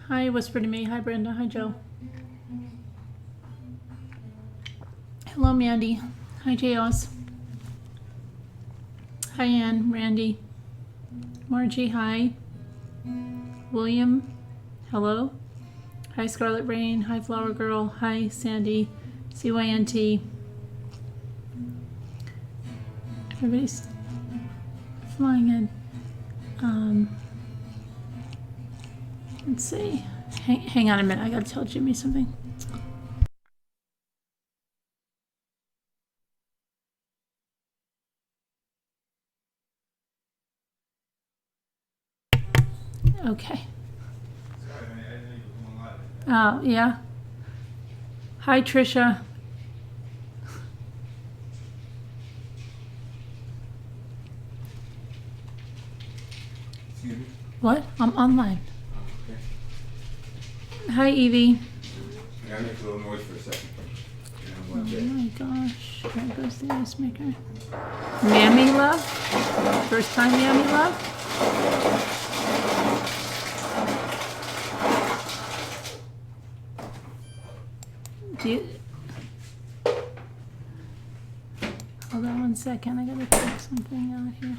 Hi, Whisper to Me. Hi, Brenda. Hi, Joe. Hello, Mandy. Hi, J.O.S. Hi, Ann. Randy. Margie. Hi. William. Hello. Hi, Scarlet Rain. Hi, Flower Girl. Hi, Sandy. CYNT. Everybody's flying in. Let's see. Hang on a minute. I gotta tell Jimmy something. Okay. Yeah. Hi, Trisha. Excuse me? What? I'm online. Oh, okay. Hi, Evie. I gotta make a little noise for a second. Oh my gosh. There goes the ice maker. Mammy Love? First time Mammy Love? Do you... Hold on 1 second. I gotta check something out here.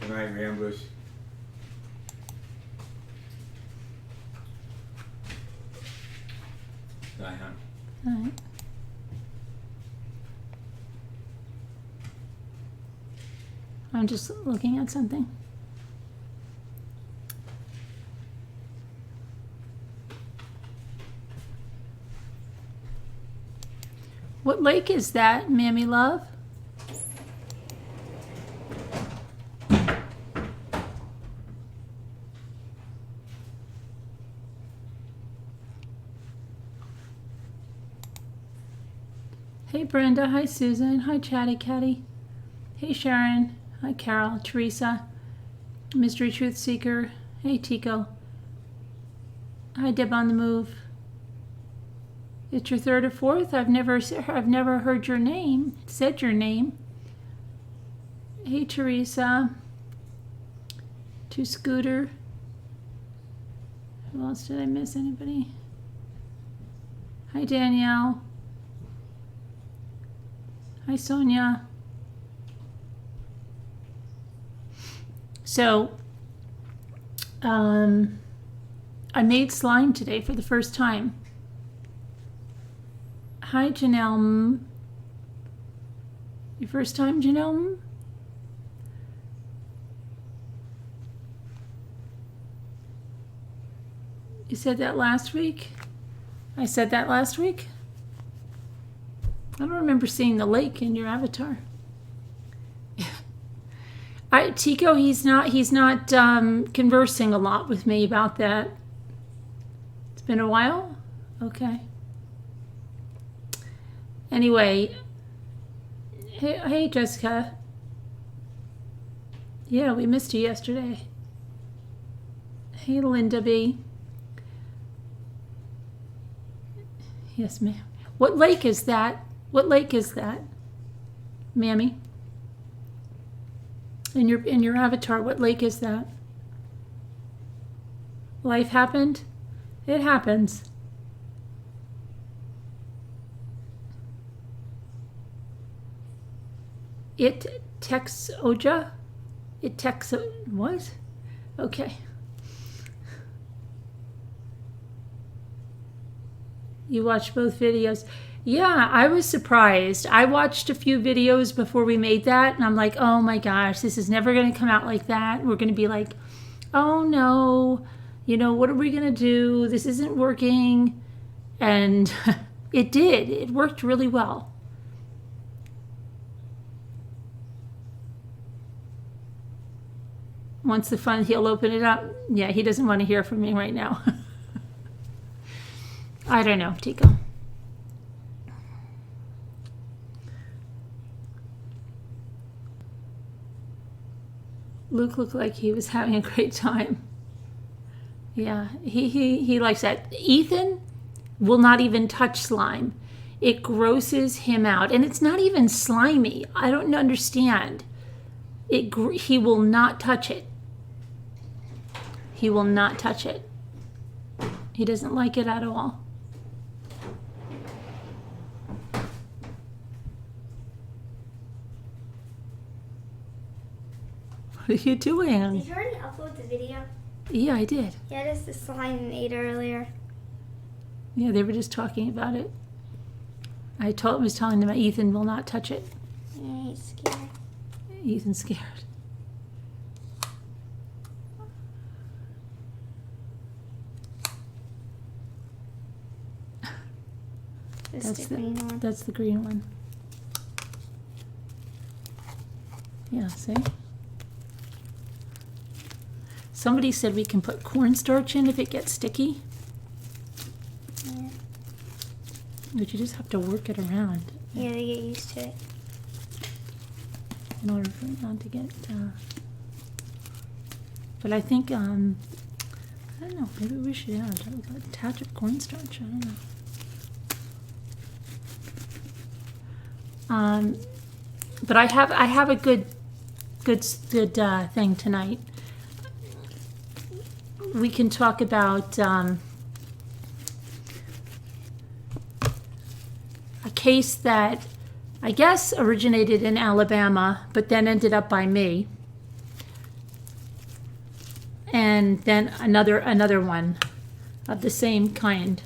Good night, Ramblers. Bye, hon. All right. I'm just looking at something. What lake is that, Mammy Love? Hey Brenda, hi Susan, hi Chatty Catty, hey Sharon, hi Carol, Teresa, Mystery Truth Seeker, hey Tico, hi Deb on the Move. It's your third or fourth? I've never heard your name, said your name. Hey Teresa, to Scooter. Who else did I miss? Anybody? Hi Danielle. Hi, Sonia. So, I made slime today for the first time. Hi, Janelle. Your first time, Janelle? You said that last week? I said that last week? I don't remember seeing the lake in your avatar. Tico, he's not conversing a lot with me about that. It's been a while? Okay. Anyway, hey Jessica. Yeah, we missed you yesterday. Hey Linda B. Yes, ma'am. What lake is that? What lake is that, Mammy? In your avatar, what lake is that? Life happened? It happens. It texts Oja? It texts what? Okay. You watched both videos. Yeah, I was surprised. I watched a few videos before we made that, and I'm like, oh my gosh, this is never going to come out like that. We're going to be like, oh no, what are we going to do? This isn't working. And it did. It worked really well. Once the fun, he'll open it up. Yeah, he doesn't want to hear from me right now. I don't know, Tico. Luke looked like he was having a great time. Yeah, he likes that. Ethan will not even touch slime. It grosses him out, and it's not even slimy. I don't understand. He will not touch it. He will not touch it. He doesn't like it at all. What are you doing? Did you already upload the video? Yeah, I did. Yeah, it is the slime and ate earlier. Yeah, they were just talking about it. I was telling them that Ethan will not touch it. Yeah, he's scared. Ethan's scared. That's the green one. That's the green one. Yeah, see? Somebody said we can put cornstarch in if it gets sticky. Yeah. But you just have to work it around Yeah, they get used to it. in order for it not to get... But I think, I don't know, maybe we should add a touch of cornstarch. I don't know. But I have a good thing tonight. We can talk about a case that I guess originated in Alabama, but then ended up by me. And then another one of the same kind.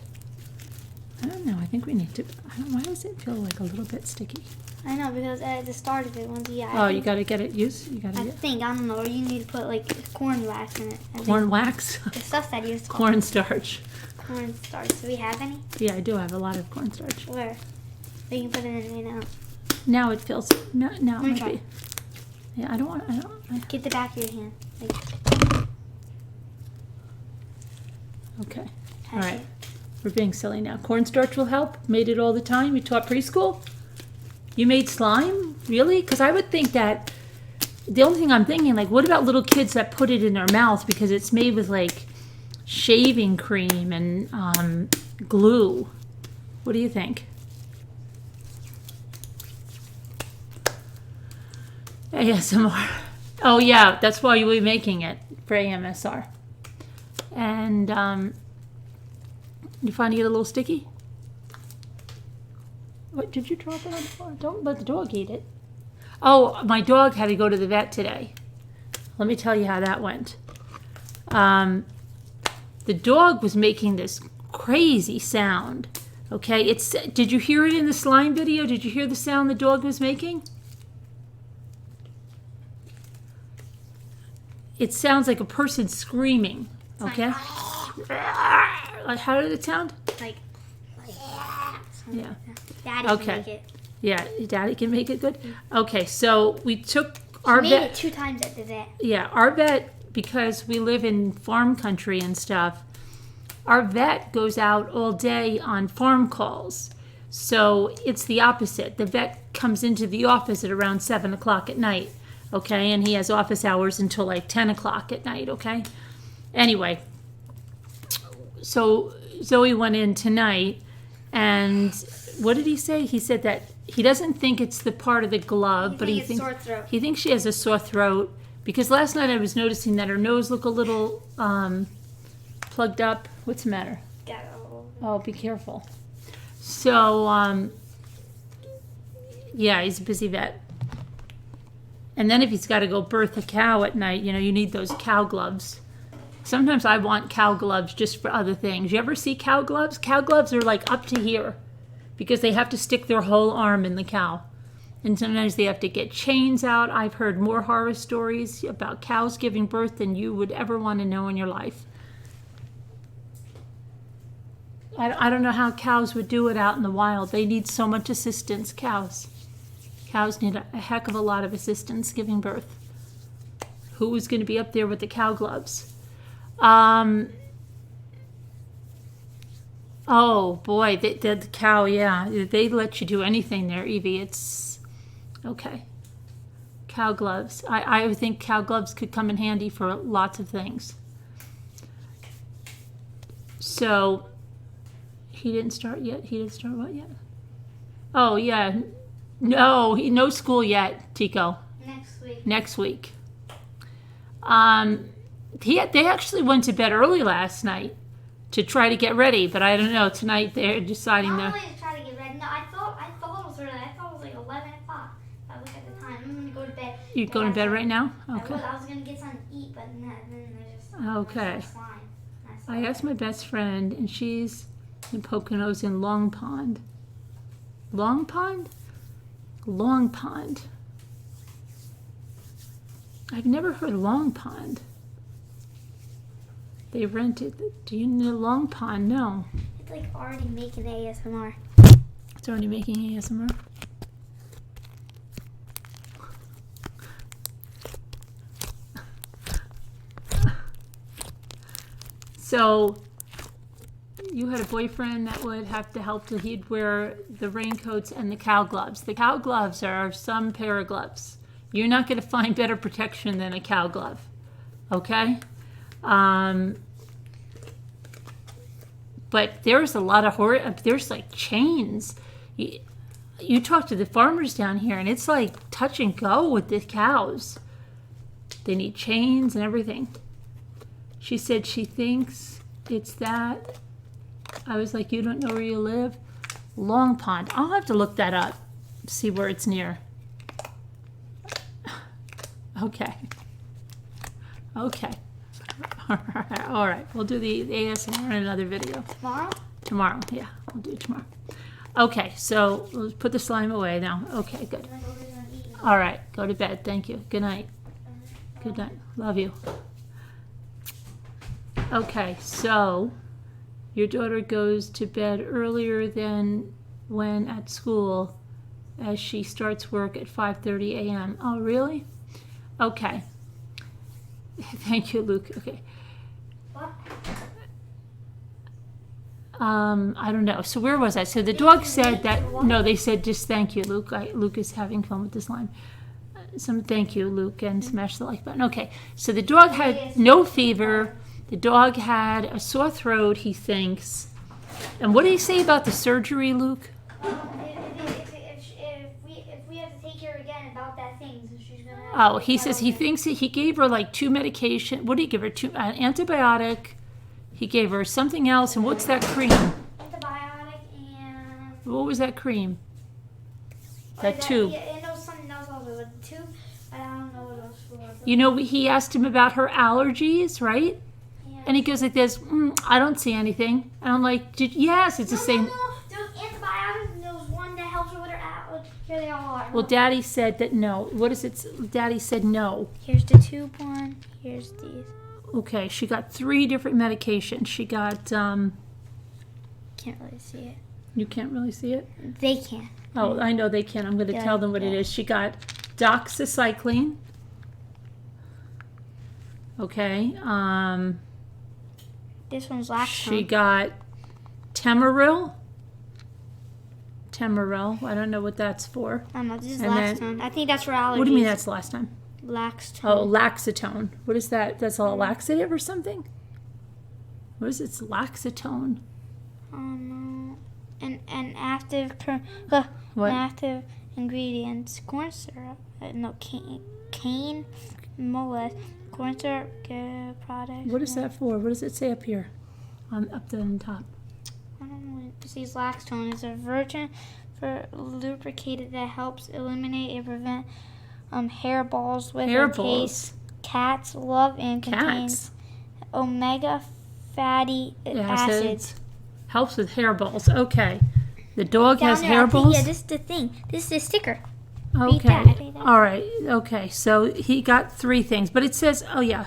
I don't know. I think we need to. Why does it feel like a little bit sticky? I know, because at the start of it, You got to get it used. You got to I get don't know, or you need to put like corn wax in it. corn wax, The stuff that used cornstarch. cornstarch. Do we have any? Yeah, I do have a lot of cornstarch. Where? We can put it in right now. Now it feels. Now it me might try. be. Yeah, I don't want. Get the back of your hand. Like, Okay. touch All right. it. We're being silly now. Cornstarch will help. Made it all the time. You taught preschool. You made slime? Really? Because I would think that the only thing I'm thinking, like, what about little kids that put it in their mouth because it's made with like shaving cream and glue? What do you think? ASMR. Oh yeah, that's why you were making it for AMSR. And you finding it a little sticky? What, did you drop it on the floor? Don't let the dog eat it. Oh, my dog had to go to the vet today. Let me tell you how that went. The dog was making this crazy sound. Okay, did you hear it in the slime video? Did you hear the sound the dog was making? It sounds like a person screaming. Okay? Like, how did it sound? Like, Yeah. Daddy Okay. can make it. Yeah, Daddy can make it good. Okay, so we took our She made vet. it 2 times at the vet. Yeah, our vet, because we live in farm country and stuff, our vet goes out all day on farm calls. So it's the opposite. The vet comes into the office at around 7 o'clock at night, okay? And he has office hours until like 10 o'clock at night, okay? Anyway, so Zoe went in tonight, and what did he say? He said that he doesn't think it's the part of the glove, but he thinks sore throat. he thinks she has a sore throat because last night I was noticing that her nose looked a little plugged up. What's the matter? Got it. Oh, be careful. So, yeah, he's a busy vet. And then if he's got to go birth a cow at night, you need those cow gloves. Sometimes I want cow gloves just for other things. You ever see cow gloves? Cow gloves are like up to here because they have to stick their whole arm in the cow. And sometimes they have to get chains out. I've heard more horror stories about cows giving birth than you would ever want to know in your life. I don't know how cows would do it out in the wild. They need so much assistance, cows. Cows need a heck of a lot of assistance giving birth. Who is going to be up there with the cow gloves? Oh boy, the cow, yeah. They let you do anything there, Evie. It's okay. Cow gloves. I think cow gloves could come in handy for lots of things. So he didn't start yet. He didn't start what yet? Oh yeah, no school yet, Tico. Next week. Next week. They actually went to bed early last night to try to get ready, but I don't know. Tonight they're deciding Not to. only to try to get ready. No, I thought it was early. I thought it was like 11 o'clock. If I look at the time, I'm gonna go to bed. You going to bed right now? Okay. I was gonna get something to eat, but then there's just Okay. slime. I asked my best friend, and she's in Poconos in Long Pond. Long Pond? Long Pond. I've never heard Long Pond. They rented. Do you know Long Pond? No. It's like already making ASMR. It's already making ASMR. So, you had a boyfriend that would have to help. He'd wear the raincoats and the cow gloves. The cow gloves are some pair of gloves. You're not going to find better protection than a cow glove. Okay? But there's a lot of there's like chains. You talk to the farmers down here, and it's like touch and go with the cows. They need chains and everything. She said she thinks it's that. I was like, you don't know where you live? Long Pond. I'll have to look that up, see where it's near. Okay. Okay. All right. We'll do the ASMR in another video. Tomorrow? Tomorrow. Yeah, we'll do it tomorrow. Okay, so we'll put the slime away now. Okay, good. And then go get something to eat. All right, go to bed. Thank you. Good night. Good night. Love you. Okay, so your daughter goes to bed earlier than when at school, as she starts work at 5:30 a.m. Oh, really? Okay. Thank you, Luke. Okay. What? I don't know. So where was I? So the dog said that, no, they said just thank you, Luke. Luke is having fun with the slime. Some thank you, Luke, and smash the like button. Okay, so the dog had no fever. The dog had a sore throat, he thinks. And what did he say about the surgery, Luke? If we have to take her again about that thing, so she's gonna. Oh, he says he thinks that he gave her like 2 medication. What did he give her? An antibiotic. He gave her something else. And what's that cream? Antibiotic and. What was that cream? That tube. Yeah, and there was something else also with the tube, but I don't know what it was for. You know, he asked him about her allergies, right? Yeah. And he goes like this, I don't see anything. And I'm like, yes, it's the same. No. There was antibiotics and there was one that helps her with her allergy. Here they all are. Well, Daddy said that no. What is it? Daddy said no. Here's the tube one. Here's these. Okay, she got 3 different medications. She got, Can't really see it. you can't really see it? They can. Oh, I know they can. I'm going to tell them what it is. She got doxycycline. Okay. This one's Lactone. She got Temaril. I don't know what that's for. I don't know. This is And then- Lactone. I think that's for allergies. What do you mean that's the last time? Lactone. Oh, laxatone. What is that? That's all laxative or something? What is it? It's laxatone. Oh no. An active What? An active ingredients. Corn syrup. No, cane molasses. Corn syrup. Good product. What is that for? What does it say up here? Up there on top. I don't know. It says Lactone. It's a virgin for lubricated that helps eliminate and prevent hairballs with a taste. Cats love and contains Cats. omega fatty acids. Helps with hairballs. Okay. The dog has Down there, I think- hairballs? Yeah, this is the thing. This is the sticker. Read Okay. that, read that. All right. Okay. So he got 3 things, but it says, oh yeah.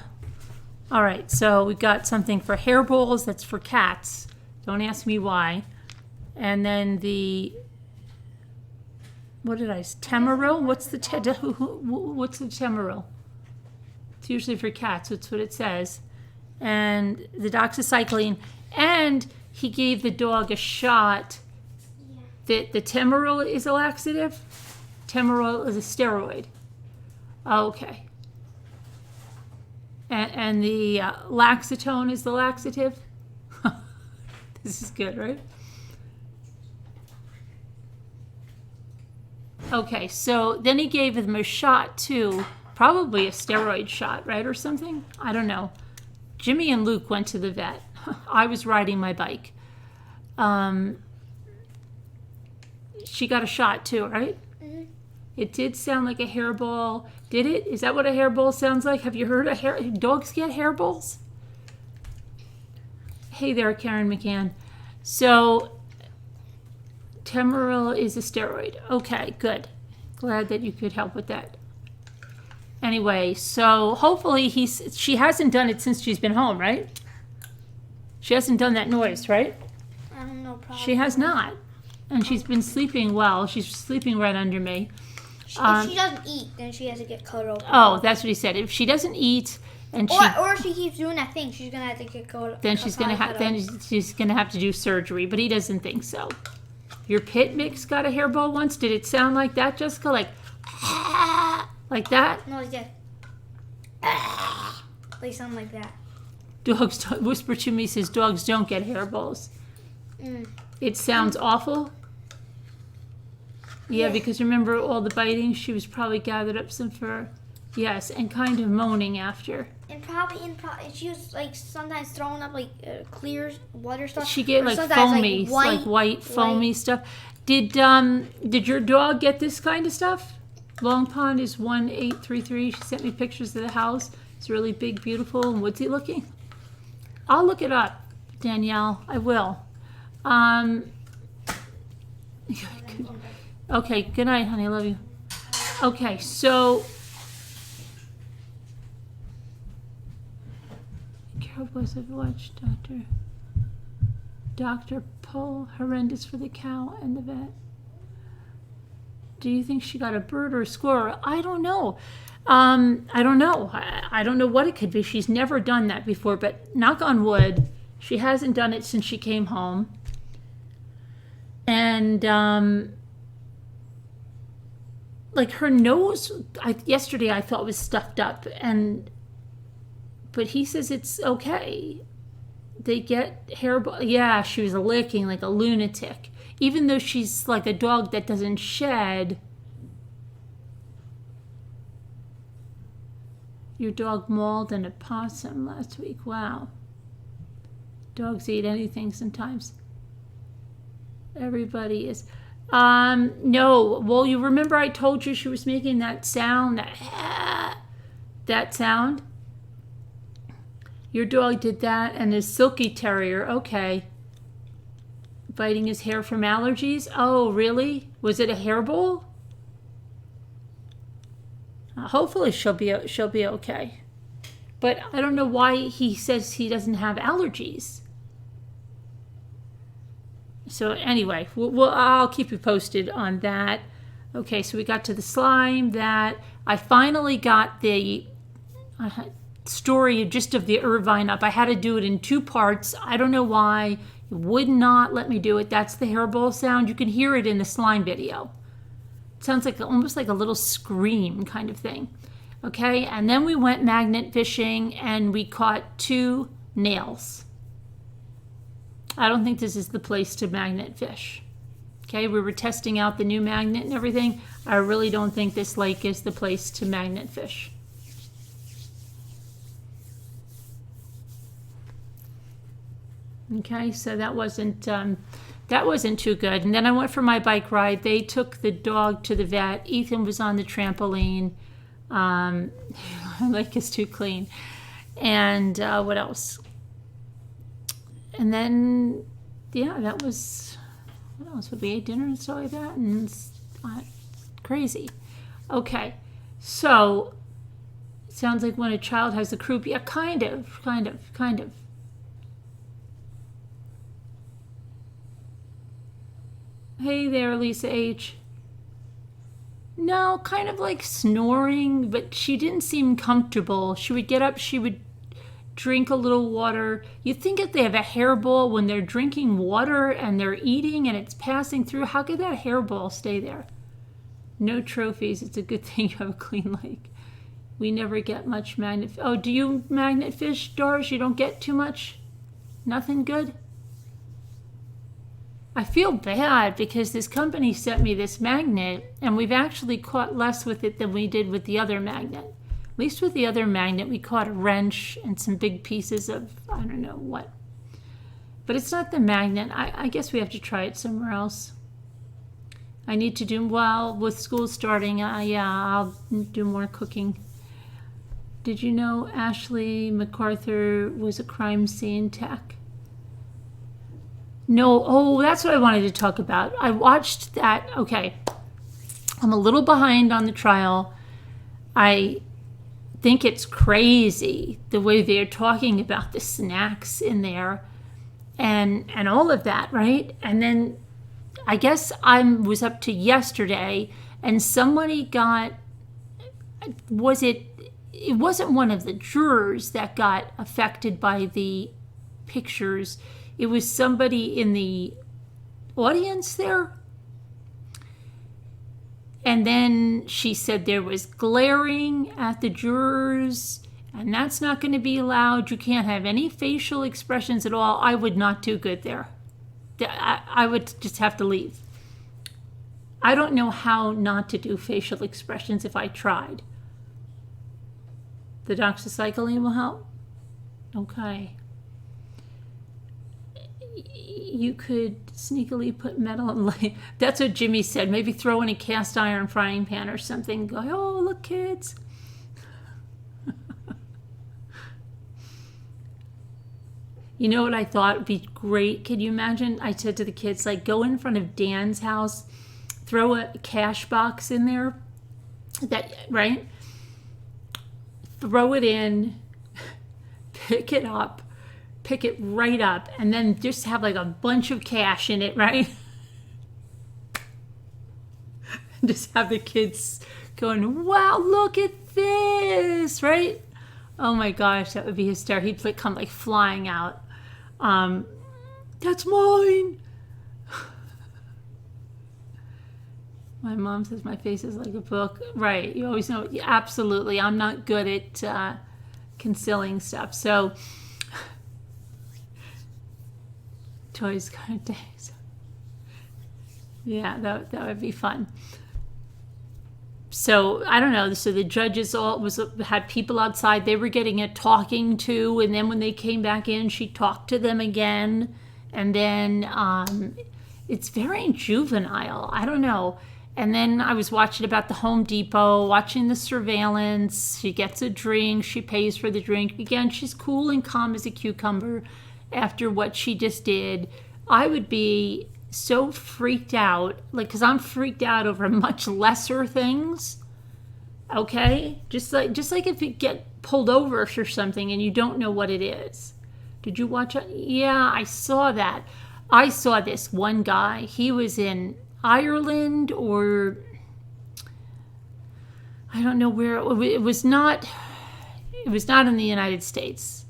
All right. So we got something for hairballs. That's for cats. Don't ask me why. And then what did I say? Temaril? What's the Temaril? It's usually for cats. That's what it says. And the doxycycline. And he gave the dog a shot. The Temaril is a laxative. Temaril is a steroid. Okay. And the Laxatone is the laxative. This is good, right? Okay, so then he gave him a shot too. Probably a steroid shot, right, or something? I don't know. Jimmy and Luke went to the vet. I was riding my bike. She got a shot too, right? Mm-hmm. It did sound like a hairball. Did it? Is that what a hairball sounds like? Have you heard of dogs get hairballs? Hey there, Karen McCann. So, Temaril is a steroid. Okay, good. Glad that you could help with that. Anyway, so hopefully she hasn't done it since she's been home, right? She hasn't done that noise, right? I don't know, probably. She has not. And she's been sleeping well. She's sleeping right under me. If she doesn't eat, then she has to get cuddled. Oh, that's what he said. If she doesn't eat and or she keeps doing that thing, she's gonna have to get cuddled. Then she's gonna have to do surgery. But he doesn't think so. Your pit mix got a hairball once. Did it sound like that, Jessica? Like that? No, it's just like something like that. Dogs don't, whisper to me says dogs don't get hairballs. It sounds awful. Yeah, because remember all the biting? She was probably gathered up some fur. Yes, and kind of moaning after. And probably she was like sometimes throwing up like clear water stuff. She get like foamy, like white foamy stuff. Did your dog get this kind of stuff? Long Pond is 1833. She sent me pictures of the house. It's really big, beautiful, and woodsy looking. I'll look it up, Danielle. I will. Okay, good night, honey. I love you. Okay, so Carol Boys, I've watched Dr. Poll, horrendous for the cow and the vet. Do you think she got a bird or a squirrel? I don't know. I don't know. I don't know what it could be. She's never done that before, but knock on wood, she hasn't done it since she came home. And like her nose, yesterday I thought was stuffed up, but he says it's okay. They get hairball. Yeah, she was licking like a lunatic. Even though she's like a dog that doesn't shed. Your dog mauled an opossum last week. Wow. Dogs eat anything sometimes. Everybody is. No. Well, you remember I told you she was making that sound, that sound? Your dog did that, and his silky terrier, okay. Biting his hair from allergies? Oh, really? Was it a hairball? Hopefully she'll be okay. But I don't know why he says he doesn't have allergies. So anyway, I'll keep you posted on that. Okay, so we got to the slime. That I finally got the story just of the Irvine up. I had to do it in 2 parts. I don't know why. It would not let me do it. That's the hairball sound. You can hear it in the slime video. It sounds like almost like a little scream kind of thing. Okay, and then we went magnet fishing and we caught 2 nails. I don't think this is the place to magnet fish. Okay, we were testing out the new magnet and everything. I really don't think this lake is the place to magnet fish. Okay, so that wasn't too good. And then I went for my bike ride. They took the dog to the vet. Ethan was on the trampoline. Lake is too clean. And what else? And then, yeah, that was, what else? We ate dinner and stuff like that, and it's crazy. Okay, so it sounds like when a child has the croup. Yeah, kind of. Hey there, Lisa H. No, kind of like snoring, but she didn't seem comfortable. She would get up, she would drink a little water. You'd think if they have a hairball when they're drinking water and they're eating and it's passing through, how could that hairball stay there? No trophies. It's a good thing you have a clean lake. We never get much magnet. Oh, do you magnet fish, Doris? You don't get too much? Nothing good? I feel bad because this company sent me this magnet, and we've actually caught less with it than we did with the other magnet. At least with the other magnet, we caught a wrench and some big pieces of, I don't know what. But it's not the magnet. I guess we have to try it somewhere else. I need to do, well, with school starting, yeah, I'll do more cooking. Did you know Ashley MacArthur was a crime scene tech? No, oh, that's what I wanted to talk about. I watched that. Okay, I'm a little behind on the trial. I think it's crazy the way they're talking about the snacks in there and all of that, right? And then I guess I was up to yesterday and somebody got, it wasn't one of the jurors that got affected by the pictures. It was somebody in the audience there. And then she said there was glaring at the jurors, and that's not going to be allowed. You can't have any facial expressions at all. I would not do good there. I would just have to leave. I don't know how not to do facial expressions if I tried. The doxycycline will help? Okay. You could sneakily put metal and light. That's what Jimmy said. Maybe throw in a cast iron frying pan or something. Go, oh, look, kids. You know what I thought would be great? Can you imagine? I said to the kids, like, go in front of Dan's house, throw a cash box in there, that, right? Throw it in, pick it up, pick it right up, and then just have like a bunch of cash in it, right? Just have the kids going, wow, look at this, right? Oh my gosh, that would be hysterical. He'd come like flying out. That's mine. My mom says my face is like a book. Right, you always know. Yeah, absolutely, I'm not good at concealing stuff. So, toys kind of days. Yeah, that would be fun. So I don't know. So the judges had people outside. They were getting a talking to, and then when they came back in, she talked to them again. And then it's very juvenile. I don't know. And then I was watching about the Home Depot, watching the surveillance. She gets a drink. She pays for the drink. Again, she's cool and calm as a cucumber after what she just did. I would be so freaked out, like, because I'm freaked out over much lesser things. Okay? Just like if you get pulled over for something and you don't know what it is. Did you watch it? Yeah, I saw that. I saw this one guy. He was in Ireland, or I don't know where. It was not in the United States.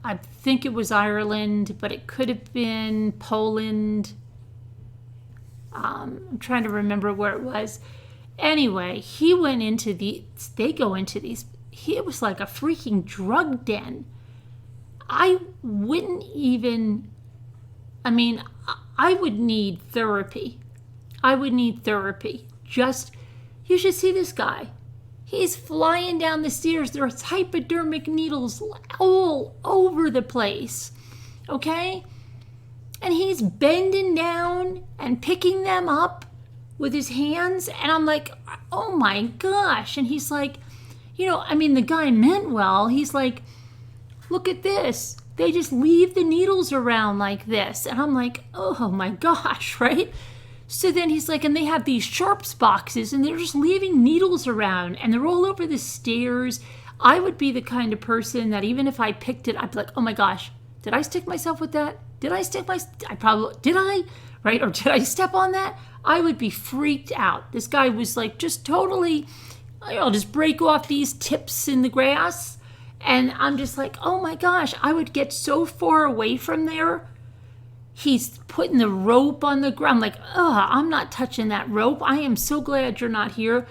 I think it was Ireland, but it could have been Poland. I'm trying to remember where it was. Anyway, he went into they go into these, it was like a freaking drug den. I wouldn't even, I would need therapy. Just, you should see this guy. He's flying down the stairs. There's hypodermic needles all over the place. Okay? And he's bending down and picking them up with his hands. And I'm like, oh my gosh. And he's like, the guy meant well. He's like, look at this. They just leave the needles around like this. And I'm like, oh my gosh, right? So then he's like, and they have these sharps boxes and they're just leaving needles around and they're all over the stairs. I would be the kind of person that even if I picked it, I'd be like, oh my gosh, did I stick myself with that? Did I right? Or did I step on that? I would be freaked out. This guy was like just totally, I'll just break off these tips in the grass. And I'm just like, oh my gosh, I would get so far away from there. He's putting the rope on the ground. I'm like, I'm not touching that rope. I am so glad you're not here.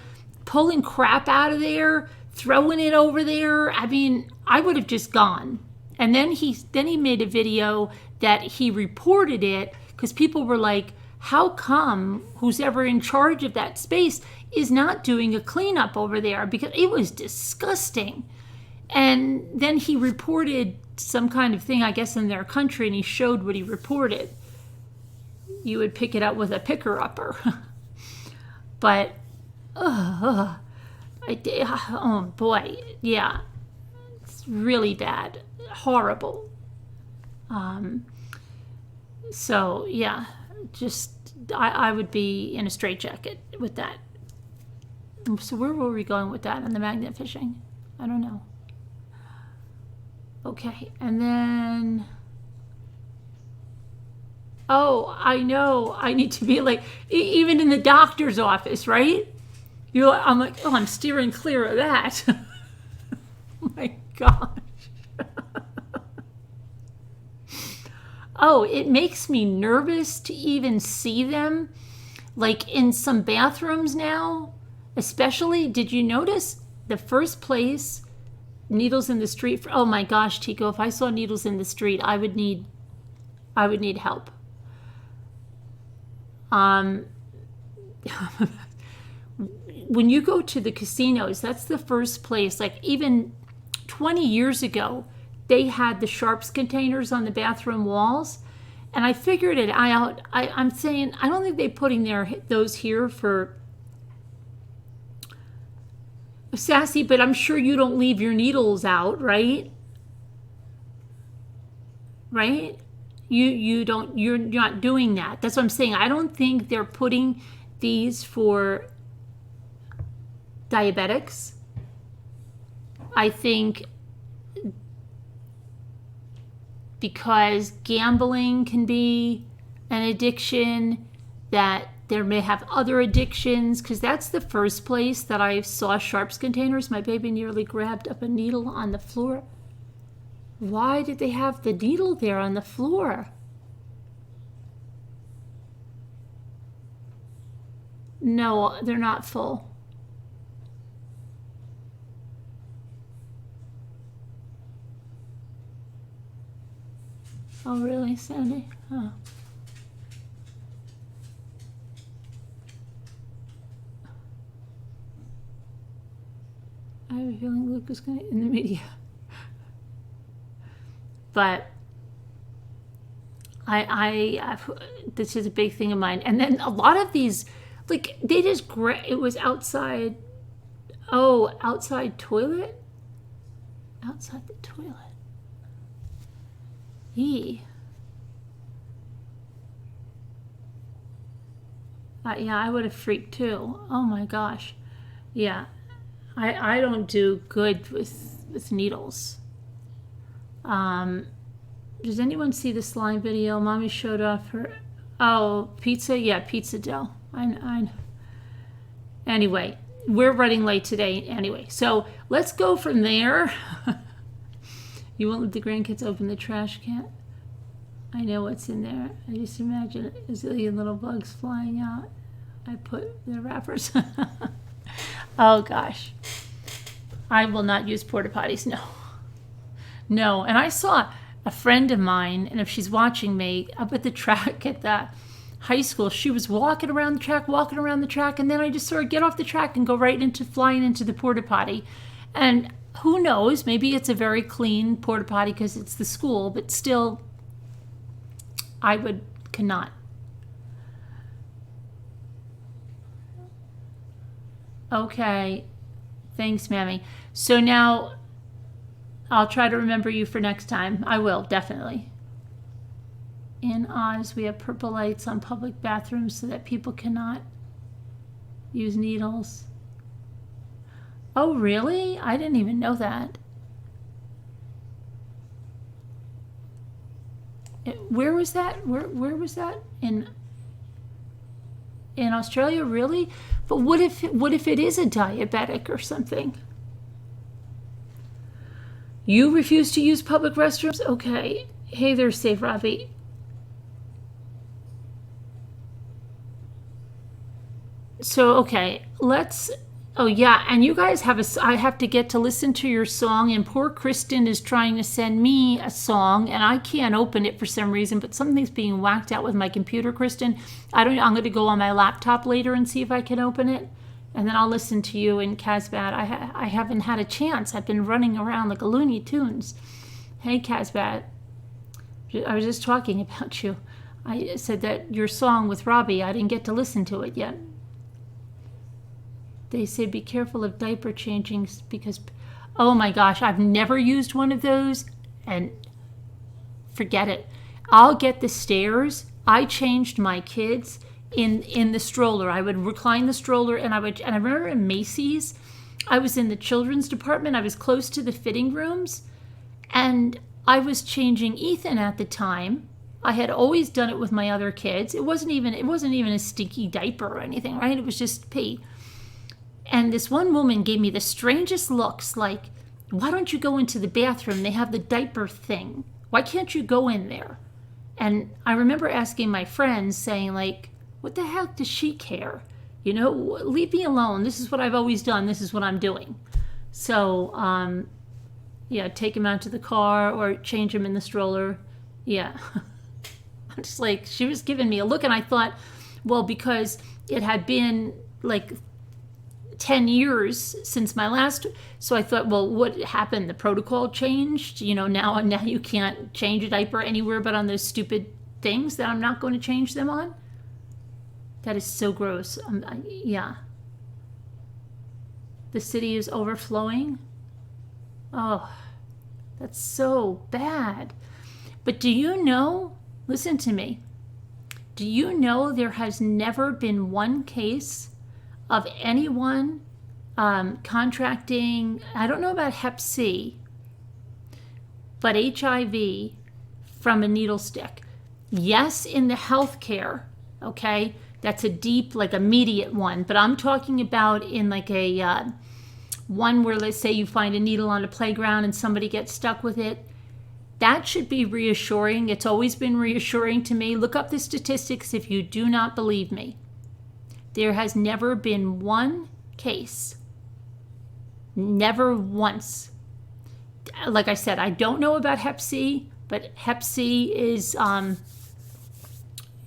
Pulling crap out of there, throwing it over there. I would have just gone. And then he made a video that he reported it because people were like, how come who's ever in charge of that space is not doing a cleanup over there? Because it was disgusting. And then he reported some kind of thing, I guess, in their country, and he showed what he reported. You would pick it up with a picker-upper. But, oh boy, yeah, it's really bad, horrible. So, yeah, just, I would be in a straitjacket with that. So where were we going with that on the magnet fishing? I don't know. Okay, and then, oh, I know, I need to be like, even in the doctor's office, right? I'm like, oh, I'm steering clear of that. Oh my gosh. Oh, it makes me nervous to even see them, like in some bathrooms now, especially. Did you notice the first place needles in the street? Oh my gosh, Tico, if I saw needles in the street, I would need help. When you go to the casinos, that's the first place. Like even 20 years ago, they had the sharps containers on the bathroom walls, and I figured it out. I'm saying I don't think they're putting those here for Sassy, but I'm sure you don't leave your needles out, right? Right? You don't. You're not doing that. That's what I'm saying. I don't think they're putting these for diabetics. I think because gambling can be an addiction, that there may have other addictions, because that's the first place that I saw sharps containers. My baby nearly grabbed up a needle on the floor. Why did they have the needle there on the floor? No, they're not full. Oh, really, Sandy? Oh. I have a feeling Luke is going to in the media. But this is a big thing of mine. And then a lot of these, like, they just, it was outside. Oh, outside toilet? Outside the toilet. Yee. Yeah, I would have freaked too. Oh my gosh. Yeah. I don't do good with needles. Does anyone see the slime video? Mommy showed off her, pizza? Yeah, pizza dough. I know. Anyway, we're running late today anyway. So let's go from there. You won't let the grandkids open the trash can? I know what's in there. I just imagine a zillion little bugs flying out. I put the wrappers. Oh gosh. I will not use porta potties, no. No, and I saw a friend of mine, and if she's watching me, up at the track at the high school, she was walking around the track, and then I just saw her get off the track and go right into flying into the porta potty. And who knows, maybe it's a very clean porta potty because it's the school, but still, I cannot. Okay, thanks, Mammy. So now, I'll try to remember you for next time. I will, definitely. In Oz, we have purple lights on public bathrooms so that people cannot use needles. Oh, really? I didn't even know that. Where was that? Where was that? In Australia, really? But what if it is a diabetic or something? You refuse to use public restrooms? Okay. Hey there, Safe Robbie. So, okay, let's Oh yeah, and you guys have I have to get to listen to your song, and poor Kristen is trying to send me a song, and I can't open it for some reason, but something's being whacked out with my computer, Kristen. I'm going to go on my laptop later and see if I can open it, and then I'll listen to you and Casbat. I haven't had a chance. I've been running around like a Looney Tunes. Hey, Casbat. I was just talking about you. I said that your song with Robbie, I didn't get to listen to it yet. They say be careful of diaper changing because, oh my gosh, I've never used one of those, and forget it. I'll get the stairs. I changed my kids in the stroller. I would recline the stroller, and I remember in Macy's, I was in the children's department. I was close to the fitting rooms, and I was changing Ethan at the time. I had always done it with my other kids. It wasn't even a stinky diaper or anything, right? It was just pee. And this one woman gave me the strangest looks, like, why don't you go into the bathroom? They have the diaper thing. Why can't you go in there? And I remember asking my friends, saying, like, what the heck does she care? You know, leave me alone. This is what I've always done. This is what I'm doing. So, yeah, take him out to the car or change him in the stroller. Yeah. I'm just like, she was giving me a look, and I thought, well, because it had been like 10 years since my last, so I thought, well, what happened? The protocol changed, you know, now you can't change a diaper anywhere but on those stupid things that I'm not going to change them on. That is so gross. Yeah. The city is overflowing. Oh, that's so bad. But do you know, listen to me, do you know there has never been one case of anyone contracting, I don't know about Hep C, but HIV from a needle stick? Yes, in the healthcare, okay? That's a deep, like immediate one, but I'm talking about in like a one where, let's say you find a needle on a playground and somebody gets stuck with it. That should be reassuring. It's always been reassuring to me. Look up the statistics if you do not believe me. There has never been one case, never once. Like I said, I don't know about Hep C, but Hep C is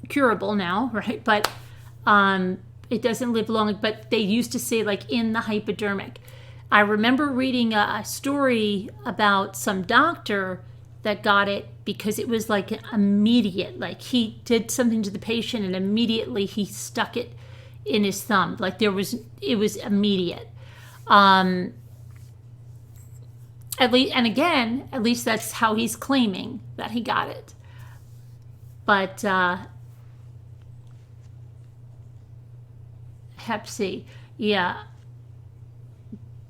curable now, right? But it doesn't live long. But they used to say, like, in the hypodermic. I remember reading a story about some doctor that got it because it was like immediate. Like, he did something to the patient and immediately he stuck it in his thumb. Like, it was immediate. At least, and again, at least that's how he's claiming that he got it. But Hep C, yeah.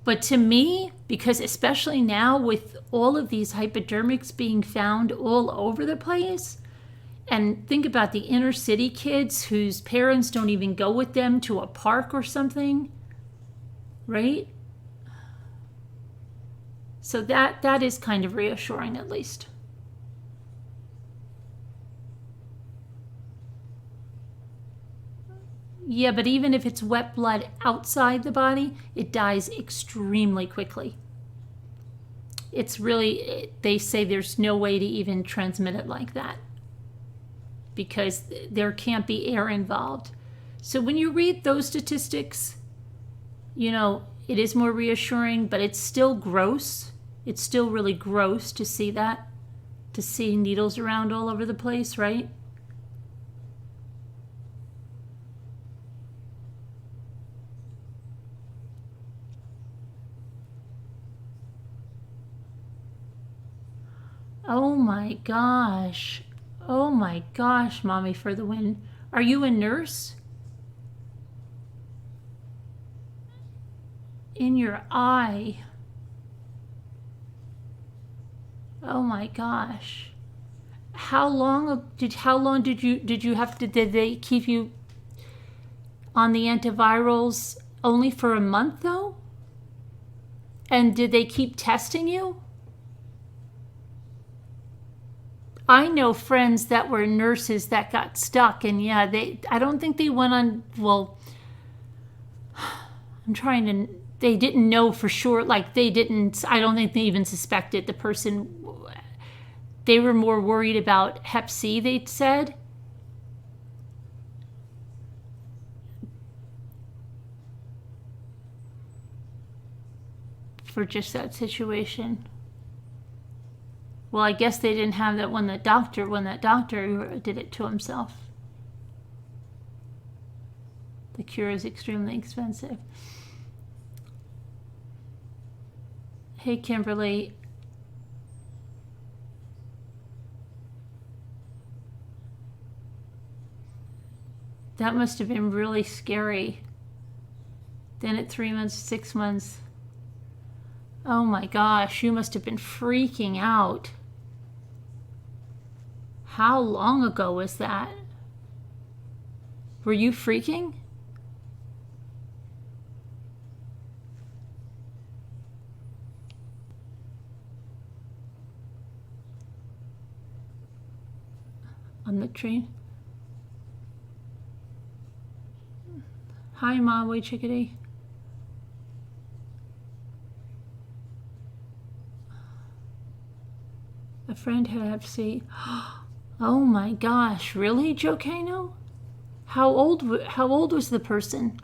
But to me, because especially now with all of these hypodermics being found all over the place, and think about the inner city kids whose parents don't even go with them to a park or something, right? So that is kind of reassuring, at least. Yeah, but even if it's wet blood outside the body, it dies extremely quickly. It's really, they say there's no way to even transmit it like that because there can't be air involved. So when you read those statistics, you know, it is more reassuring, but it's still gross. It's still really gross to see that, to see needles around all over the place, right? Oh my gosh. Oh my gosh, Mommy for the win. Are you a nurse? In your eye. Oh my gosh. How long did you have to, did they keep you on the antivirals only for a month though? And did they keep testing you? I know friends that were nurses that got stuck, and yeah, I don't think they went on, well, they didn't know for sure. Like I don't think they even suspected the person. They were more worried about Hep C, they'd said. For just that situation. Well, I guess they didn't have that when that doctor did it to himself. The cure is extremely expensive. Hey, Kimberly. That must have been really scary. Then at 3 months, 6 months. Oh my gosh, you must have been freaking out. How long ago was that? Were you freaking? On the train? Hi, Maui Chickadee. A friend had Hep C. Oh my gosh, really, Joe Kano? How old was the person?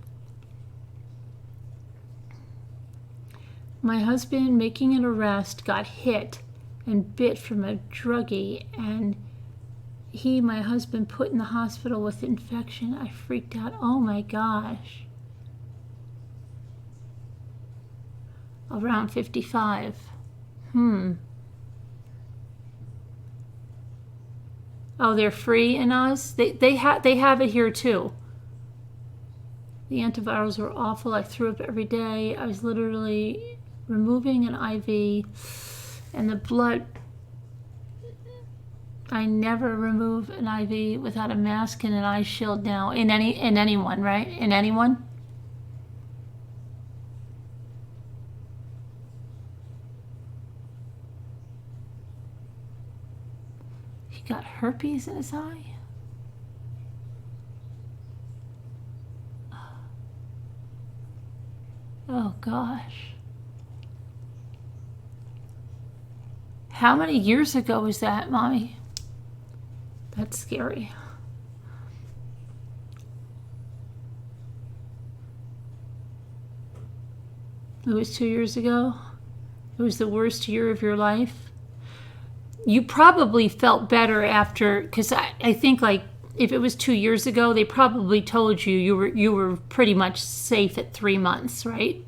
My husband, making an arrest, got hit and bit from a druggie, and my husband, put in the hospital with infection. I freaked out. Oh my gosh. Around 55. Oh, they're free in Oz? They have it here too. The antivirals were awful. I threw up every day. I was literally removing an IV, and the blood. I never remove an IV without a mask and an eye shield now. In anyone, right? In anyone? He got herpes in his eye? Oh gosh. How many years ago was that, Mommy? That's scary. It was 2 years ago. It was the worst year of your life. You probably felt better after, because I think, like, if it was 2 years ago, they probably told you were pretty much safe at 3 months, right?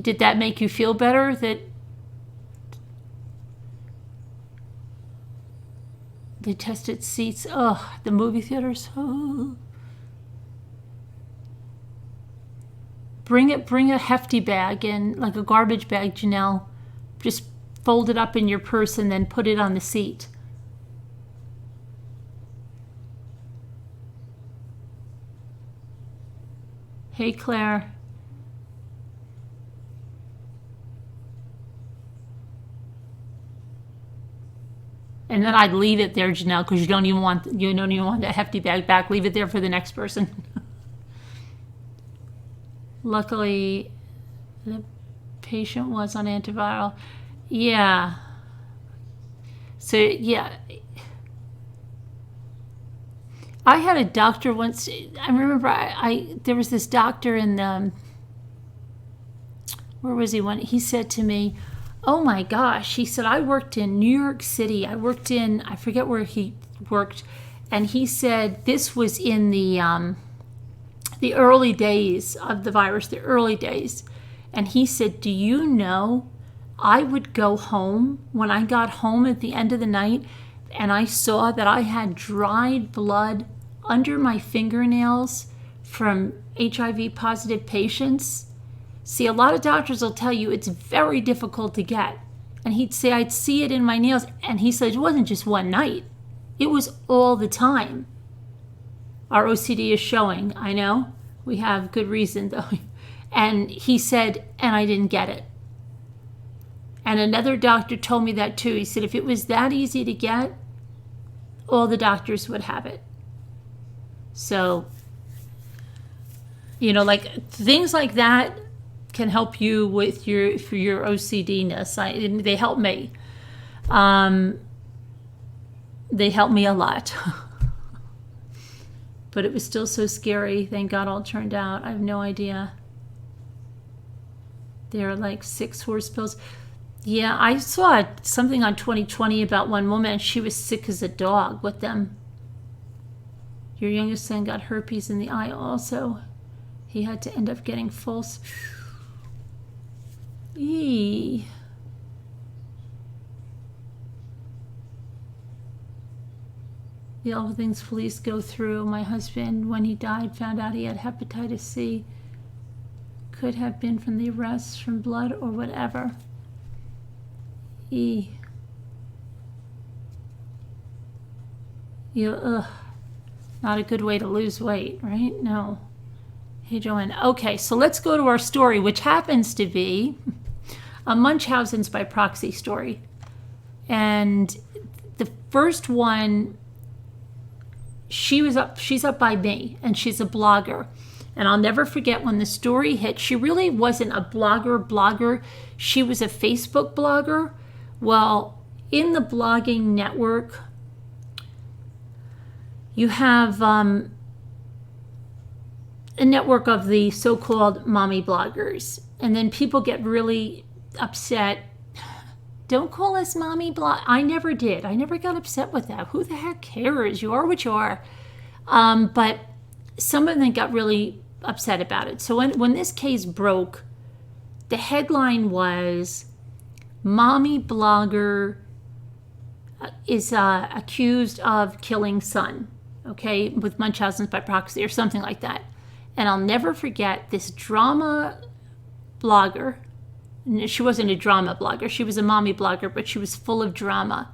Did that make you feel better? That they tested seats. Oh, the movie theaters. Oh. Bring a hefty bag in, like a garbage bag, Janelle. Just fold it up in your purse and then put it on the seat. Hey, Claire. And then I'd leave it there, Janelle, because you don't even want that hefty bag back. Leave it there for the next person. Luckily, the patient was on antiviral. Yeah. So, yeah. I had a doctor once. I remember there was this doctor in, where was he when he said to me, oh my gosh, he said, I worked in New York City. I forget where he worked. And he said this was in the early days of the virus, the early days. And he said, do you know, I would go home when I got home at the end of the night and I saw that I had dried blood under my fingernails from HIV positive patients. See, a lot of doctors will tell you it's very difficult to get. And he'd say, I'd see it in my nails. And he said, it wasn't just one night. It was all the time. Our OCD is showing, I know. We have good reason, though. And he said, and I didn't get it. And another doctor told me that, too. He said, if it was that easy to get, all the doctors would have it. So, like things like that can help you with your OCD-ness. They help me. They helped me a lot. But it was still so scary. Thank God all turned out. I have no idea. They're like 6 horse pills. Yeah, I saw something on 2020 about one woman. She was sick as a dog with them. Your youngest son got herpes in the eye also. He had to end up getting false. Eee. The awful things police go through. My husband, when he died, found out he had hepatitis C. Could have been from the arrests, from blood, or whatever. Ugh. Not a good way to lose weight, right? No. Hey, Joanne. Okay, so let's go to our story, which happens to be a Munchausen's by proxy story. And the first one, she's up by me, and she's a blogger. And I'll never forget when the story hit. She really wasn't a blogger. She was a Facebook blogger. Well, in the blogging network, you have a network of the so-called mommy bloggers. And then people get really upset. Don't call us mommy blog. I never did. I never got upset with that. Who the heck cares? You are what you are. But some of them got really upset about it. So when this case broke, the headline was, mommy blogger is accused of killing son, okay, with Munchausen's by proxy or something like that. And I'll never forget this drama blogger. She wasn't a drama blogger. She was a mommy blogger, but she was full of drama.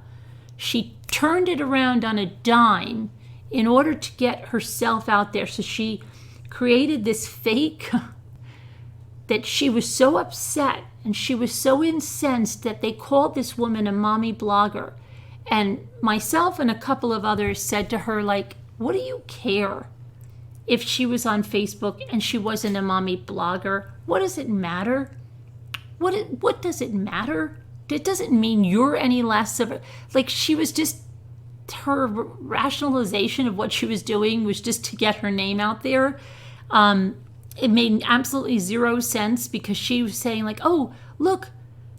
She turned it around on a dime in order to get herself out there. So she created this fake that she was so upset and she was so incensed that they called this woman a mommy blogger. And myself and a couple of others said to her, like, what do you care if she was on Facebook and she wasn't a mommy blogger? What does it matter? What does it matter? It doesn't mean you're any less of a, like, she was just, her rationalization of what she was doing was just to get her name out there. It made absolutely zero sense because she was saying like, oh, look,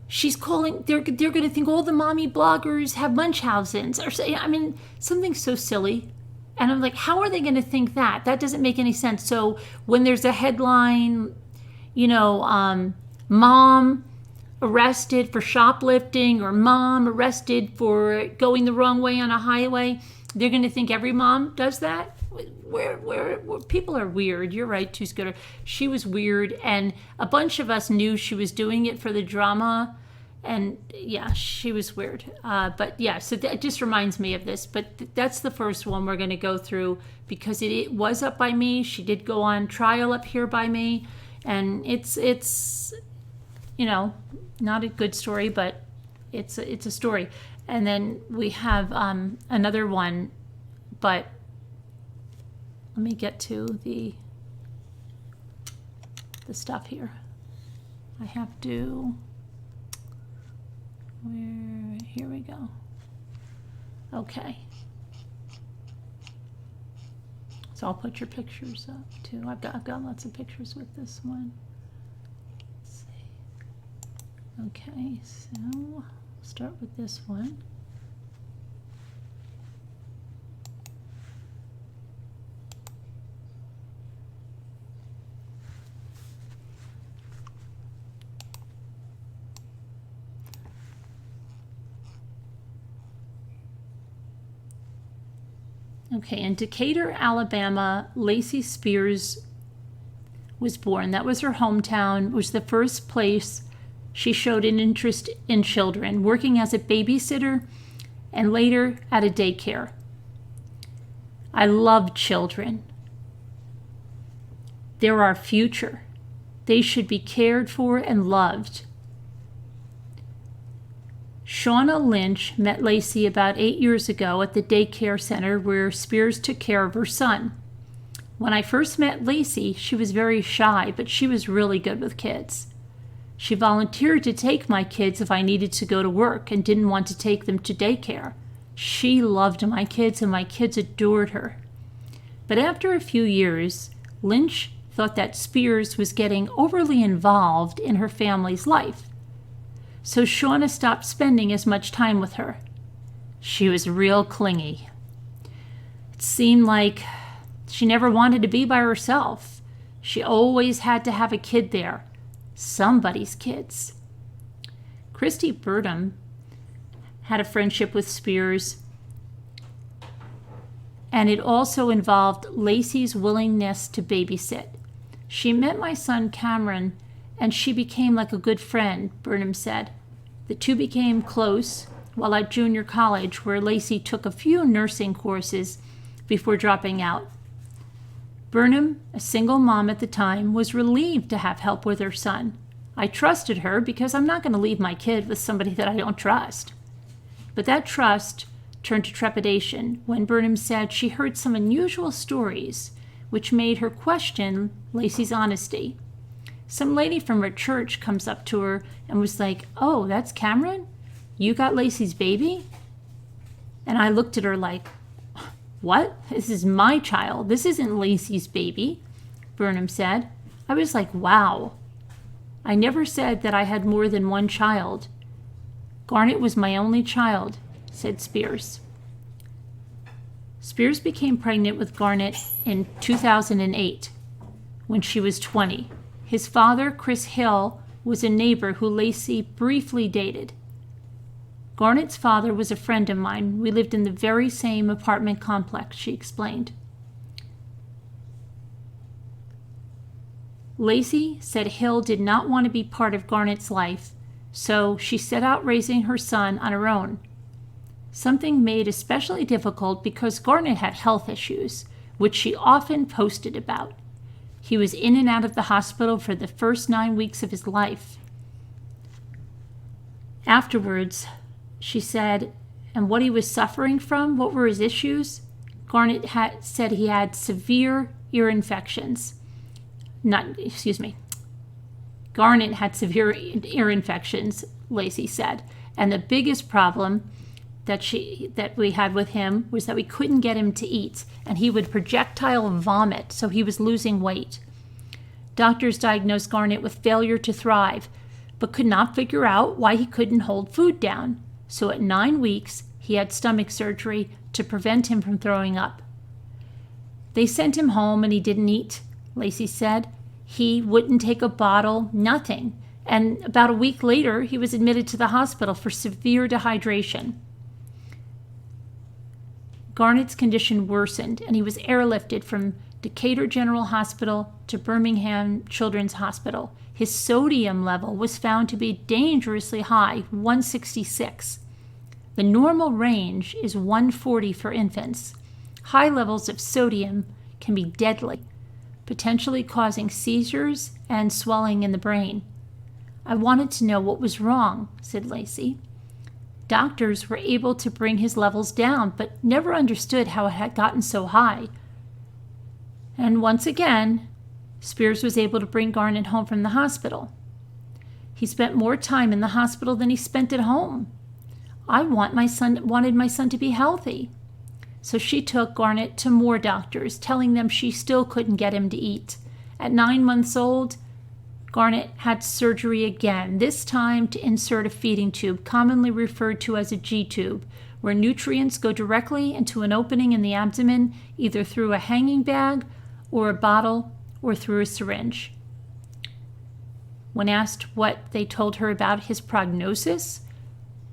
she's calling, they're going to think all the mommy bloggers have Munchausen's, or say, I mean, something so silly. And I'm like, how are they going to think that? That doesn't make any sense. So when there's a headline, mom arrested for shoplifting, or mom arrested for going the wrong way on a highway, they're going to think every mom does that? Where people are weird. You're right, Two Scooter. She was weird, and a bunch of us knew she was doing it for the drama, and yeah, she was weird. But yeah, so that just reminds me of this. But that's the first one we're going to go through because it was up by me. She did go on trial up here by me, and it's not a good story, but it's a story. And then we have another one, but let me get to the stuff here. I have to, here we go. Okay. So I'll put your pictures up too. I've got lots of pictures with this one. Let's see. Okay, so I'll start with this one. Okay, in Decatur, Alabama, Lacey Speers was born. That was her hometown. It was the first place she showed an interest in children, working as a babysitter and later at a daycare. I love children. They're our future. They should be cared for and loved. Shauna Lynch met Lacey about 8 years ago at the daycare center where Speers took care of her son. When I first met Lacey, she was very shy, but she was really good with kids. She volunteered to take my kids if I needed to go to work and didn't want to take them to daycare. She loved my kids and my kids adored her. But after a few years, Lynch thought that Speers was getting overly involved in her family's life. So Shauna stopped spending as much time with her. She was real clingy. It seemed like she never wanted to be by herself. She always had to have a kid there. Somebody's kids. Christy Burnham had a friendship with Speers, and it also involved Lacey's willingness to babysit. She met my son Cameron, and she became like a good friend, Burnham said. The two became close while at junior college, where Lacey took a few nursing courses before dropping out. Burnham, a single mom at the time, was relieved to have help with her son. I trusted her because I'm not going to leave my kid with somebody that I don't trust. But that trust turned to trepidation when Burnham said she heard some unusual stories which made her question Lacey's honesty. Some lady from her church comes up to her and was like, "Oh, that's Cameron? You got Lacey's baby?" And I looked at her like, "What? This is my child. This isn't Lacey's baby," Burnham said. I was like, wow. I never said that I had more than one child. Garnet was my only child, said Speers. Speers became pregnant with Garnet in 2008 when she was 20. His father, Chris Hill, was a neighbor who Lacey briefly dated. Garnet's father was a friend of mine. We lived in the very same apartment complex, she explained. Lacey said Hill did not want to be part of Garnet's life, so she set out raising her son on her own. Something made especially difficult because Garnet had health issues, which she often posted about. He was in and out of the hospital for the first 9 weeks of his life. Afterwards, she said, and what he was suffering from, what were his issues? Garnet said he had severe ear infections. Garnet had severe ear infections, Lacey said. And the biggest problem that we had with him was that we couldn't get him to eat, and he would projectile vomit, so he was losing weight. Doctors diagnosed Garnet with failure to thrive, but could not figure out why he couldn't hold food down. So at 9 weeks, he had stomach surgery to prevent him from throwing up. They sent him home and he didn't eat, Lacey said. He wouldn't take a bottle, nothing. And about a week later, he was admitted to the hospital for severe dehydration. Garnet's condition worsened, and he was airlifted from Decatur General Hospital to Birmingham Children's Hospital. His sodium level was found to be dangerously high, 166. The normal range is 140 for infants. High levels of sodium can be deadly, potentially causing seizures and swelling in the brain. I wanted to know what was wrong, said Lacey. Doctors were able to bring his levels down, but never understood how it had gotten so high. And once again, Speers was able to bring Garnet home from the hospital. He spent more time in the hospital than he spent at home. I wanted my son to be healthy. So she took Garnet to more doctors, telling them she still couldn't get him to eat. At 9 months old, Garnet had surgery again, this time to insert a feeding tube, commonly referred to as a G-tube, where nutrients go directly into an opening in the abdomen, either through a hanging bag or a bottle or through a syringe. When asked what they told her about his prognosis,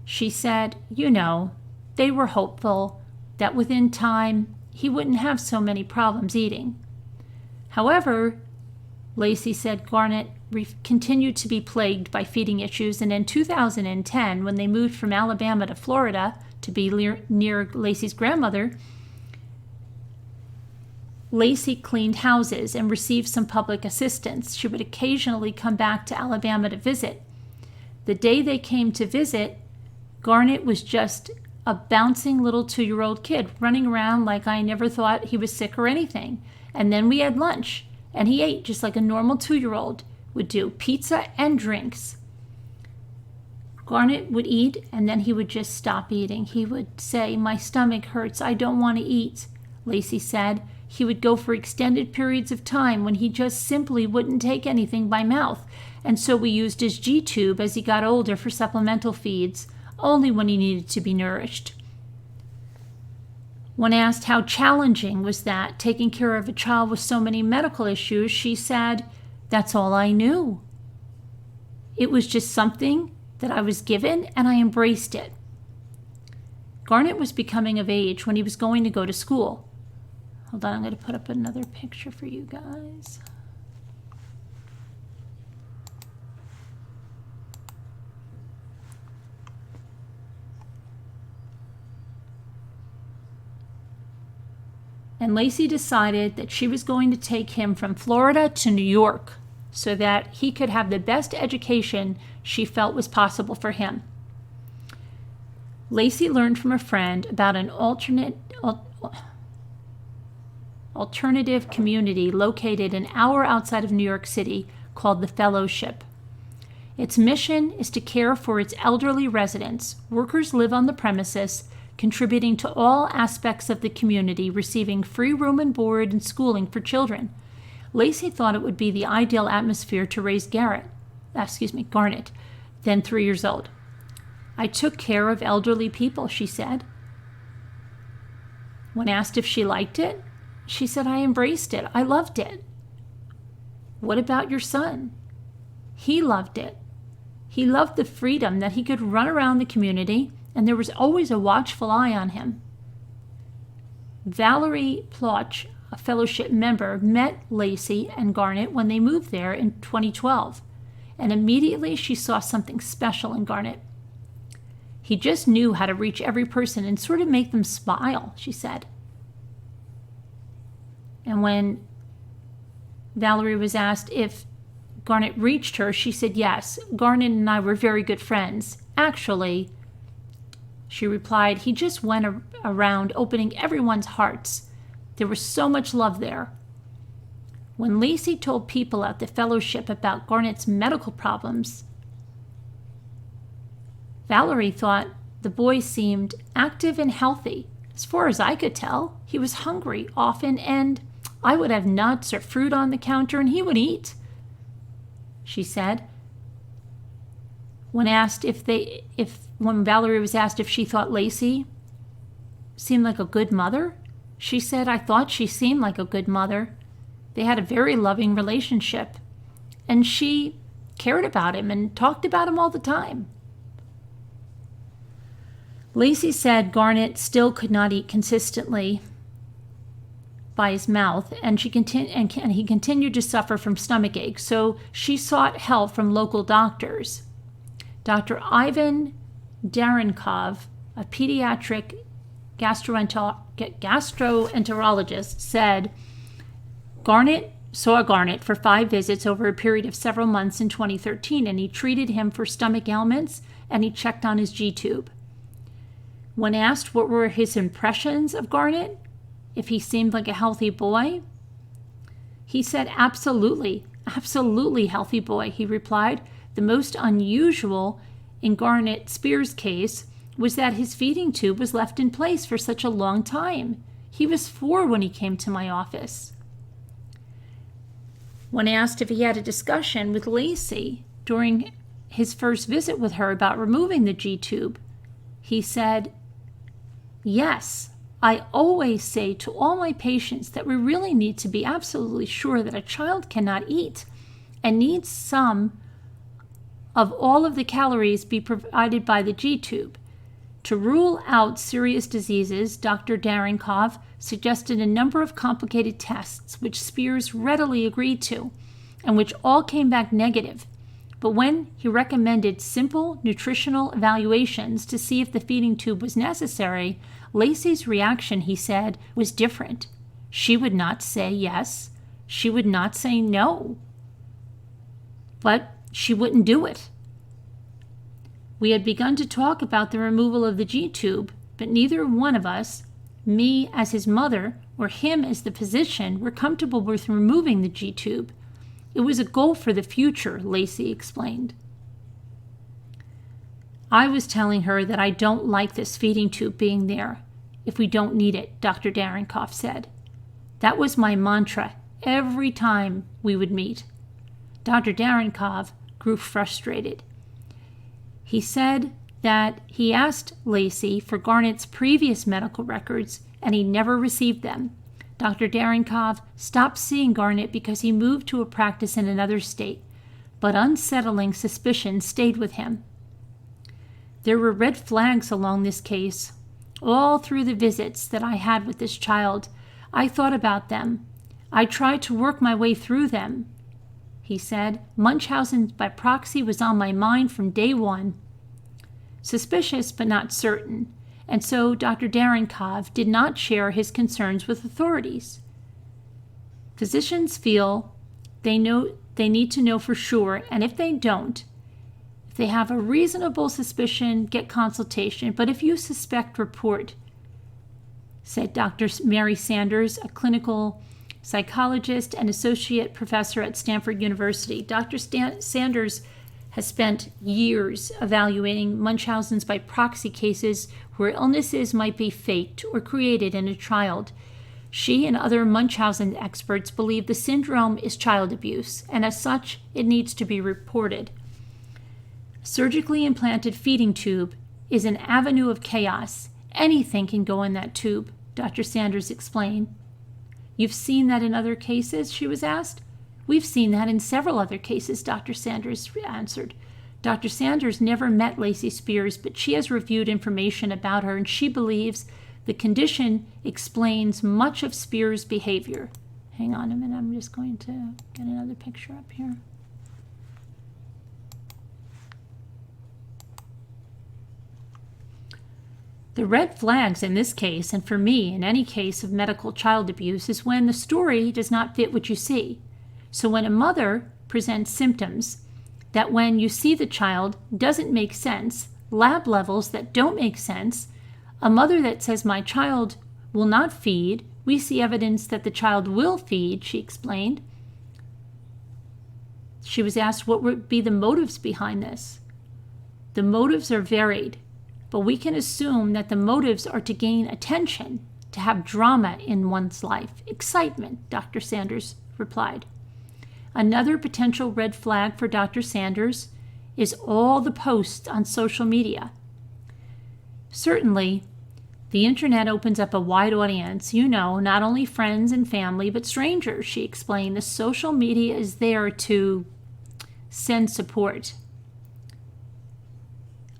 she said, they were hopeful that within time he wouldn't have so many problems eating. However, Lacey said Garnet continued to be plagued by feeding issues, and in 2010, when they moved from Alabama to Florida to be near Lacey's grandmother, Lacey cleaned houses and received some public assistance. She would occasionally come back to Alabama to visit. The day they came to visit, Garnet was just a bouncing little 2-year-old kid running around like I never thought he was sick or anything. and then we had lunch, and he ate just like a normal 2-year-old would do, pizza and drinks. Garnet would eat, and then he would just stop eating. He would say, "My stomach hurts, I don't want to eat," Lacey said. He would go for extended periods of time when he just simply wouldn't take anything by mouth, and so we used his G-tube as he got older for supplemental feeds, only when he needed to be nourished. When asked how challenging was that, taking care of a child with so many medical issues, she said, "That's all I knew. It was just something that I was given, and I embraced it." Garnet was becoming of age when he was going to go to school. Hold on, I'm going to put up another picture for you guys. And Lacey decided that she was going to take him from Florida to New York so that he could have the best education she felt was possible for him. Lacey learned from a friend about an alternative community located an hour outside of New York City called the Fellowship. Its mission is to care for its elderly residents. Workers live on the premises, contributing to all aspects of the community, receiving free room and board and schooling for children. Lacey thought it would be the ideal atmosphere to raise Garnet, then 3 years old. "I took care of elderly people," she said. When asked if she liked it, she said, "I embraced it. I loved it." "What about your son?" "He loved it. He loved the freedom that he could run around the community, and there was always a watchful eye on him." Valerie Ploch, a fellowship member, met Lacey and Garnet when they moved there in 2012, and immediately she saw something special in Garnet. "He just knew how to reach every person and sort of make them smile," she said. And when Valerie was asked if Garnet reached her, she said, "Yes, Garnet and I were very good friends. Actually," she replied, "he just went around opening everyone's hearts. There was so much love there." When Lacey told people at the fellowship about Garnet's medical problems, Valerie thought the boy seemed active and healthy. "As far as I could tell, he was hungry often, and I would have nuts or fruit on the counter and he would eat," she said. When Valerie was asked if she thought Lacey seemed like a good mother, she said, "I thought she seemed like a good mother. They had a very loving relationship, and she cared about him and talked about him all the time." Lacey said Garnet still could not eat consistently by his mouth, and he continued to suffer from stomach aches, so she sought help from local doctors. Dr. Ivan Darenkov, a pediatric gastroenterologist, said Garnet saw Garnet for 5 visits over a period of several months in 2013, and he treated him for stomach ailments, and he checked on his G-tube. When asked what were his impressions of Garnet, if he seemed like a healthy boy, he said, absolutely healthy boy," he replied. "The most unusual in Garnet Speers' case was that his feeding tube was left in place for such a long time. He was 4 when he came to my office." When asked if he had a discussion with Lacey during his first visit with her about removing the G-tube, he said, "Yes, I always say to all my patients that we really need to be absolutely sure that a child cannot eat and needs some of all of the calories be provided by the G-tube. To rule out serious diseases, Dr. Darenkov suggested a number of complicated tests which Speers readily agreed to and which all came back negative. But when he recommended simple nutritional evaluations to see if the feeding tube was necessary, Lacey's reaction, he said, was different. She would not say yes. She would not say no. But she wouldn't do it. We had begun to talk about the removal of the G-tube, but neither one of us, me as his mother or him as the physician, were comfortable with removing the G-tube. It was a goal for the future, Lacey explained. I was telling her that I don't like this feeding tube being there if we don't need it, Dr. Darenkoff said. That was my mantra every time we would meet. Dr. Darenkoff grew frustrated. He said that he asked Lacey for Garnett's previous medical records and he never received them. Dr. Darenkoff stopped seeing Garnett because he moved to a practice in another state, but unsettling suspicions stayed with him. There were red flags along this case. All through the visits that I had with this child, I thought about them. I tried to work my way through them. He said, Munchausen by proxy was on my mind from day one. Suspicious but not certain, and so Dr. Darenkoff did not share his concerns with authorities. Physicians feel they need to know for sure, and if they don't, if they have a reasonable suspicion, get consultation. But if you suspect, report, said Dr. Mary Sanders, a clinical psychologist and associate professor at Stanford University. Dr. Sanders has spent years evaluating Munchausen's by proxy cases where illnesses might be faked or created in a child. She and other Munchausen experts believe the syndrome is child abuse, and as such, it needs to be reported. A surgically implanted feeding tube is an avenue of chaos. Anything can go in that tube, Dr. Sanders explained. You've seen that in other cases, she was asked. We've seen that in several other cases, Dr. Sanders answered. Dr. Sanders never met Lacey Speers, but she has reviewed information about her, and she believes the condition explains much of Speers' behavior. Hang on a minute, I'm just going to get another picture up here. The red flags in this case, and for me in any case of medical child abuse, is when the story does not fit what you see. So when a mother presents symptoms that when you see the child doesn't make sense, lab levels that don't make sense, a mother that says my child will not feed, we see evidence that the child will feed, she explained. She was asked what would be the motives behind this. The motives are varied, but we can assume that the motives are to gain attention, to have drama in one's life, excitement, Dr. Sanders replied. Another potential red flag for Dr. Sanders is all the posts on social media. Certainly, the internet opens up a wide audience, not only friends and family, but strangers, she explained. The social media is there to send support.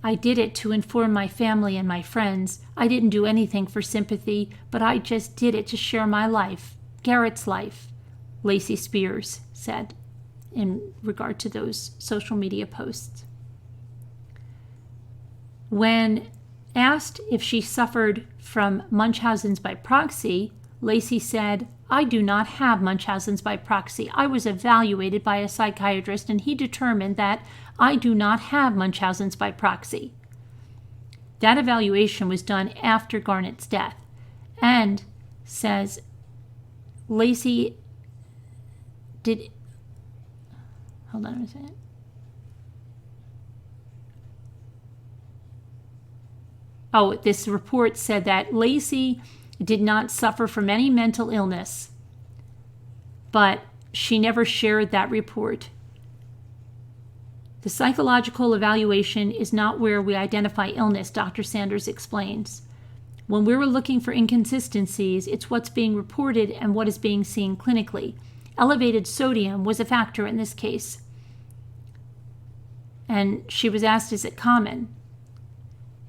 I did it to inform my family and my friends. I didn't do anything for sympathy, but I just did it to share my life, Garrett's life, Lacey Speers said in regard to those social media posts. When asked if she suffered from Munchausen's by proxy, Lacey said, I do not have Munchausen's by proxy. I was evaluated by a psychiatrist and he determined that I do not have Munchausen's by proxy. That evaluation was done after Garnett's death, and says Lacey did. Hold on a second. Oh, this report said that Lacey did not suffer from any mental illness, but she never shared that report. The psychological evaluation is not where we identify illness, Dr. Sanders explains. When we were looking for inconsistencies, it's what's being reported and what is being seen clinically. Elevated sodium was a factor in this case. And she was asked, is it common?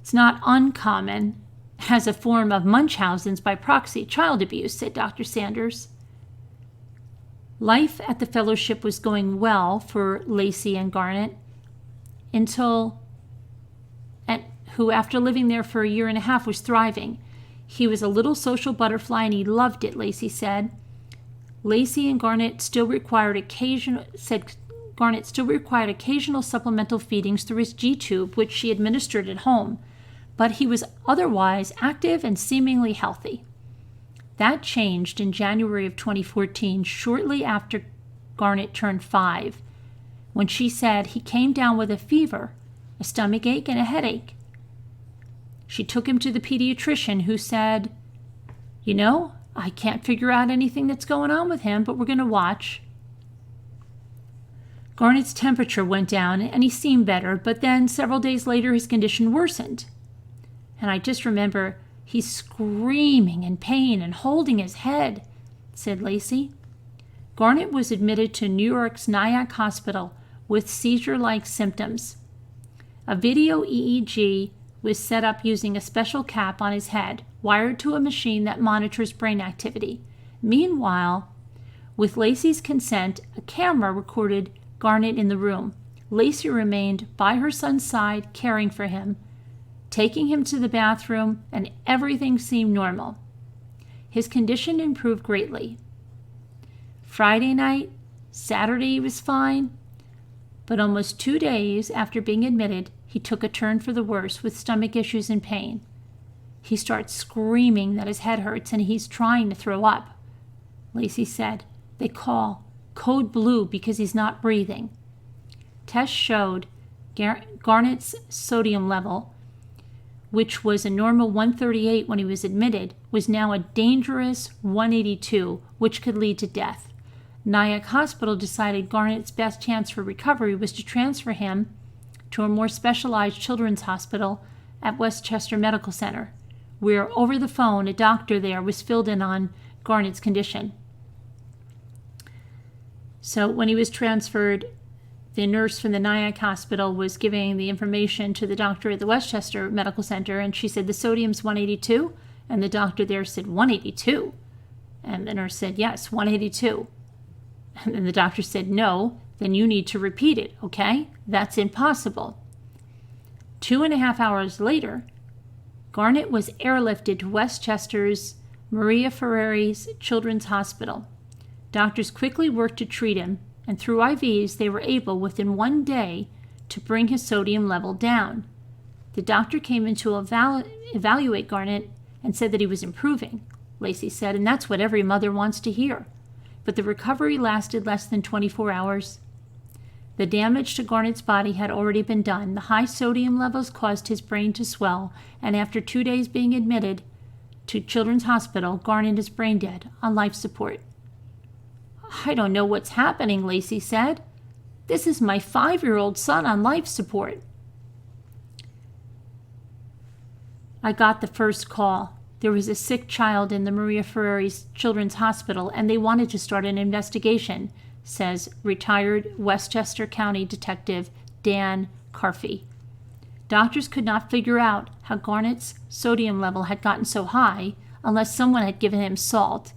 It's not uncommon as a form of Munchausen's by proxy child abuse, said Dr. Sanders. Life at the fellowship was going well for Lacey and Garnett who after living there for a year and a half was thriving. He was a little social butterfly and he loved it, Lacey said. Lacey and Garnett still required occasional supplemental feedings through his G-tube, which she administered at home, but he was otherwise active and seemingly healthy. That changed in January of 2014, shortly after Garnet turned 5, when she said he came down with a fever, a stomach ache, and a headache. She took him to the pediatrician, who said, I can't figure out anything that's going on with him, but we're going to watch. Garnet's temperature went down and he seemed better, but then several days later his condition worsened. And I just remember he's screaming in pain and holding his head, said Lacey. Garnet was admitted to New York's Nyack Hospital with seizure-like symptoms. A video EEG was set up using a special cap on his head, wired to a machine that monitors brain activity. Meanwhile, with Lacey's consent, a camera recorded Garnet in the room. Lacey remained by her son's side, caring for him, taking him to the bathroom, and everything seemed normal. His condition improved greatly. Friday night, Saturday he was fine, but almost 2 days after being admitted, he took a turn for the worse with stomach issues and pain. He starts screaming that his head hurts and he's trying to throw up. Lacey said, "They call code blue because he's not breathing." Tests showed Garnet's sodium level, which was a normal 138 when he was admitted, was now a dangerous 182, which could lead to death. Nyack Hospital decided Garnet's best chance for recovery was to transfer him to a more specialized children's hospital at Westchester Medical Center, where over the phone a doctor there was filled in on Garnet's condition. So when he was transferred, the nurse from the Nyack Hospital was giving the information to the doctor at the Westchester Medical Center, and she said, "The sodium's 182, and the doctor there said, 182? And the nurse said, "Yes, 182. And then the doctor said, "No, then you need to repeat it, okay? That's impossible." 2.5 hours later, Garnet was airlifted to Westchester's Maria Ferreri's Children's Hospital. Doctors quickly worked to treat him, and through IVs they were able, within 1 day, to bring his sodium level down. The doctor came in to evaluate Garnet and said that he was improving, Lacey said, and that's what every mother wants to hear. But the recovery lasted less than 24 hours. The damage to Garnet's body had already been done. The high sodium levels caused his brain to swell, and after 2 days being admitted to Children's Hospital, Garnet is brain dead, on life support. "I don't know what's happening," Lacey said. "This is my 5-year-old son on life support." I got the first call. There was a sick child in the Maria Ferreri's Children's Hospital, and they wanted to start an investigation, says retired Westchester County Detective Dan Carfey. Doctors could not figure out how Garnet's sodium level had gotten so high unless someone had given him salt,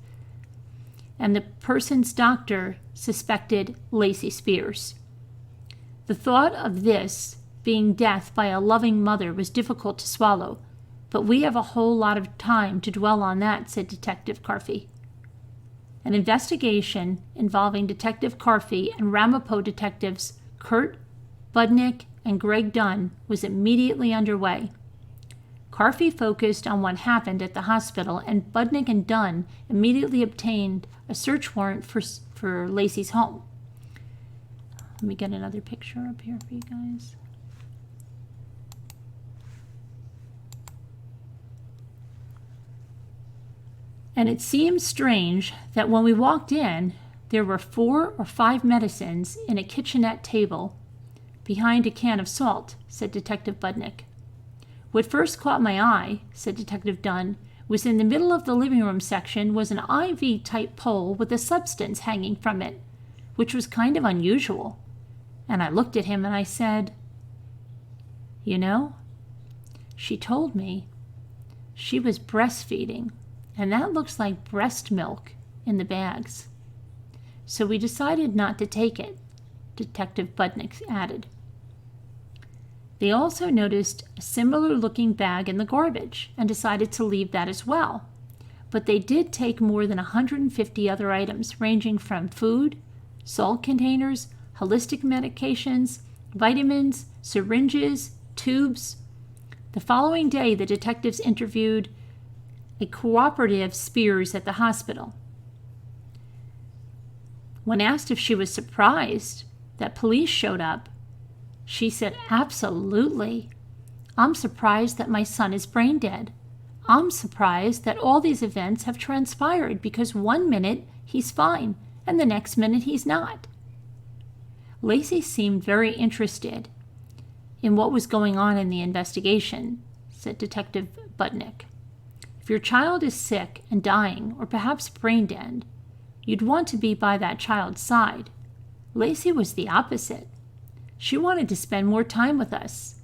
and the person's doctor suspected Lacey Speers. The thought of this being death by a loving mother was difficult to swallow, but we have a whole lot of time to dwell on that, said Detective Carfey. An investigation involving Detective Carfey and Ramapo detectives Kurt Budnick and Greg Dunn was immediately underway. Carfey focused on what happened at the hospital, and Budnick and Dunn immediately obtained a search warrant for Lacey's home. Let me get another picture up here for you guys. And it seems strange that when we walked in, there were 4 or 5 medicines in a kitchenette table behind a can of salt, said Detective Budnick. What first caught my eye, said Detective Dunn, was in the middle of the living room section was an IV-type pole with a substance hanging from it, which was kind of unusual. And I looked at him and I said, "You know, she told me she was breastfeeding, and that looks like breast milk in the bags. So we decided not to take it," Detective Budnick added. They also noticed a similar-looking bag in the garbage and decided to leave that as well. But they did take more than 150 other items, ranging from food, salt containers, holistic medications, vitamins, syringes, tubes. The following day, the detectives interviewed a cooperative Speers at the hospital. When asked if she was surprised that police showed up, she said, "Absolutely. I'm surprised that my son is brain dead. I'm surprised that all these events have transpired because one minute he's fine and the next minute he's not." Lacey seemed very interested in what was going on in the investigation, said Detective Budnick. "If your child is sick and dying, or perhaps brain dead, you'd want to be by that child's side. Lacey was the opposite. She wanted to spend more time with us,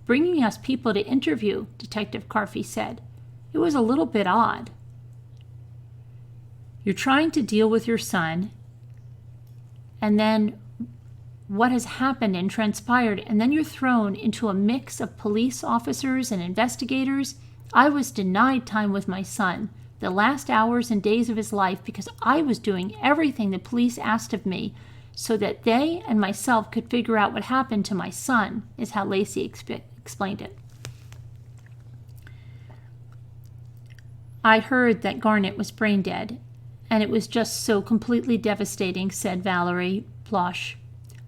bringing us people to interview," Detective Carfey said. "It was a little bit odd. You're trying to deal with your son, and then what has happened and transpired, and then you're thrown into a mix of police officers and investigators. I was denied time with my son the last hours and days of his life because I was doing everything the police asked of me so that they and myself could figure out what happened to my son," is how Lacey explained it. "I heard that Garnet was brain dead, and it was just so completely devastating," said Valerie Plosh.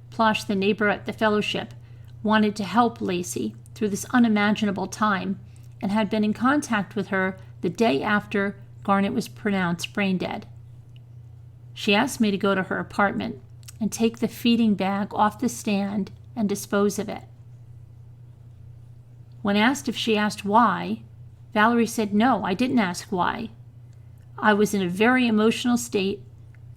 Plosh, the neighbor at the fellowship, wanted to help Lacey through this unimaginable time and had been in contact with her the day after Garnet was pronounced brain dead. "She asked me to go to her apartment and take the feeding bag off the stand and dispose of it." When asked if she asked why, Valerie said, "No, I didn't ask why. I was in a very emotional state,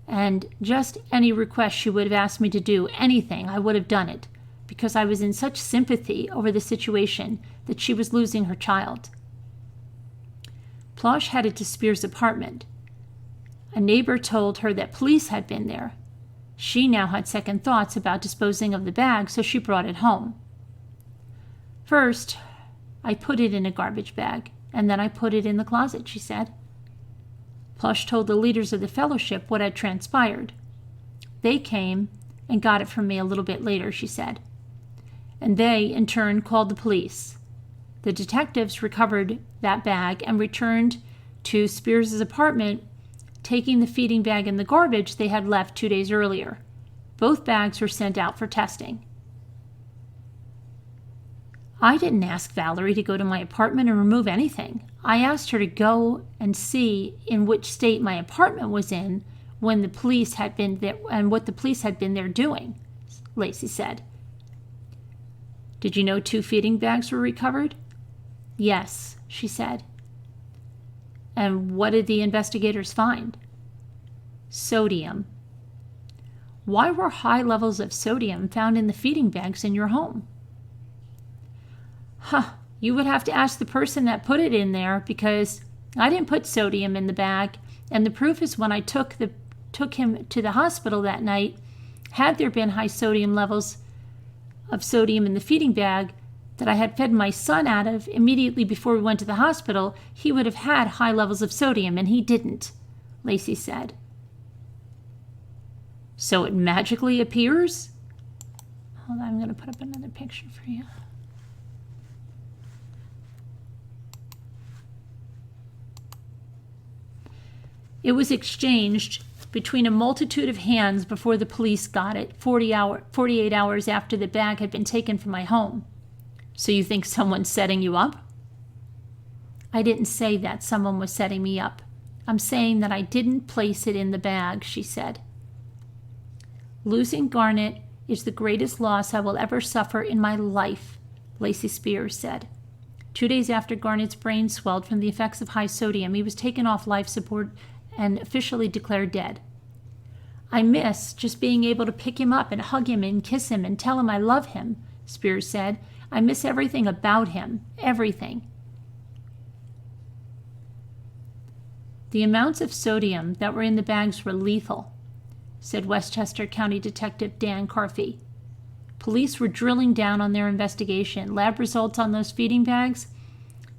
and just any request she would have asked me to do, anything, I would have done it, because I was in such sympathy over the situation that she was losing her child." Plosh headed to Speers' apartment. A neighbor told her that police had been there. She now had second thoughts about disposing of the bag, so she brought it home. "First, I put it in a garbage bag, and then I put it in the closet," she said. Plush told the leaders of the fellowship what had transpired. "They came and got it from me a little bit later," she said. "And they, in turn, called the police. The detectives recovered that bag and returned to Spears' apartment, taking the feeding bag and the garbage they had left 2 days earlier. Both bags were sent out for testing." "I didn't ask Valerie to go to my apartment and remove anything. I asked her to go and see in which state my apartment was in when the police had been there and what the police had been there doing," Lacey said. "Did you know 2 feeding bags were recovered?" "Yes," she said. "And what did the investigators find?" "Sodium." "Why were high levels of sodium found in the feeding bags in your home?" You would have to ask the person that put it in there, because I didn't put sodium in the bag, and the proof is when I took him to the hospital that night, had there been high sodium levels of sodium in the feeding bag that I had fed my son out of immediately before we went to the hospital, he would have had high levels of sodium, and he didn't," Lacey said. "So it magically appears?" Hold on, I'm going to put up another picture for you. "It was exchanged between a multitude of hands before the police got it 48 hours after the bag had been taken from my home." "So you think someone's setting you up?" "I didn't say that someone was setting me up. I'm saying that I didn't place it in the bag," she said. "Losing Garnet is the greatest loss I will ever suffer in my life," Lacey Speers said. 2 days after Garnet's brain swelled from the effects of high sodium, he was taken off life support and officially declared dead. "I miss just being able to pick him up and hug him and kiss him and tell him I love him," Speers said. "I miss everything about him, everything." "The amounts of sodium that were in the bags were lethal," said Westchester County Detective Dan Carfey. "Police were drilling down on their investigation. Lab results on those feeding bags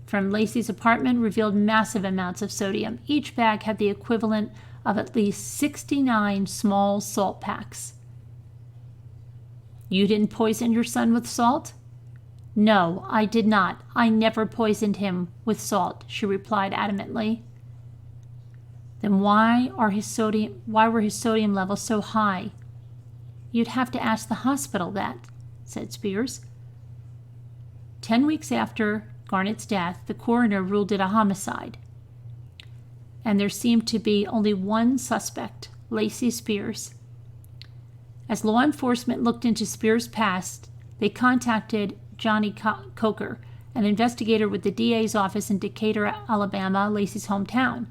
from Lacey's apartment revealed massive amounts of sodium. Each bag had the equivalent of at least 69 small salt packs." "You didn't poison your son with salt?" "No, I did not. I never poisoned him with salt," she replied adamantly. "Then why were his sodium levels so high?" "You'd have to ask the hospital that," said Speers. 10 weeks after Garnett's death, the coroner ruled it a homicide, and there seemed to be only one suspect, Lacey Speers. As law enforcement looked into Speers' past, they contacted Johnny Coker, an investigator with the DA's office in Decatur, Alabama, Lacey's hometown.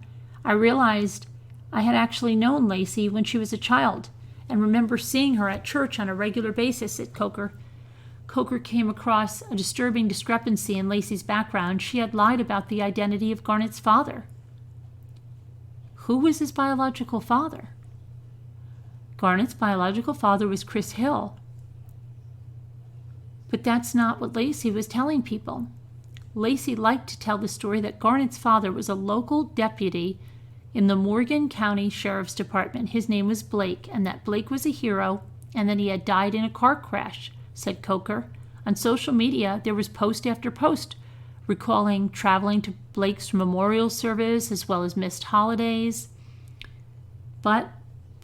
"I realized I had actually known Lacey when she was a child and remember seeing her at church on a regular basis," said Coker. Coker came across a disturbing discrepancy in Lacey's background. She had lied about the identity of Garnett's father. Who was his biological father? Garnett's biological father was Chris Hill. But that's not what Lacey was telling people. Lacey liked to tell the story that Garnett's father was a local deputy in the Morgan County Sheriff's Department. His name was Blake, and that Blake was a hero, and that he had died in a car crash, said Coker. On social media, there was post after post recalling traveling to Blake's memorial service as well as missed holidays. But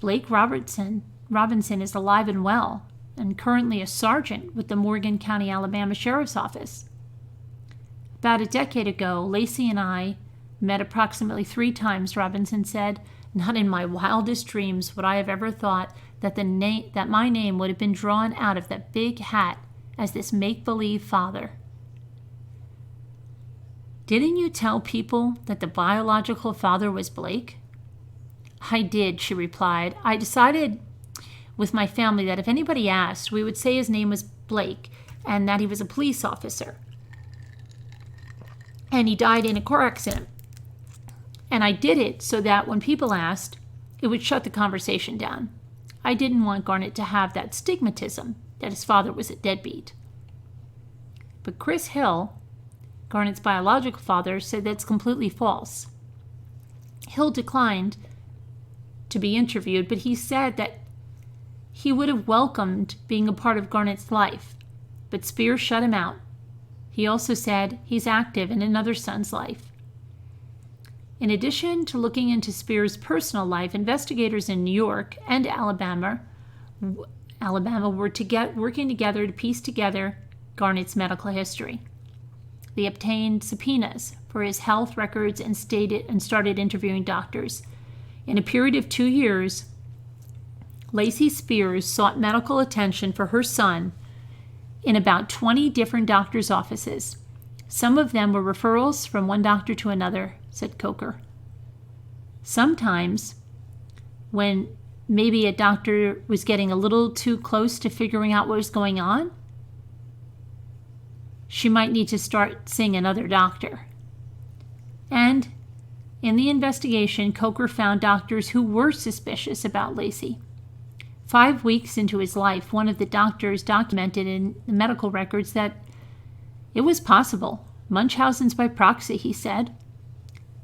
Blake Robinson is alive and well, and currently a sergeant with the Morgan County, Alabama Sheriff's Office. About a decade ago, Lacey and I met approximately 3 times, Robinson said. Not in my wildest dreams would I have ever thought that my name would have been drawn out of that big hat as this make-believe father. Didn't you tell people that the biological father was Blake? I did, she replied. I decided with my family that if anybody asked, we would say his name was Blake and that he was a police officer. And he died in a car accident. And I did it so that when people asked, it would shut the conversation down. I didn't want Garnett to have that stigmatism that his father was a deadbeat. But Chris Hill, Garnett's biological father, said that's completely false. Hill declined to be interviewed, but he said that he would have welcomed being a part of Garnett's life, but Speers shut him out. He also said he's active in another son's life. In addition to looking into Speers' personal life, investigators in New York and Alabama were working together to piece together Garnett's medical history. They obtained subpoenas for his health records and started interviewing doctors. In a period of 2 years, Lacey Speers sought medical attention for her son in about 20 different doctors' offices. Some of them were referrals from one doctor to another, said Coker. Sometimes, when maybe a doctor was getting a little too close to figuring out what was going on, she might need to start seeing another doctor. And in the investigation, Coker found doctors who were suspicious about Lacey. 5 weeks into his life, one of the doctors documented in the medical records that it was possible. Munchausen's by proxy, he said.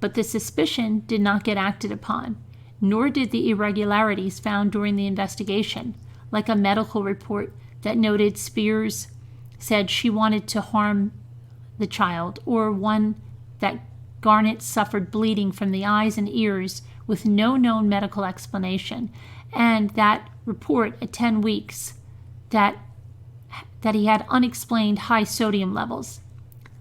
But the suspicion did not get acted upon, nor did the irregularities found during the investigation, like a medical report that noted Speers said she wanted to harm the child, or one that Garnett suffered bleeding from the eyes and ears with no known medical explanation, and that report at 10 weeks that he had unexplained high sodium levels.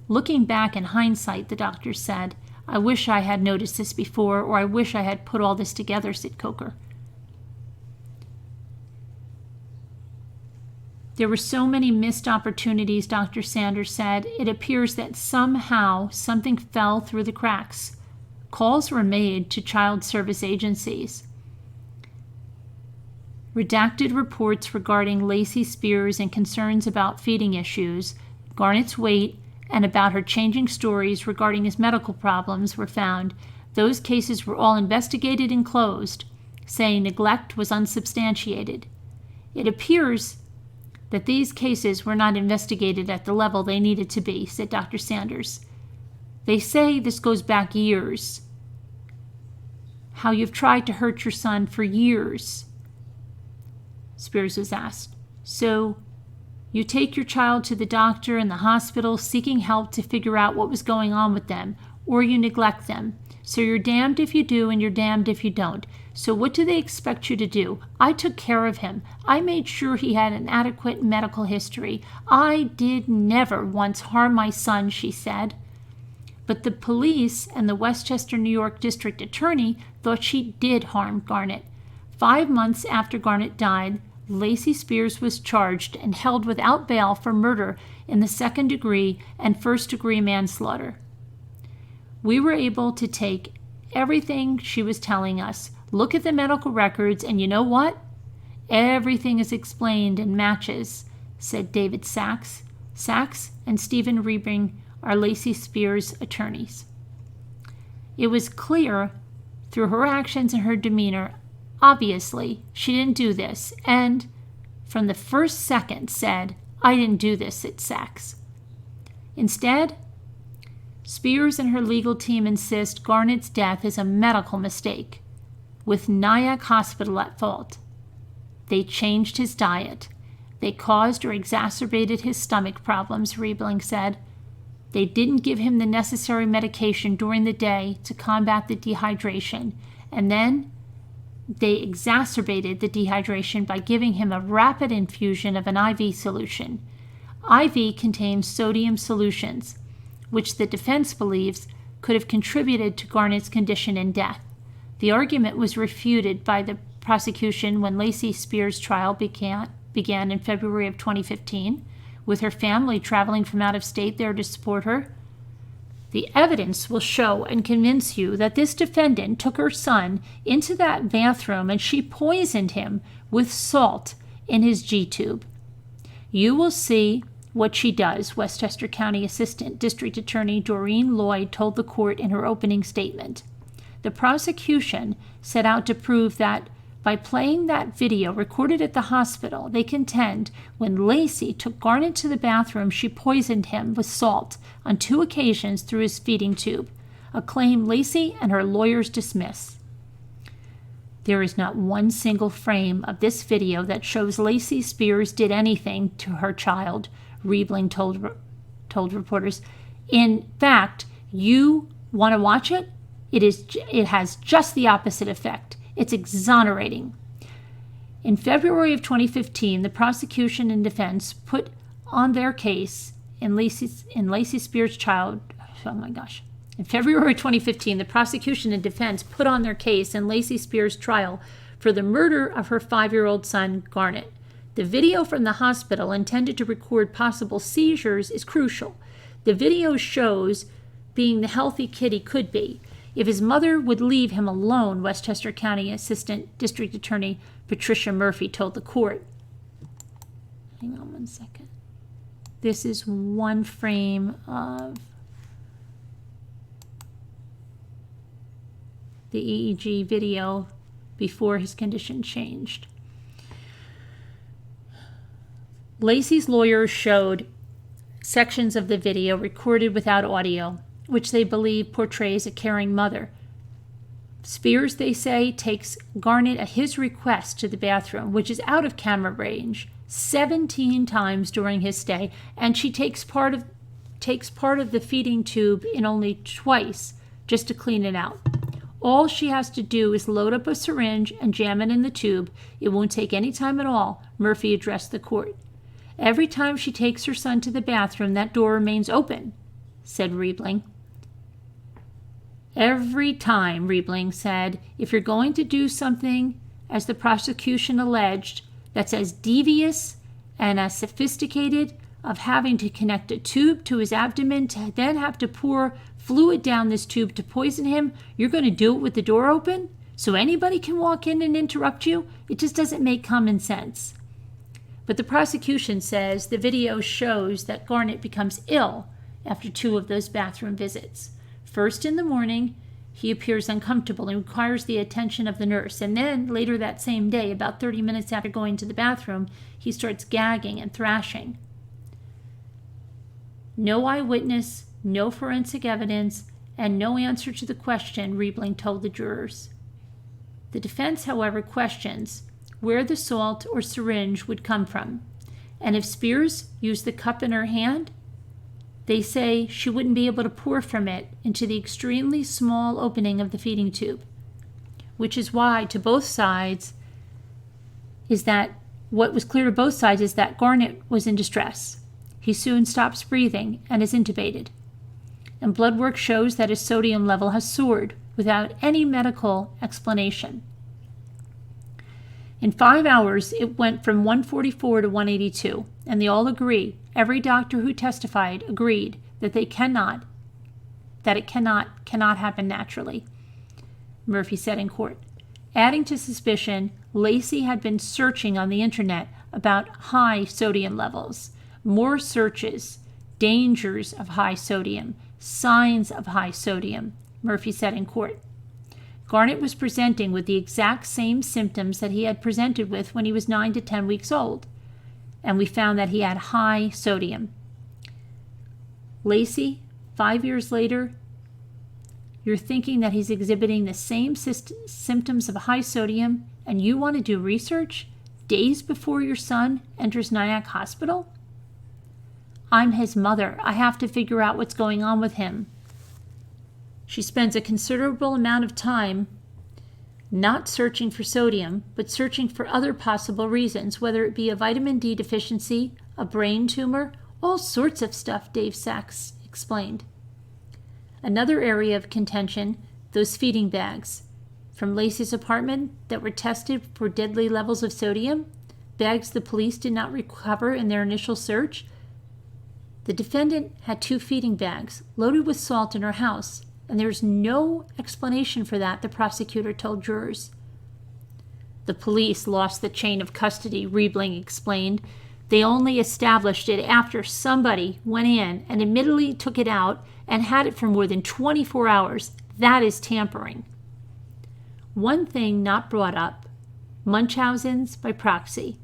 Looking back in hindsight, the doctor said, I wish I had noticed this before, or I wish I had put all this together, said Coker. There were so many missed opportunities, Dr. Sanders said. It appears that somehow something fell through the cracks. Calls were made to child service agencies. Redacted reports regarding Lacey Speers and concerns about feeding issues, Garnett's weight, and about her changing stories regarding his medical problems were found. Those cases were all investigated and closed, saying neglect was unsubstantiated. It appears that these cases were not investigated at the level they needed to be, said Dr. Sanders. They say this goes back years. How you've tried to hurt your son for years, Speers was asked. So You take your child to the doctor and the hospital seeking help to figure out what was going on with them, or you neglect them. So you're damned if you do and you're damned if you don't. So what do they expect you to do? I took care of him. I made sure he had an adequate medical history. I did never once harm my son, she said. But the police and the Westchester, New York District Attorney thought she did harm Garnet. 5 months after Garnet died, Lacey Speers was charged and held without bail for murder in the second degree and first degree manslaughter. We were able to take everything she was telling us, look at the medical records, and you know what? Everything is explained and matches, said David Sachs. Sachs and Stephen Riebring are Lacey Speers' attorneys. It was clear through her actions and her demeanor, obviously, she didn't do this, and from the first second said, I didn't do this, said Sachs. Instead, Speers and her legal team insist Garnet's death is a medical mistake, with Nyack Hospital at fault. They changed his diet. They caused or exacerbated his stomach problems, Riebling said. They didn't give him the necessary medication during the day to combat the dehydration, and then they exacerbated the dehydration by giving him a rapid infusion of an IV solution. IV contains sodium solutions, which the defense believes could have contributed to Garnet's condition and death. The argument was refuted by the prosecution when Lacey Speers' trial began in February of 2015, with her family traveling from out of state there to support her. The evidence will show and convince you that this defendant took her son into that bathroom and she poisoned him with salt in his G-tube. You will see what she does, Westchester County Assistant District Attorney Doreen Lloyd told the court in her opening statement. The prosecution set out to prove that by playing that video recorded at the hospital, they contend when Lacey took Garnet to the bathroom, she poisoned him with salt on 2 occasions through his feeding tube, a claim Lacey and her lawyers dismiss. There is not one single frame of this video that shows Lacey Speers did anything to her child, Riebling told reporters. In fact, you want to watch it? It has just the opposite effect. It's exonerating. In February of 2015, the prosecution and defense put on their case in Lacey Speers' child. Oh my gosh. In February 2015, the prosecution and defense put on their case in Lacey Speers' trial for the murder of her 5-year-old son, Garnet. The video from the hospital intended to record possible seizures is crucial. The video shows being the healthy kid he could be if his mother would leave him alone, Westchester County Assistant District Attorney Patricia Murphy told the court. Hang on one second. This is one frame of the EEG video before his condition changed. Lacey's lawyers showed sections of the video recorded without audio, which they believe portrays a caring mother. Speers, they say, takes Garnet at his request to the bathroom, which is out of camera range, 17 times during his stay, and she takes part of the feeding tube in only twice just to clean it out. All she has to do is load up a syringe and jam it in the tube. It won't take any time at all, Murphy addressed the court. Every time she takes her son to the bathroom, that door remains open, said Riebling. Every time, Riebling said, if you're going to do something, as the prosecution alleged, that's as devious and as sophisticated of having to connect a tube to his abdomen to then have to pour fluid down this tube to poison him, you're going to do it with the door open? So anybody can walk in and interrupt you? It just doesn't make common sense. But the prosecution says the video shows that Garnet becomes ill after 2 of those bathroom visits. First in the morning, he appears uncomfortable and requires the attention of the nurse. And then later that same day, about 30 minutes after going to the bathroom, he starts gagging and thrashing. No eyewitness, no forensic evidence, and no answer to the question, Riebling told the jurors. The defense, however, questions where the salt or syringe would come from. And if Speers used the cup in her hand, they say she wouldn't be able to pour from it into the extremely small opening of the feeding tube, which is why to both sides is that what was clear to both sides is that Garnet was in distress. He soon stops breathing and is intubated. And blood work shows that his sodium level has soared without any medical explanation. In 5 hours, it went from 144 to 182, and they all agree, every doctor who testified agreed that it cannot happen naturally, Murphy said in court. Adding to suspicion, Lacey had been searching on the internet about high sodium levels, more searches, dangers of high sodium, signs of high sodium, Murphy said in court. Garnet was presenting with the exact same symptoms that he had presented with when he was 9 to 10 weeks old, and we found that he had high sodium. Lacey, 5 years later, you're thinking that he's exhibiting the same symptoms of high sodium, and you want to do research days before your son enters Nyack Hospital? I'm his mother. I have to figure out what's going on with him. She spends a considerable amount of time not searching for sodium, but searching for other possible reasons, whether it be a vitamin D deficiency, a brain tumor, all sorts of stuff, Dave Sachs explained. Another area of contention, those feeding bags from Lacey's apartment that were tested for deadly levels of sodium, bags the police did not recover in their initial search. The defendant had 2 feeding bags loaded with salt in her house, and there's no explanation for that, the prosecutor told jurors. The police lost the chain of custody, Riebling explained. They only established it after somebody went in and admittedly took it out and had it for more than 24 hours. That is tampering. One thing not brought up, Munchausen's by proxy.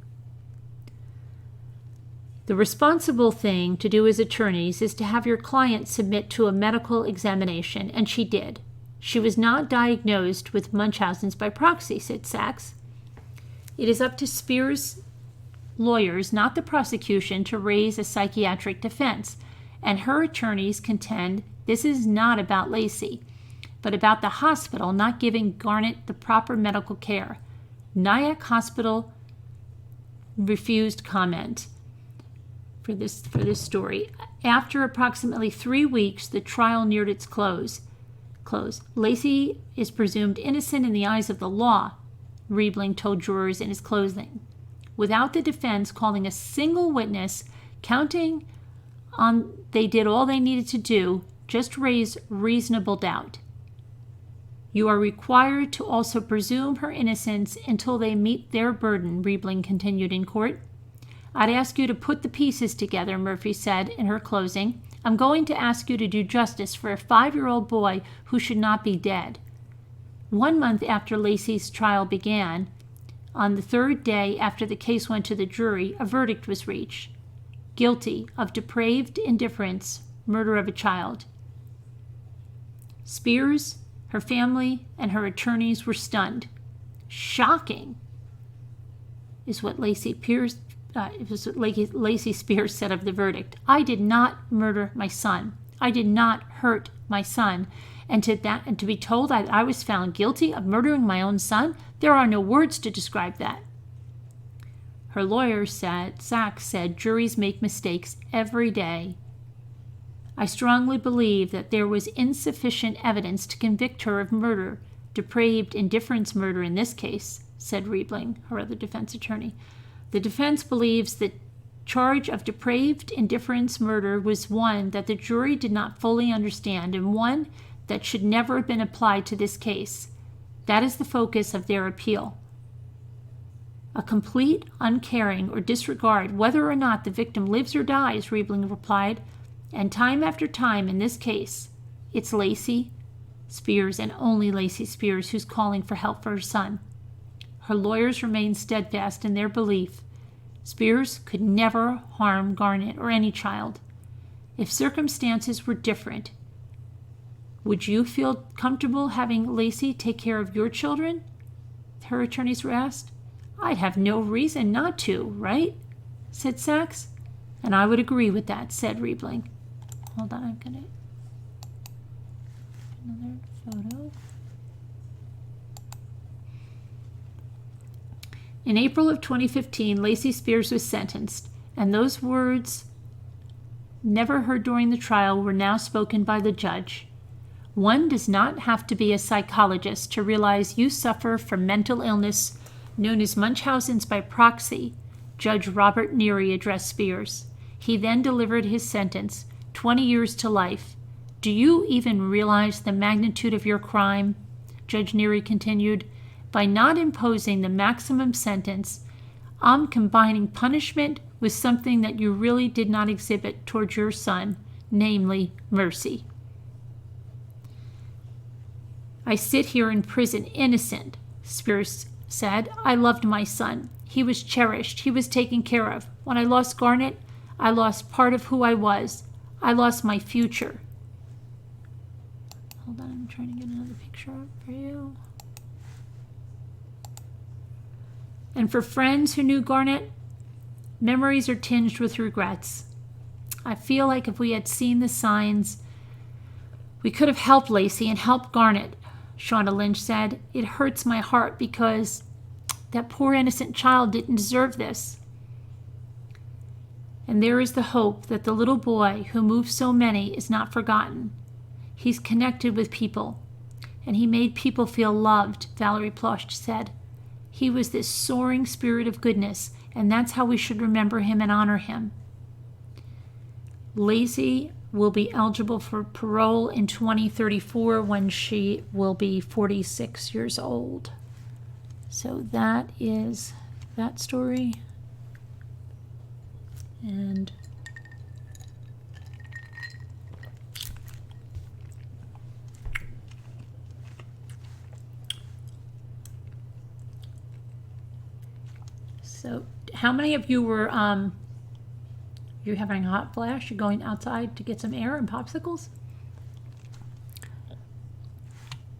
The responsible thing to do as attorneys is to have your client submit to a medical examination, and she did. She was not diagnosed with Munchausen's by proxy, said Sachs. It is up to Speers' lawyers, not the prosecution, to raise a psychiatric defense, and her attorneys contend this is not about Lacey, but about the hospital not giving Garnet the proper medical care. Nyack Hospital refused comment for this story. After approximately 3 weeks, the trial neared its close. Lacey is presumed innocent in the eyes of the law, Riebling told jurors in his closing, without the defense calling a single witness, counting on they did all they needed to do, just raise reasonable doubt. You are required to also presume her innocence until they meet their burden, Riebling continued in court. I'd ask you to put the pieces together, Murphy said in her closing. I'm going to ask you to do justice for a 5-year-old boy who should not be dead. 1 month after Lacey's trial began, on the 3rd day after the case went to the jury, a verdict was reached. Guilty of depraved indifference, murder of a child. Speers, her family, and her attorneys were stunned. Shocking, is what Lacey Speers said of the verdict. I did not murder my son. I did not hurt my son. And to be told that I was found guilty of murdering my own son, there are no words to describe that. Her lawyer Sachs said, juries make mistakes every day. I strongly believe that there was insufficient evidence to convict her of murder, depraved indifference murder in this case, said Riebling, her other defense attorney. The defense believes the charge of depraved indifference murder was one that the jury did not fully understand and one that should never have been applied to this case. That is the focus of their appeal. A complete uncaring or disregard whether or not the victim lives or dies, Riebling replied, and time after time in this case, it's Lacey Speers and only Lacey Speers who's calling for help for her son. Her lawyers remain steadfast in their belief Speers could never harm Garnet or any child. If circumstances were different, would you feel comfortable having Lacey take care of your children? Her attorneys were asked. I'd have no reason not to, right? said Sachs. And I would agree with that, said Riebling. Hold on, I'm going to... Another photo. In April of 2015, Lacey Speers was sentenced, and those words never heard during the trial were now spoken by the judge. One does not have to be a psychologist to realize you suffer from mental illness known as Munchausen's by proxy, Judge Robert Neary addressed Speers. He then delivered his sentence, 20 years to life. Do you even realize the magnitude of your crime? Judge Neary continued. By not imposing the maximum sentence, I'm combining punishment with something that you really did not exhibit towards your son, namely mercy. I sit here in prison innocent, Speers said. I loved my son. He was cherished. He was taken care of. When I lost Garnet, I lost part of who I was. I lost my future. Hold on, I'm trying to get another picture up for you. And for friends who knew Garnet, memories are tinged with regrets. I feel like if we had seen the signs, we could have helped Lacey and helped Garnet, Shauna Lynch said. It hurts my heart because that poor innocent child didn't deserve this. And there is the hope that the little boy who moved so many is not forgotten. He's connected with people, and he made people feel loved, Valerie Plosh said. He was this soaring spirit of goodness, and that's how we should remember him and honor him. Lacey will be eligible for parole in 2034 when she will be 46 years old. So that is that story. And so how many of you were you're having a hot flash? You're going outside to get some air and popsicles?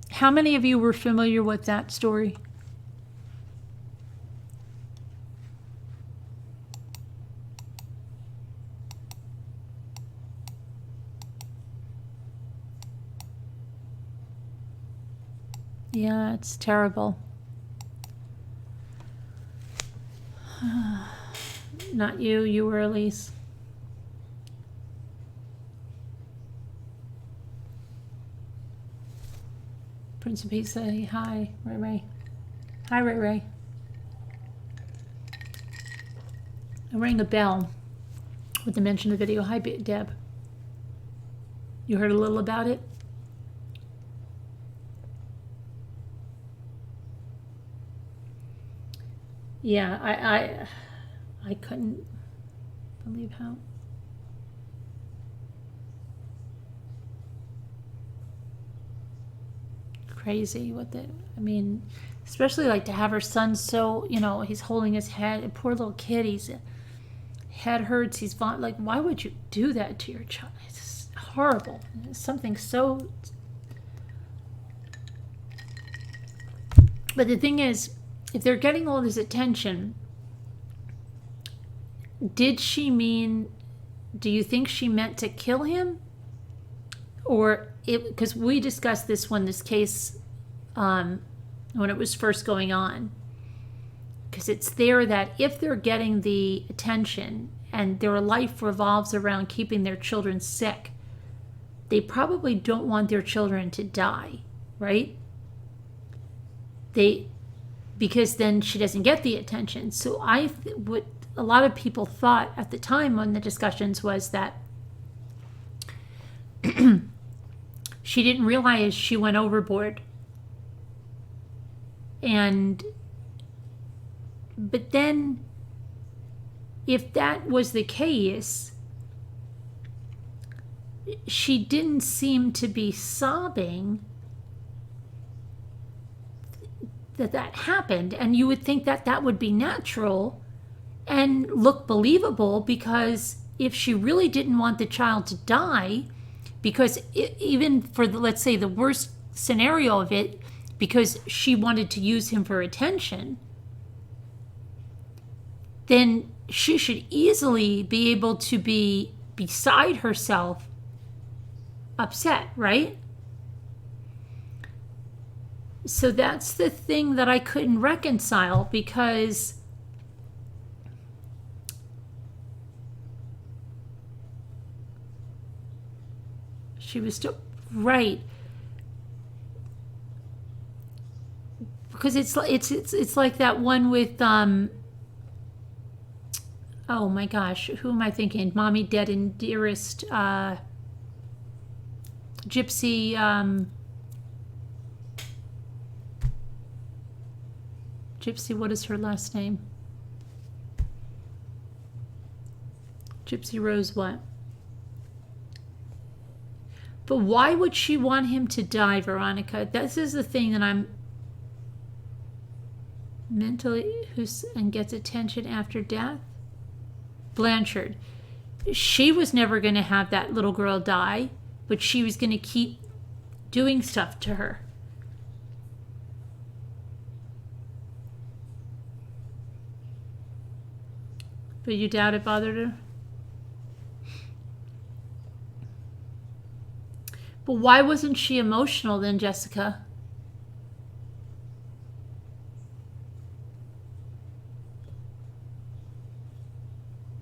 How many of you were familiar with that story? Yeah, it's terrible. Not you, you were Elise. Prince of Peace, say hi, Ray Ray. Hi, Ray Ray. I rang a bell with the mention of the video. Hi, Deb. You heard a little about it? Yeah, I couldn't believe how crazy I mean, especially like to have her son so, he's holding his head, a poor little kid, his head hurts, he's like, why would you do that to your child? It's horrible. It's something so. But the thing is, if they're getting all this attention, do you think she meant to kill him? Or because we discussed this case, when it was first going on. Because it's there that if they're getting the attention and their life revolves around keeping their children sick, they probably don't want their children to die, right? Because then she doesn't get the attention. So what a lot of people thought at the time on the discussions was that she didn't realize she went overboard. But then, if that was the case, she didn't seem to be sobbing that happened, and you would think that would be natural and look believable, because if she really didn't want the child to die, because even for let's say the worst scenario of it, because she wanted to use him for attention, then she should easily be able to be beside herself, upset, right? So that's the thing that I couldn't reconcile, because she was still right. Because it's like that one with oh my gosh, who am I thinking? Mommy Dead and Dearest, Gypsy, Gypsy, what is her last name? Gypsy Rose what? But why would she want him to die, Veronica? This is the thing that I'm mentally, and gets attention after death. Blanchard. She was never going to have that little girl die, but she was going to keep doing stuff to her. But you doubt it bothered her? But why wasn't she emotional then, Jessica?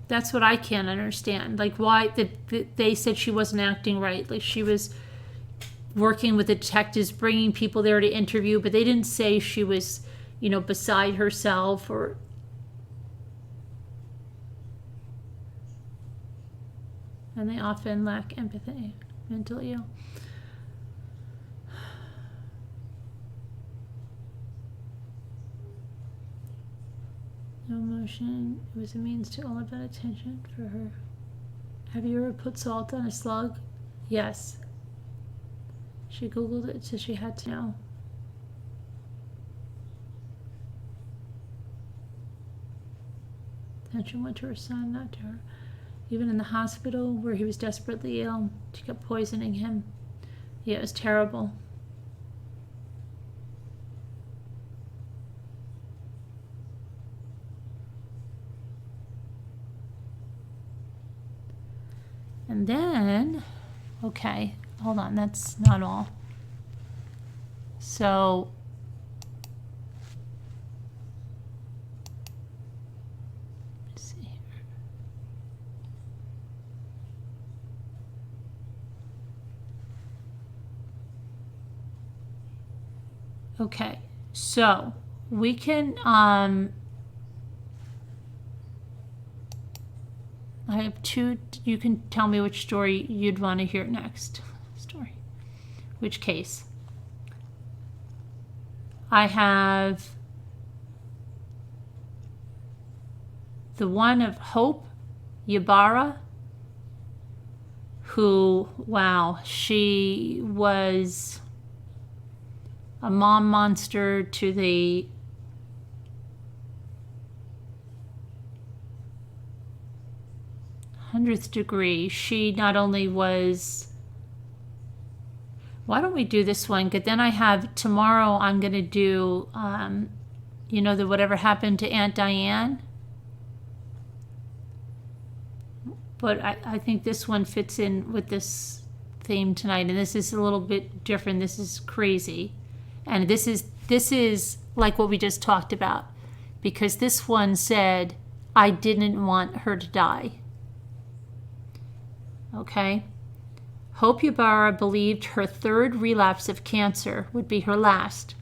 That's what I can't understand. Like, why they said she wasn't acting right. Like, she was working with the detectives, bringing people there to interview, but they didn't say she was, beside herself or... And they often lack empathy, mentally ill. No emotion. It was a means to all of that attention for her. Have you ever put salt on a slug? Yes. She Googled it, so she had to know. Attention went to her son, not to her. Even in the hospital where he was desperately ill, she kept poisoning him. Yeah, it was terrible. And then, okay, hold on, that's not all. So, let's see here. Okay, so we can, I have two. You can tell me which story you'd want to hear next. Story. Which case? I have the one of Hope Ybarra, who, wow, she was a mom monster to the hundredth degree. She not only was... Why don't we do this one? Because then I have tomorrow. I'm going to do, the whatever happened to Aunt Diane. But I think this one fits in with this theme tonight, and this is a little bit different. This is crazy, and this is like what we just talked about, because this one said, "I didn't want her to die." Okay. Hope Ybarra believed her third relapse of cancer would be her last.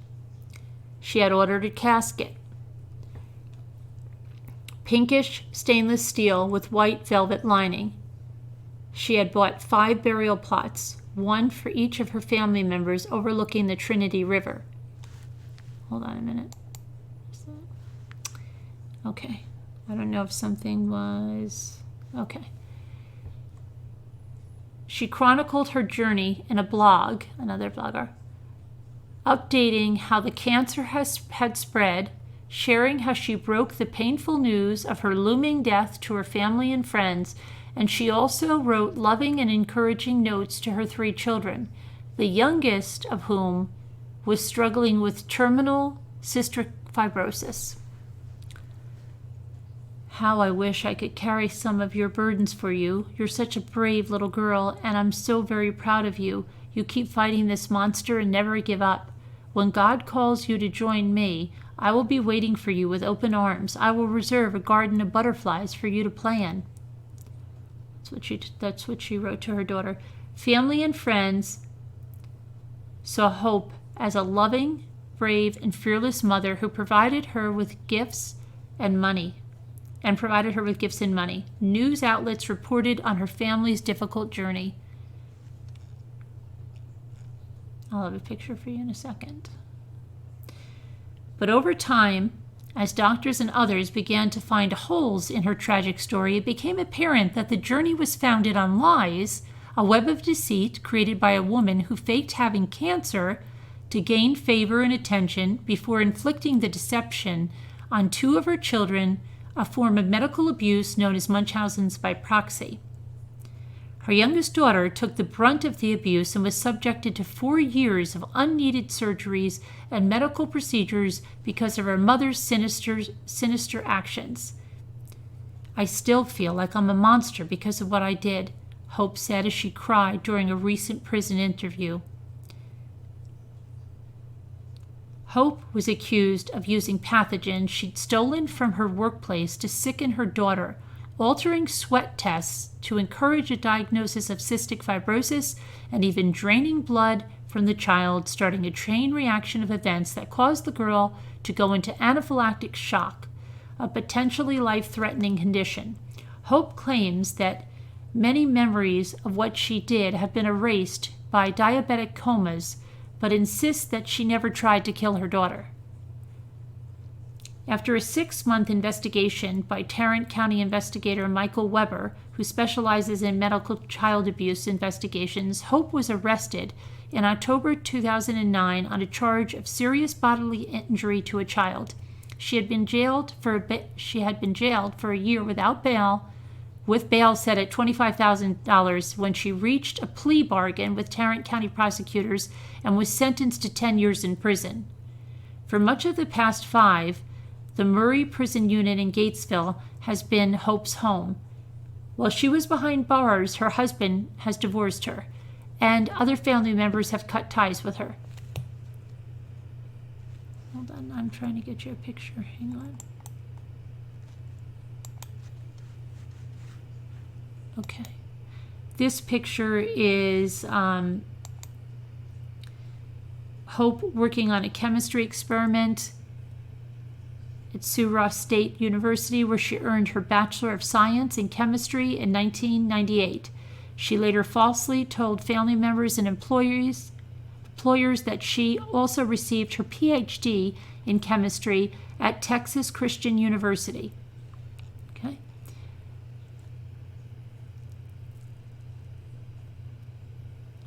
She had ordered a casket. Pinkish stainless steel with white velvet lining. She had bought 5 burial plots, one for each of her family members overlooking the Trinity River. Hold on a minute. Okay. I don't know if something was... Okay. She chronicled her journey in a blog, another blogger, updating how the cancer had spread, sharing how she broke the painful news of her looming death to her family and friends, and she also wrote loving and encouraging notes to her 3 children, the youngest of whom was struggling with terminal cystic fibrosis. How I wish I could carry some of your burdens for you. You're such a brave little girl, and I'm so very proud of you. You keep fighting this monster and never give up. When God calls you to join me, I will be waiting for you with open arms. I will reserve a garden of butterflies for you to play in. That's what she wrote to her daughter. Family and friends saw Hope as a loving, brave, and fearless mother who provided her with gifts and money. News outlets reported on her family's difficult journey. I'll have a picture for you in a second. But over time, as doctors and others began to find holes in her tragic story, it became apparent that the journey was founded on lies, a web of deceit created by a woman who faked having cancer to gain favor and attention before inflicting the deception on two of her children, a form of medical abuse known as Munchausen's by proxy. Her youngest daughter took the brunt of the abuse and was subjected to 4 years of unneeded surgeries and medical procedures because of her mother's sinister actions. I still feel like I'm a monster because of what I did, Hope said as she cried during a recent prison interview. Hope was accused of using pathogens she'd stolen from her workplace to sicken her daughter, altering sweat tests to encourage a diagnosis of cystic fibrosis, and even draining blood from the child, starting a chain reaction of events that caused the girl to go into anaphylactic shock, a potentially life-threatening condition. Hope claims that many memories of what she did have been erased by diabetic comas, but insists that she never tried to kill her daughter. After a 6-month investigation by Tarrant County investigator Michael Weber, who specializes in medical child abuse investigations, Hope was arrested in October 2009 on a charge of serious bodily injury to a child. She had been jailed for a year without bail, with bail set at $25,000 when she reached a plea bargain with Tarrant County prosecutors and was sentenced to 10 years in prison. For much of the past 5, the Murray Prison Unit in Gatesville has been Hope's home. While she was behind bars, her husband has divorced her, and other family members have cut ties with her. Hold on, I'm trying to get you a picture. Hang on. Okay. This picture is Hope working on a chemistry experiment at Sioux Ross State University, where she earned her Bachelor of Science in Chemistry in 1998. She later falsely told family members and employers that she also received her PhD in chemistry at Texas Christian University. Okay.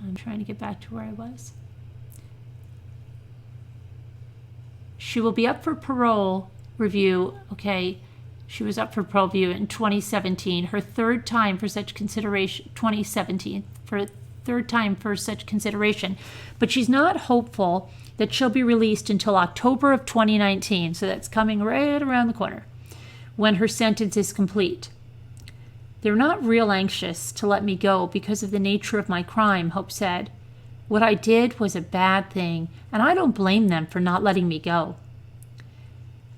I'm trying to get back to where I was. She will be up for parole review. Okay, she was up for parole review in 2017, her third time for such consideration. 2017, for a third time for such consideration, but she's not hopeful that she'll be released until October of 2019. So that's coming right around the corner, when her sentence is complete. They're not real anxious to let me go because of the nature of my crime, Hope said. What I did was a bad thing, and I don't blame them for not letting me go.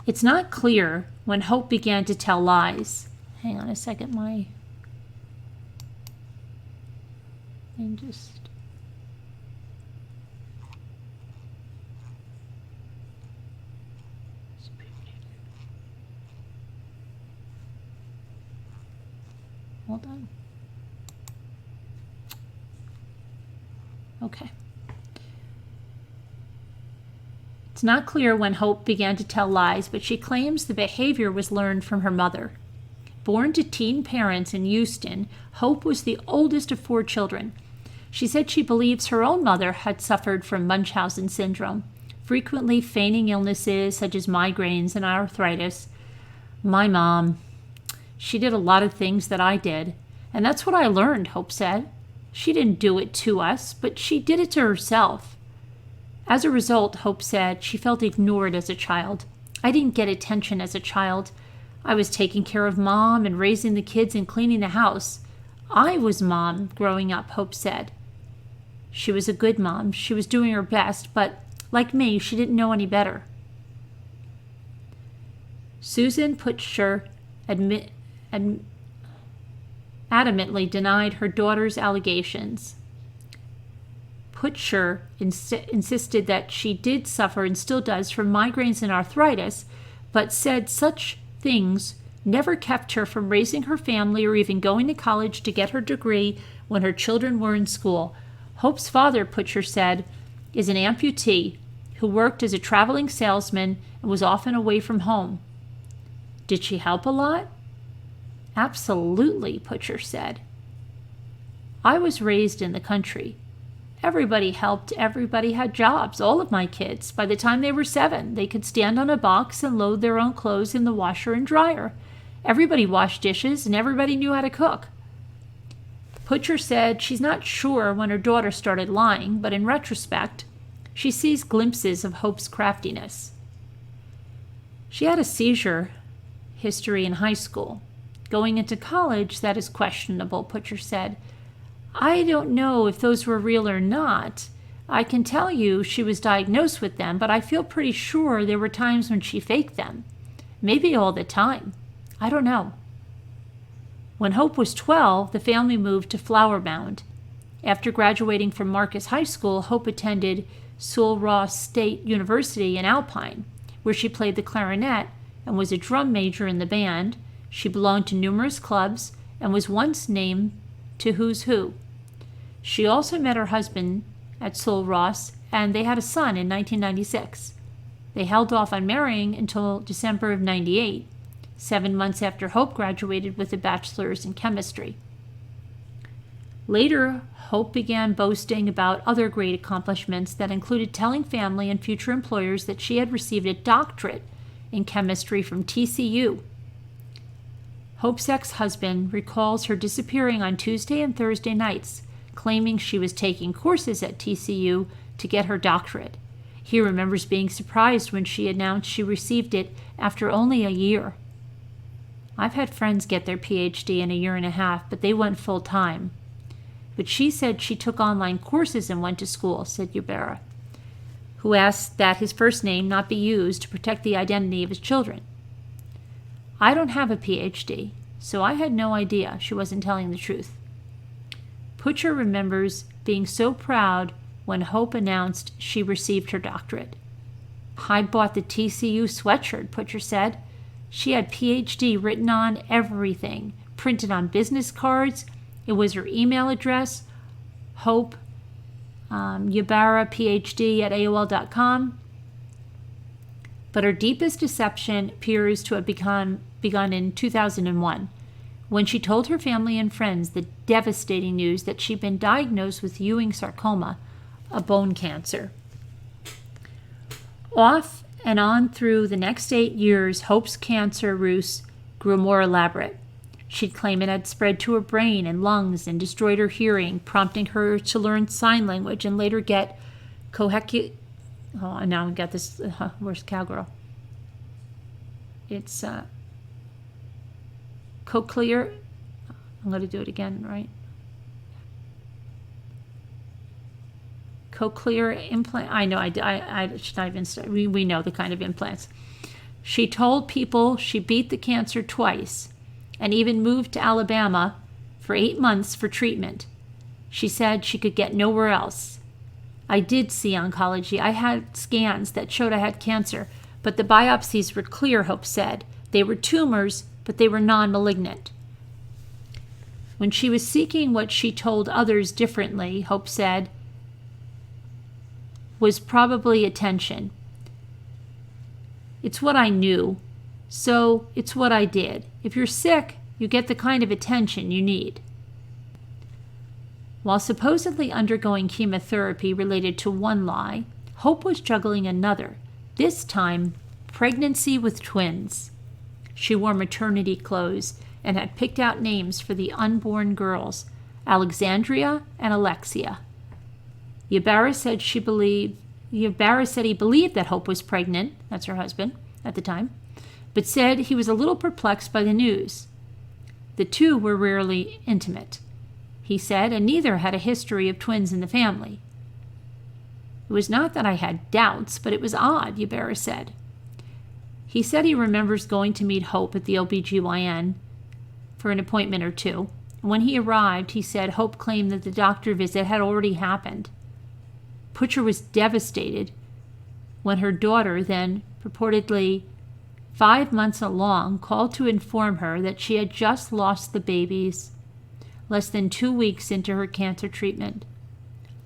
It's not clear when Hope began to tell lies. Hang on a second, my thing just... Hold on. Okay. It's not clear when Hope began to tell lies, but she claims the behavior was learned from her mother. Born to teen parents in Houston, Hope was the oldest of 4 children. She said she believes her own mother had suffered from Munchausen syndrome, frequently feigning illnesses such as migraines and arthritis. My mom, she did a lot of things that I did, and that's what I learned, Hope said. She didn't do it to us, but she did it to herself. As a result, Hope said, she felt ignored as a child. I didn't get attention as a child. I was taking care of Mom and raising the kids and cleaning the house. I was Mom growing up, Hope said. She was a good mom. She was doing her best, but like me, she didn't know any better. Susan Putcher adamantly denied her daughter's allegations. Putcher insisted that she did suffer and still does from migraines and arthritis, but said such things never kept her from raising her family or even going to college to get her degree when her children were in school. Hope's father, Putcher said, is an amputee who worked as a traveling salesman and was often away from home. Did she help a lot? Absolutely, Putcher said. I was raised in the country. Everybody helped. Everybody had jobs. All of my kids. By the time they were 7, they could stand on a box and load their own clothes in the washer and dryer. Everybody washed dishes and everybody knew how to cook. Putcher said she's not sure when her daughter started lying, but in retrospect, she sees glimpses of Hope's craftiness. She had a seizure history in high school. Going into college, that is questionable, Putcher said. I don't know if those were real or not. I can tell you she was diagnosed with them, but I feel pretty sure there were times when she faked them. Maybe all the time. I don't know. When Hope was 12, the family moved to Flower Mound. After graduating from Marcus High School, Hope attended Sul Ross State University in Alpine, where she played the clarinet and was a drum major in the band. She belonged to numerous clubs and was once named to Who's Who. She also met her husband at Sul Ross, and they had a son in 1996. They held off on marrying until December of 98. 7 months after Hope graduated with a bachelor's in chemistry. Later, Hope began boasting about other great accomplishments that included telling family and future employers that she had received a doctorate in chemistry from TCU. Hope's ex-husband recalls her disappearing on Tuesday and Thursday nights, claiming she was taking courses at TCU to get her doctorate. He remembers being surprised when she announced she received it after only a year. I've had friends get their PhD in a year and a half, but they went full-time. But she said she took online courses and went to school, said Ybarra, who asked that his first name not be used to protect the identity of his children. I don't have a PhD, so I had no idea she wasn't telling the truth. Putcher remembers being so proud when Hope announced she received her doctorate. I bought the TCU sweatshirt, Putcher said. She had PhD written on everything, printed on business cards. It was her email address, Hope Ybarra PhD at AOL.com. But her deepest deception appears to have begun in 2001, when she told her family and friends the devastating news that she'd been diagnosed with Ewing sarcoma, a bone cancer. Off and on through the next 8 years, Hope's cancer ruse grew more elaborate. She'd claim it had spread to her brain and lungs and destroyed her hearing, prompting her to learn sign language and later get and now I got this, where's cowgirl? It's cochlear, I'm going to do it again, right? Cochlear implant. I know, I should not even start. We know the kind of implants. She told people she beat the cancer twice and even moved to Alabama for 8 months for treatment. She said she could get nowhere else. I did see oncology. I had scans that showed I had cancer, but the biopsies were clear, Hope said. They were tumors, but they were non-malignant. When she was seeking what she told others differently, Hope said, was probably attention. It's what I knew, so it's what I did. If you're sick, you get the kind of attention you need. While supposedly undergoing chemotherapy related to one lie, Hope was juggling another, this time pregnancy with twins. She wore maternity clothes and had picked out names for the unborn girls, Alexandria and Alexia. Ybarra said he believed that Hope was pregnant, that's her husband at the time, but said he was a little perplexed by the news. The two were rarely intimate, he said, and neither had a history of twins in the family. It was not that I had doubts, but it was odd, Ybarra said. He said he remembers going to meet Hope at the OBGYN for an appointment or two. When he arrived, he said Hope claimed that the doctor visit had already happened. Butcher was devastated when her daughter, then purportedly 5 months along, called to inform her that she had just lost the babies less than 2 weeks into her cancer treatment.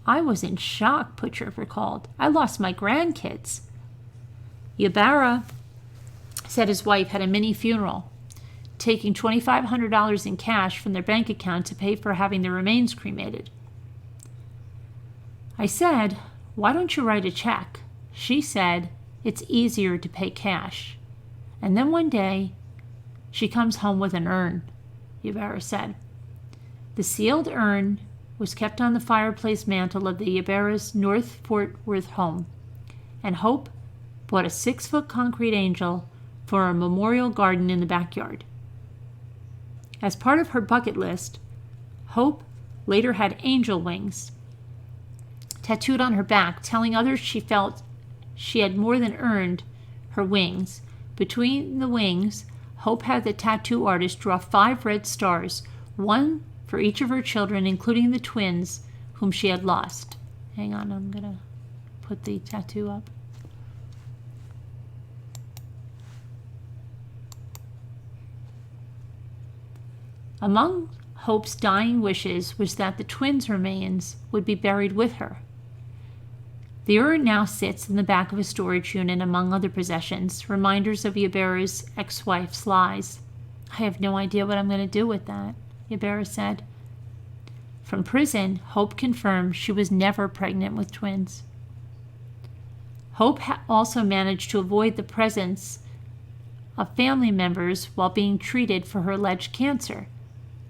I was in shock, Butcher recalled. I lost my grandkids. Ybarra said his wife had a mini funeral, taking $2,500 in cash from their bank account to pay for having their remains cremated. I said, "Why don't you write a check?" She said, "It's easier to pay cash." And then one day, she comes home with an urn, Ybarra said. The sealed urn was kept on the fireplace mantel of the Ybarra's North Fort Worth home, and Hope bought a 6-foot concrete angel for a memorial garden in the backyard. As part of her bucket list, Hope later had angel wings tattooed on her back, telling others she felt she had more than earned her wings. Between the wings, Hope had the tattoo artist draw 5 red stars, one for each of her children, including the twins whom she had lost. Hang on, I'm going to put the tattoo up. Among Hope's dying wishes was that the twins' remains would be buried with her. The urn now sits in the back of a storage unit among other possessions, reminders of Ybarra's ex-wife's lies. I have no idea what I'm going to do with that, Ybarra said. From prison, Hope confirmed she was never pregnant with twins. Hope also managed to avoid the presence of family members while being treated for her alleged cancer.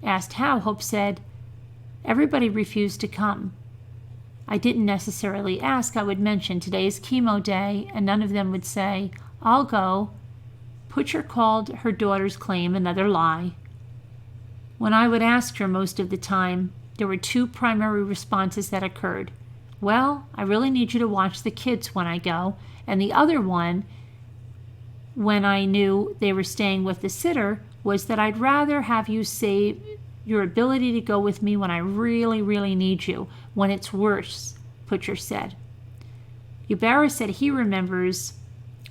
Asked how, Hope said, "Everybody refused to come. I didn't necessarily ask. I would mention today is chemo day, and none of them would say, 'I'll go.'" Butcher called her daughter's claim another lie. When I would ask her most of the time, there were 2 primary responses that occurred. "Well, I really need you to watch the kids when I go," and the other one, when I knew they were staying with the sitter, was that I'd rather have you save your ability to go with me when I really, really need you, when it's worse, Butcher said. Ybarra said he remembers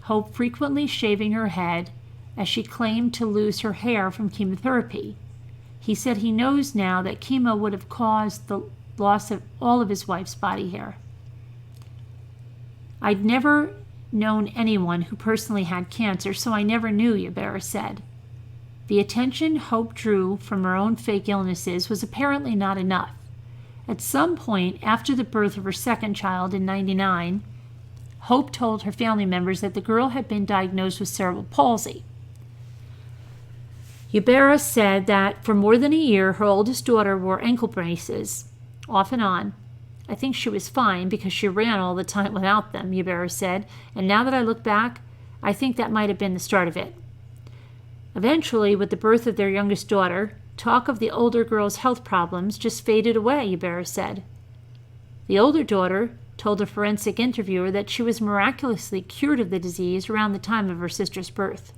Hope frequently shaving her head as she claimed to lose her hair from chemotherapy. He said he knows now that chemo would have caused the loss of all of his wife's body hair. I'd never known anyone who personally had cancer, so I never knew, Ybarra said. The attention Hope drew from her own fake illnesses was apparently not enough. At some point after the birth of her second child in '99, Hope told her family members that the girl had been diagnosed with cerebral palsy. Ybarra said that for more than a year, her oldest daughter wore ankle braces, off and on. "I think she was fine because she ran all the time without them," Ybarra said, "and now that I look back, I think that might have been the start of it." Eventually, with the birth of their youngest daughter, talk of the older girl's health problems just faded away, Ybarra said. The older daughter told a forensic interviewer that she was miraculously cured of the disease around the time of her sister's birth.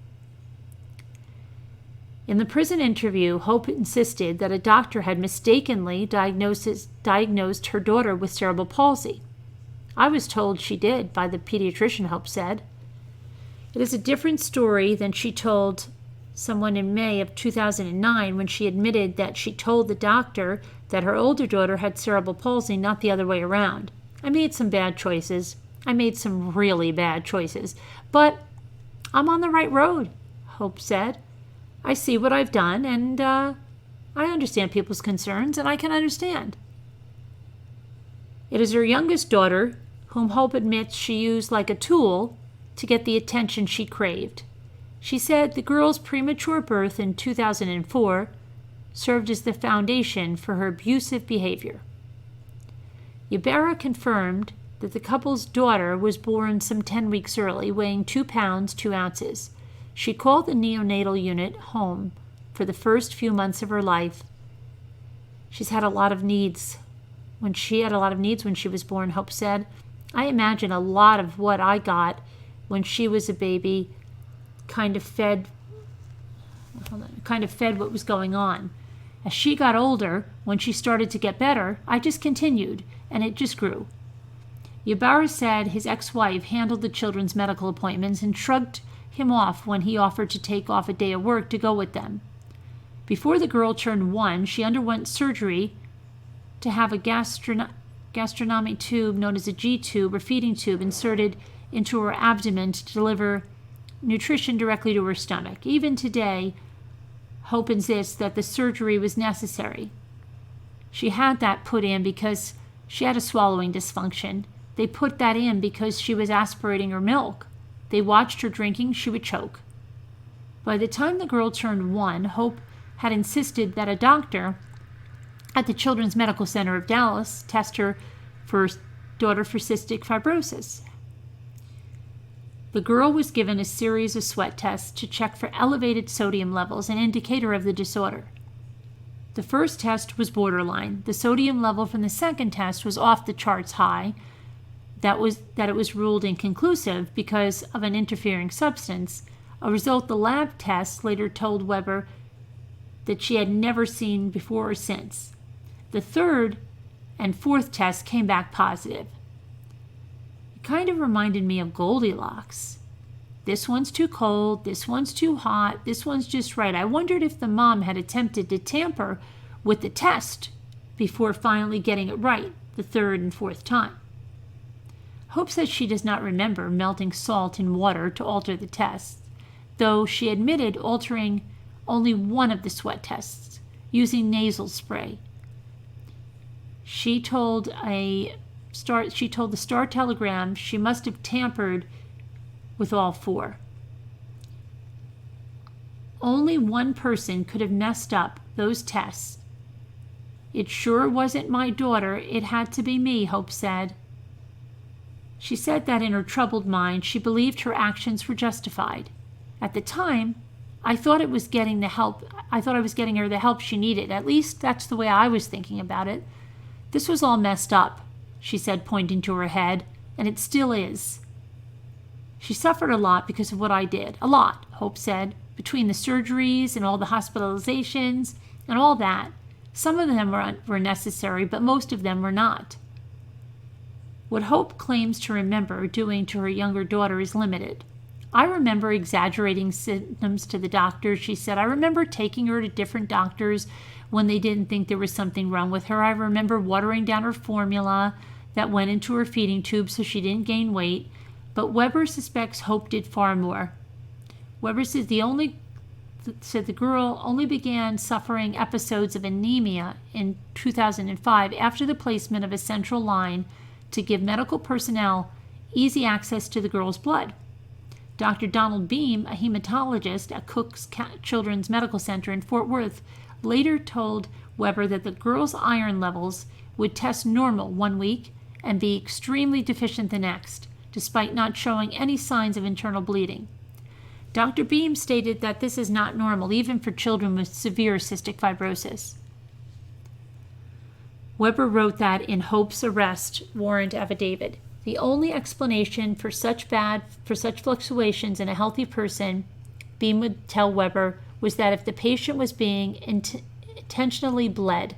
In the prison interview, Hope insisted that a doctor had mistakenly diagnosed her daughter with cerebral palsy. "I was told she did by the pediatrician," Hope said. It is a different story than she told someone in May of 2009 when she admitted that she told the doctor that her older daughter had cerebral palsy, not the other way around. "I made some bad choices. I made some really bad choices. But I'm on the right road," Hope said. "I see what I've done, and I understand people's concerns, and I can understand." It is her youngest daughter, whom Hope admits she used like a tool to get the attention she craved. She said the girl's premature birth in 2004 served as the foundation for her abusive behavior. Ybarra confirmed that the couple's daughter was born some 10 weeks early, weighing 2 pounds, 2 ounces. She called the neonatal unit home for the first few months of her life. She's had a lot of needs. When she was born, Hope said. I imagine a lot of what I got when she was a baby kind of fed what was going on. As she got older, when she started to get better, I just continued, and it just grew. Ybarra said his ex-wife handled the children's medical appointments and shrugged him off when he offered to take off a day of work to go with them. Before the girl turned 1, she underwent surgery to have a gastronomic tube known as a G-tube or feeding tube inserted into her abdomen to deliver nutrition directly to her stomach. Even today, Hope insists that the surgery was necessary. She had that put in because she had a swallowing dysfunction. They put that in because she was aspirating her milk. They watched her drinking, she would choke. By the time the girl turned 1, Hope had insisted that a doctor at the Children's Medical Center of Dallas test her daughter for cystic fibrosis. The girl was given a series of sweat tests to check for elevated sodium levels, an indicator of the disorder. The first test was borderline. The sodium level from the second test was off the charts high. That it was ruled inconclusive because of an interfering substance, a result the lab tests later told Ybarra that she had never seen before or since. The third and fourth tests came back positive. It kind of reminded me of Goldilocks. This one's too cold, this one's too hot, this one's just right. I wondered if the mom had attempted to tamper with the test before finally getting it right the third and fourth time. Hope says she does not remember melting salt in water to alter the tests, though she admitted altering only one of the sweat tests, using nasal spray. She told the Star Telegram she must have tampered with all 4. Only one person could have messed up those tests. It sure wasn't my daughter. It had to be me, Hope said. She said that in her troubled mind, she believed her actions were justified. At the time, I thought I was getting her the help she needed. At least that's the way I was thinking about it. This was all messed up, she said, pointing to her head, and it still is. She suffered a lot because of what I did. A lot, Hope said, between the surgeries and all the hospitalizations and all that. Some of them were necessary, but most of them were not. What Hope claims to remember doing to her younger daughter is limited. I remember exaggerating symptoms to the doctors, she said. I remember taking her to different doctors when they didn't think there was something wrong with her. I remember watering down her formula that went into her feeding tube so she didn't gain weight. But Ybarra suspects Hope did far more. Ybarra said the girl only began suffering episodes of anemia in 2005 after the placement of a central line to give medical personnel easy access to the girl's blood. Dr. Donald Beam, a hematologist at Cook's Children's Medical Center in Fort Worth, later told Ybarra that the girl's iron levels would test normal 1 week and be extremely deficient the next, despite not showing any signs of internal bleeding. Dr. Beam stated that this is not normal, even for children with severe cystic fibrosis. Ybarra wrote that in Hope's arrest warrant affidavit. The only explanation for such fluctuations in a healthy person, Beam would tell Ybarra, was that if the patient was being intentionally bled.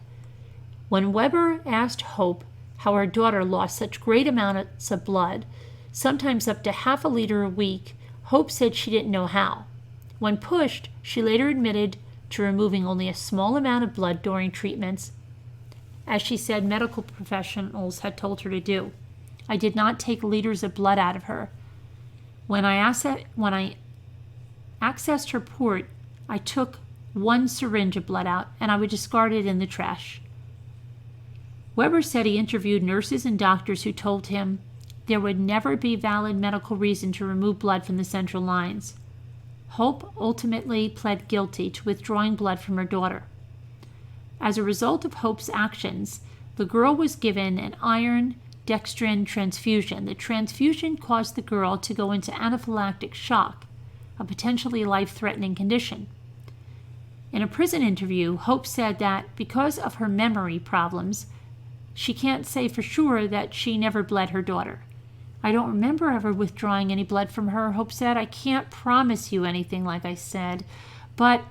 When Ybarra asked Hope how her daughter lost such great amounts of blood, sometimes up to half a liter a week, Hope said she didn't know how. When pushed, she later admitted to removing only a small amount of blood during treatments, as she said medical professionals had told her to do. I did not take liters of blood out of her. When I accessed her port, I took 1 syringe of blood out, and I would discard it in the trash. Ybarra said he interviewed nurses and doctors who told him there would never be valid medical reason to remove blood from the central lines. Hope ultimately pled guilty to withdrawing blood from her daughter. As a result of Hope's actions, the girl was given an iron dextrin transfusion. The transfusion caused the girl to go into anaphylactic shock. a potentially life-threatening condition. In a prison interview, Hope said that because of her memory problems, she can't say for sure that she never bled her daughter. I don't remember ever withdrawing any blood from her, Hope said. I can't promise you anything, like I said, but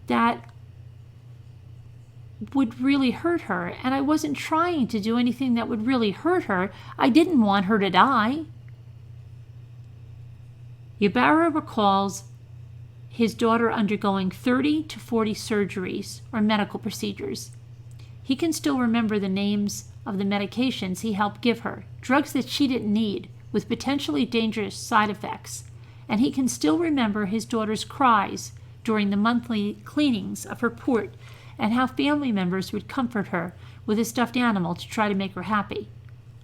that would really hurt her, and I wasn't trying to do anything that would really hurt her. I didn't want her to die. Ybarra recalls his daughter undergoing 30 to 40 surgeries or medical procedures. He can still remember the names of the medications he helped give her, drugs that she didn't need, with potentially dangerous side effects. And he can still remember his daughter's cries during the monthly cleanings of her port, and how family members would comfort her with a stuffed animal to try to make her happy.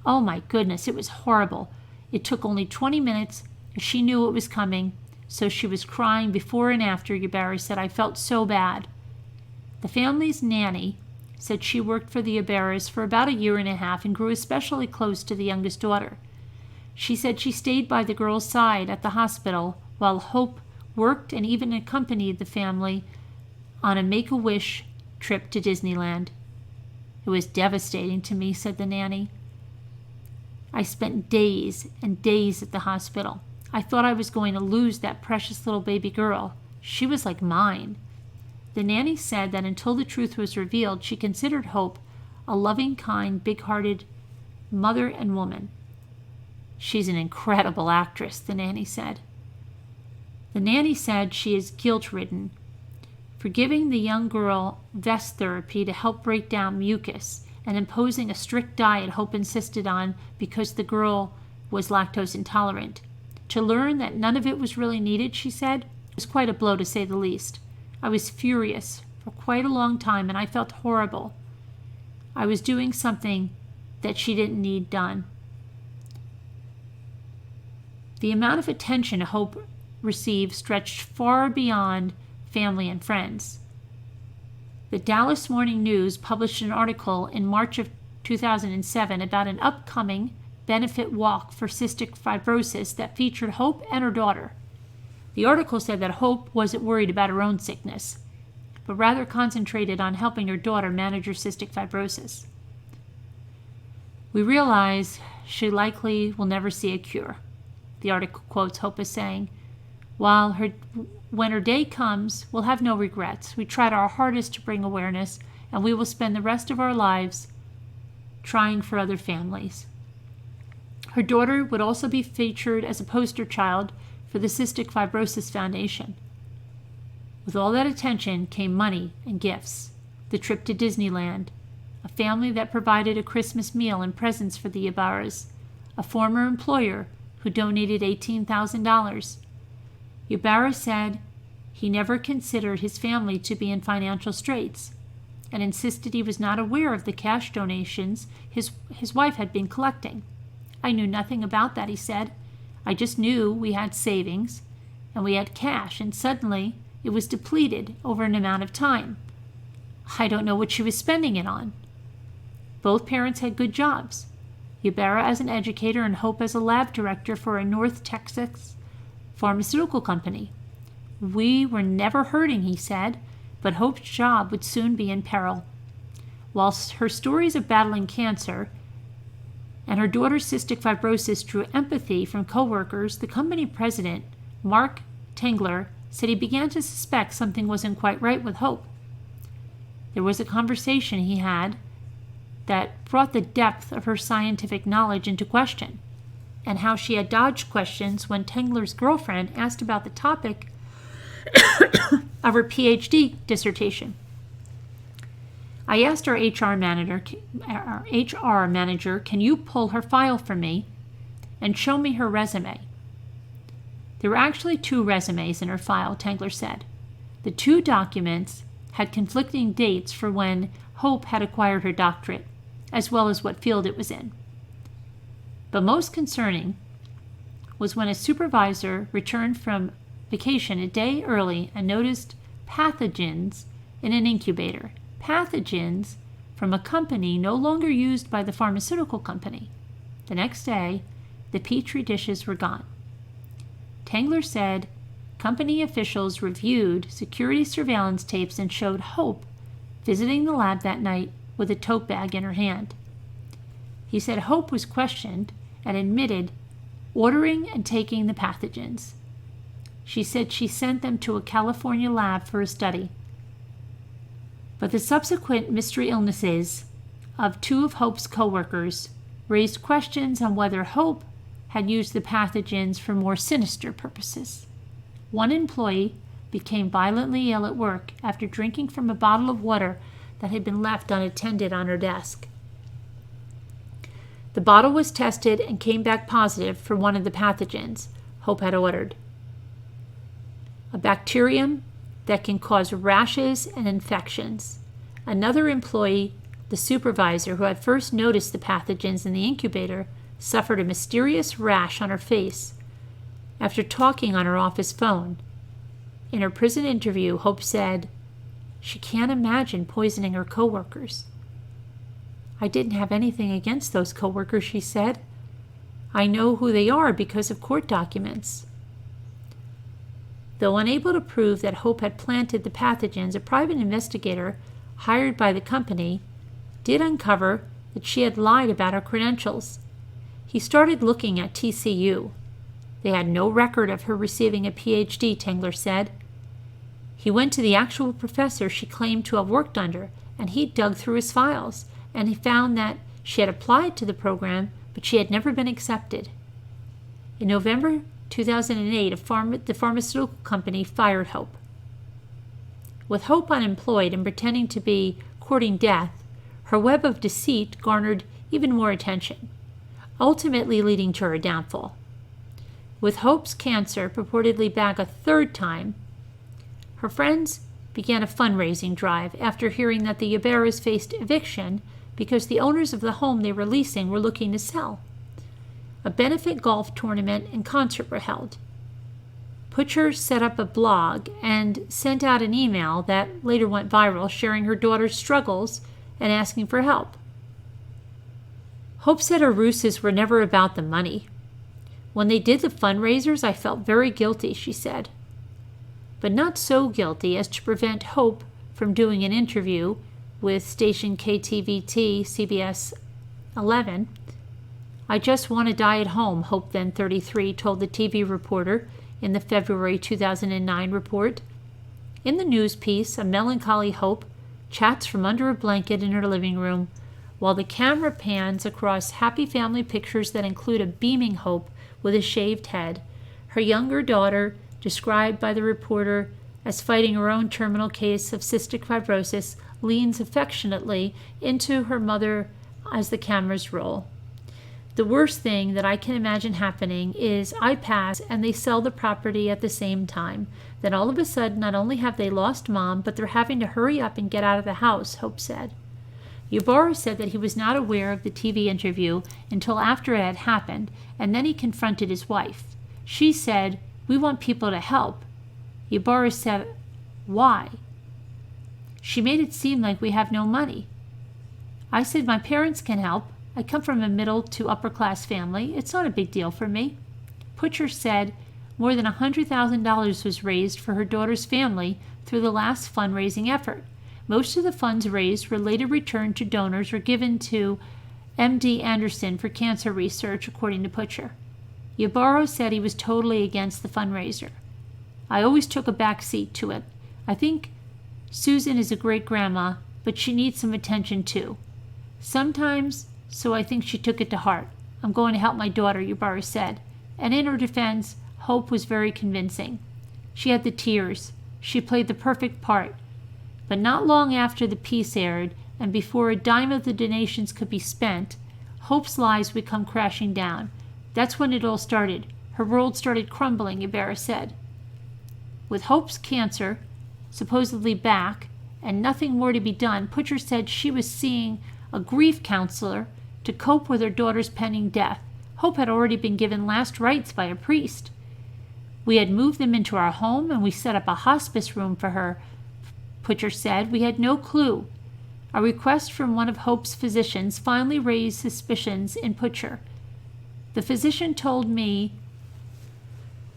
Oh my goodness, it was horrible. It took only 20 minutes. She knew it was coming, so she was crying before and after. Ybarra said, I felt so bad. The family's nanny said she worked for the Ybarras for about 1.5 years and grew especially close to the youngest daughter. She said she stayed by the girl's side at the hospital while Hope worked and even accompanied the family on a Make-A-Wish trip to Disneyland. It was devastating to me, said the nanny. I spent days and days at the hospital. I thought I was going to lose that precious little baby girl. She was like mine. The nanny said that until the truth was revealed, she considered Hope a loving, kind, big-hearted mother and woman. She's an incredible actress, the nanny said. The nanny said she is guilt-ridden for giving the young girl vest therapy to help break down mucus and imposing a strict diet Hope insisted on because the girl was lactose intolerant. To learn that none of it was really needed, she said, was quite a blow to say the least. I was furious for quite a long time, and I felt horrible. I was doing something that she didn't need done. The amount of attention Hope received stretched far beyond family and friends. The Dallas Morning News published an article in March of 2007 about an upcoming benefit walk for cystic fibrosis that featured Hope and her daughter. The article said that Hope wasn't worried about her own sickness, but rather concentrated on helping her daughter manage her cystic fibrosis. We realize she likely will never see a cure, the article quotes Hope as saying. When her day comes, we'll have no regrets. We tried our hardest to bring awareness, and we will spend the rest of our lives trying for other families. Her daughter would also be featured as a poster child for the Cystic Fibrosis Foundation. With all that attention came money and gifts, the trip to Disneyland, a family that provided a Christmas meal and presents for the Ybarras, a former employer who donated $18,000. Ybarra said he never considered his family to be in financial straits and insisted he was not aware of the cash donations his wife had been collecting. I knew nothing about that, he said. I just knew we had savings and we had cash, and suddenly it was depleted over an amount of time. I don't know what she was spending it on. Both parents had good jobs. Ybarra as an educator and Hope as a lab director for a North Texas pharmaceutical company. We were never hurting, he said, but Hope's job would soon be in peril. Whilst her stories of battling cancer and her daughter's cystic fibrosis drew empathy from coworkers, the company president, Mark Tengler, said he began to suspect something wasn't quite right with Hope. There was a conversation he had that brought the depth of her scientific knowledge into question, and how she had dodged questions when Tengler's girlfriend asked about the topic of her PhD dissertation. I asked our HR manager, can you pull her file for me and show me her resume? There were actually 2 resumes in her file, Tengler said. The 2 documents had conflicting dates for when Hope had acquired her doctorate, as well as what field it was in. But most concerning was when a supervisor returned from vacation a day early and noticed pathogens in an incubator. Pathogens from a company no longer used by the pharmaceutical company. The next day, the Petri dishes were gone. Tengler said company officials reviewed security surveillance tapes and showed Hope visiting the lab that night with a tote bag in her hand. He said Hope was questioned and admitted ordering and taking the pathogens. She said she sent them to a California lab for a study. But the subsequent mystery illnesses of two of Hope's co-workers raised questions on whether Hope had used the pathogens for more sinister purposes. One employee became violently ill at work after drinking from a bottle of water that had been left unattended on her desk. The bottle was tested and came back positive for one of the pathogens Hope had ordered, a bacterium that can cause rashes and infections. Another employee, the supervisor who had first noticed the pathogens in the incubator, suffered a mysterious rash on her face after talking on her office phone. In her prison interview, Hope said she can't imagine poisoning her coworkers. I didn't have anything against those coworkers, she said. I know who they are because of court documents. Though unable to prove that Hope had planted the pathogens, a private investigator hired by the company did uncover that she had lied about her credentials. He started looking at TCU. They had no record of her receiving a PhD, Tengler said. He went to the actual professor she claimed to have worked under, and he dug through his files, and he found that she had applied to the program, but she had never been accepted. In November 2008, the pharmaceutical company fired Hope. With Hope unemployed and pretending to be courting death, her web of deceit garnered even more attention, ultimately leading to her downfall. With Hope's cancer purportedly back a third time, her friends began a fundraising drive after hearing that the Ybarras faced eviction because the owners of the home they were leasing were looking to sell. A benefit golf tournament and concert were held. Putcher set up a blog and sent out an email that later went viral, sharing her daughter's struggles and asking for help. Hope said her ruses were never about the money. When they did the fundraisers, I felt very guilty, she said. But not so guilty as to prevent Hope from doing an interview with station KTVT CBS 11. I just want to die at home, Hope, then 33, told the TV reporter in the February 2009 report. In the news piece, a melancholy Hope chats from under a blanket in her living room, while the camera pans across happy family pictures that include a beaming Hope with a shaved head. Her younger daughter, described by the reporter as fighting her own terminal case of cystic fibrosis, leans affectionately into her mother as the cameras roll. The worst thing that I can imagine happening is I pass and they sell the property at the same time. Then all of a sudden, not only have they lost Mom, but they're having to hurry up and get out of the house, Hope said. Ybarra said that he was not aware of the TV interview until after it had happened, and then he confronted his wife. She said, "We want people to help." Ybarra said, "Why?" She made it seem like we have no money. I said, "My parents can help. I come from a middle to upper class family. It's not a big deal for me." Putcher said more than $100,000 was raised for her daughter's family through the last fundraising effort. Most of the funds raised were later returned to donors or given to MD Anderson for cancer research, according to Putcher. Ybarra said he was totally against the fundraiser. I always took a back seat to it. I think Susan is a great grandma, but she needs some attention too. Sometimes, so I think she took it to heart. I'm going to help my daughter, Ybarra said. And in her defense, Hope was very convincing. She had the tears. She played the perfect part. But not long after the piece aired, and before a dime of the donations could be spent, Hope's lies would come crashing down. That's when it all started. Her world started crumbling, Ybarra said. With Hope's cancer supposedly back and nothing more to be done, Putcher said she was seeing a grief counselor to cope with her daughter's pending death. Hope had already been given last rites by a priest. We had moved them into our home and we set up a hospice room for her, Putcher said. We had no clue. A request from one of Hope's physicians finally raised suspicions in Putcher. The physician told me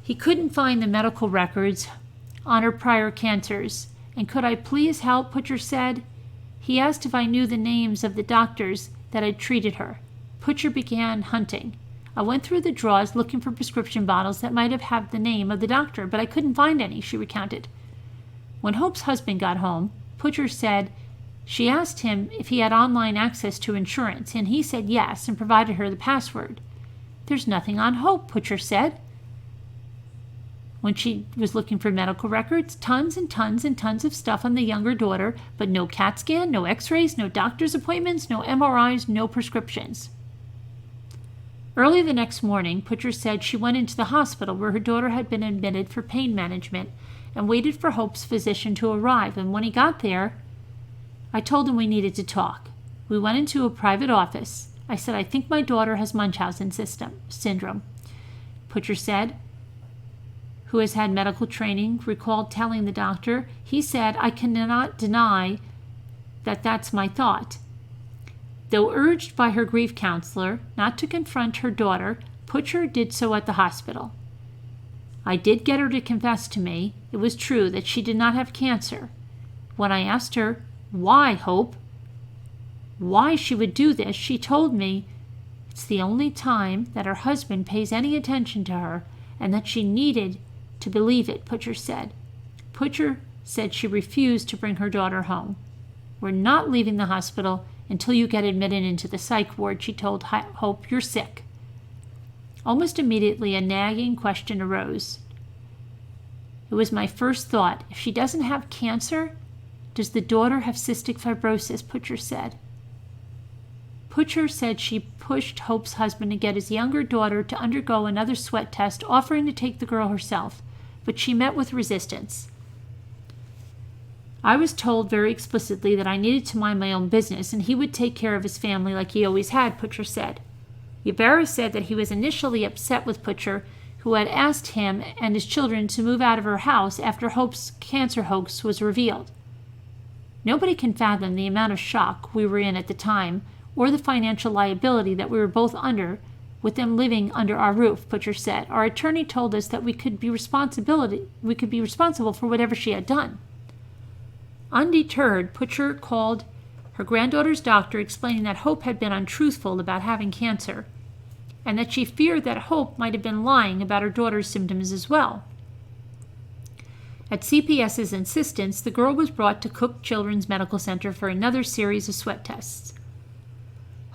He couldn't find the medical records on her prior cancers, and could I please help, Putcher said. He asked if I knew the names of the doctors that had treated her. Putcher began hunting. I went through the drawers looking for prescription bottles that might have had the name of the doctor, but I couldn't find any, she recounted. When Hope's husband got home, Putcher said she asked him if he had online access to insurance, and he said yes and provided her the password. There's nothing on Hope, Putcher said. When she was looking for medical records, tons and tons and tons of stuff on the younger daughter, but no CAT scan, no x-rays, no doctor's appointments, no MRIs, no prescriptions. Early the next morning, Putcher said she went into the hospital where her daughter had been admitted for pain management and waited for Hope's physician to arrive, and when he got there, I told him we needed to talk. We went into a private office. I said, I think my daughter has Munchausen syndrome. Putcher said, who has had medical training, recalled telling the doctor, he said, I cannot deny that that's my thought. Though urged by her grief counselor not to confront her daughter, Putcher did so at the hospital. I did get her to confess to me it was true that she did not have cancer. When I asked her, why, Hope? Why she would do this, she told me it's the only time that her husband pays any attention to her and that she needed to believe it, Putcher said. Putcher said she refused to bring her daughter home. We're not leaving the hospital until you get admitted into the psych ward, she told Hope. You're sick. Almost immediately, a nagging question arose. It was my first thought. If she doesn't have cancer, does the daughter have cystic fibrosis? Putcher said. Putcher said she pushed Hope's husband to get his younger daughter to undergo another sweat test, offering to take the girl herself, but she met with resistance. I was told very explicitly that I needed to mind my own business and he would take care of his family like he always had, Putcher said. Ybarra said that he was initially upset with Putcher, who had asked him and his children to move out of her house after Hope's cancer hoax was revealed. Nobody can fathom the amount of shock we were in at the time, or the financial liability that we were both under, with them living under our roof, Putcher said. Our attorney told us that we could be responsible for whatever she had done. Undeterred, Putcher called her granddaughter's doctor, explaining that Hope had been untruthful about having cancer, and that she feared that Hope might have been lying about her daughter's symptoms as well. At CPS's insistence, the girl was brought to Cook Children's Medical Center for another series of sweat tests.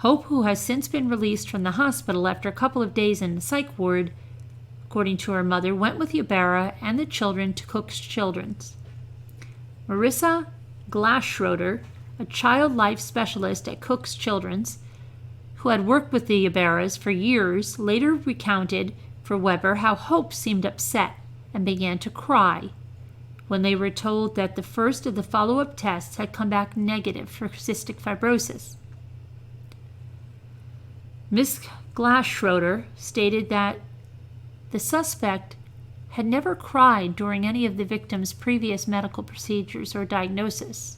Hope, who has since been released from the hospital after a couple of days in the psych ward, according to her mother, went with Ybarra and the children to Cook's Children's. Marissa Glasschroeder, a child life specialist at Cook's Children's, who had worked with the Ybarras for years, later recounted for Weber how Hope seemed upset and began to cry when they were told that the first of the follow-up tests had come back negative for cystic fibrosis. Ms. Glasschroeder stated that the suspect had never cried during any of the victim's previous medical procedures or diagnosis.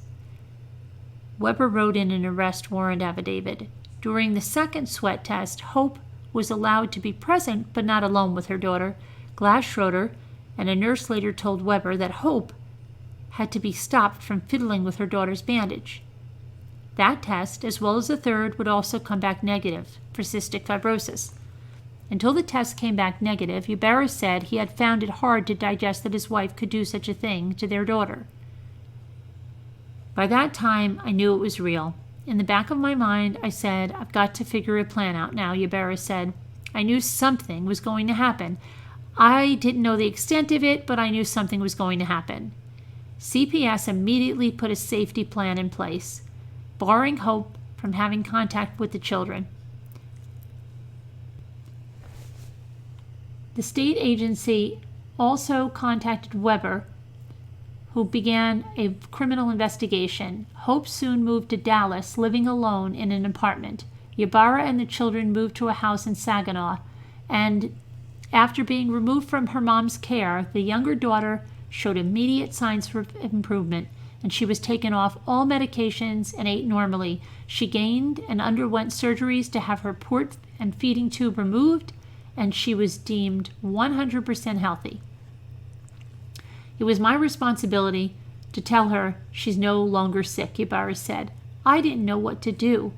Weber wrote in an arrest warrant affidavit. During the second sweat test, Hope was allowed to be present but not alone with her daughter. Glasschroeder and a nurse later told Weber that Hope had to be stopped from fiddling with her daughter's bandage. That test, as well as the third, would also come back negative for cystic fibrosis. Until the test came back negative, Ybarra said he had found it hard to digest that his wife could do such a thing to their daughter. By that time, I knew it was real. In the back of my mind, I said, I've got to figure a plan out now, Ybarra said. I knew something was going to happen. I didn't know the extent of it, but I knew something was going to happen. CPS immediately put a safety plan in place, barring Hope from having contact with the children. The state agency also contacted Weber, who began a criminal investigation. Hope soon moved to Dallas, living alone in an apartment. Ybarra and the children moved to a house in Saginaw, and after being removed from her mom's care, the younger daughter showed immediate signs of improvement, and she was taken off all medications and ate normally. She gained and underwent surgeries to have her port and feeding tube removed and she was deemed 100% healthy. It was my responsibility to tell her she's no longer sick, Ybarra said. I didn't know what to do.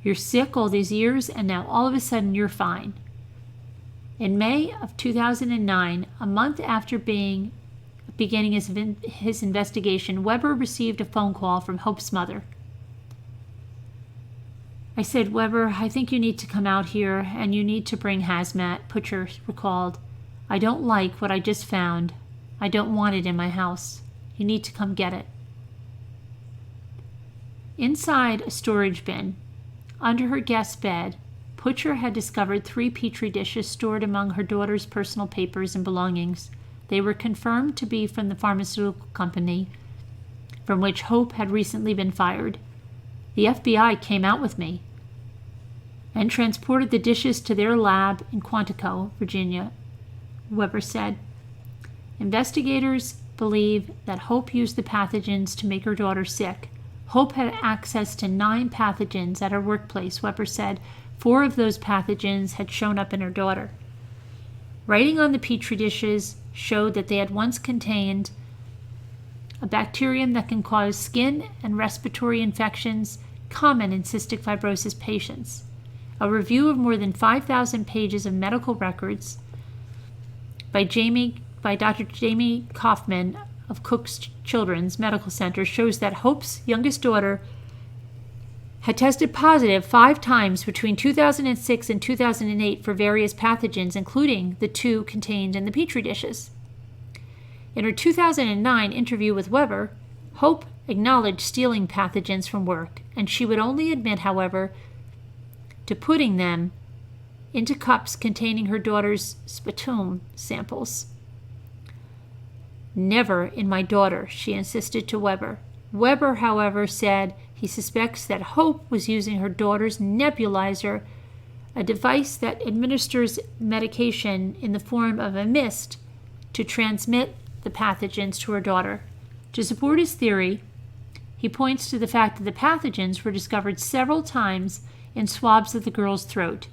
You're sick all these years, and now all of a sudden you're fine. In May of 2009, a month after beginning his investigation, Ybarra received a phone call from Hope's mother. I said, Ybarra, I think you need to come out here, and you need to bring hazmat, Butcher recalled. I don't like what I just found. I don't want it in my house. You need to come get it. Inside a storage bin, under her guest bed, Butcher had discovered 3 petri dishes stored among her daughter's personal papers and belongings. They were confirmed to be from the pharmaceutical company from which Hope had recently been fired. The FBI came out with me and transported the dishes to their lab in Quantico, Virginia, Ybarra said. Investigators believe that Hope used the pathogens to make her daughter sick. Hope had access to 9 pathogens at her workplace, Ybarra said. 4 of those pathogens had shown up in her daughter. Writing on the petri dishes showed that they had once contained a bacterium that can cause skin and respiratory infections common in cystic fibrosis patients. A review of more than 5,000 pages of medical records by Dr. Jamie Kaufman of Cook's Children's Medical Center shows that Hope's youngest daughter had tested positive 5 times between 2006 and 2008 for various pathogens, including the 2 contained in the petri dishes. In her 2009 interview with Ybarra, Hope acknowledged stealing pathogens from work, and she would only admit, however, to putting them into cups containing her daughter's sputum samples. Never in my daughter, she insisted to Ybarra. Ybarra, however, said he suspects that Hope was using her daughter's nebulizer, a device that administers medication in the form of a mist to transmit the pathogens to her daughter. To support his theory, he points to the fact that the pathogens were discovered several times in swabs of the girl's throat.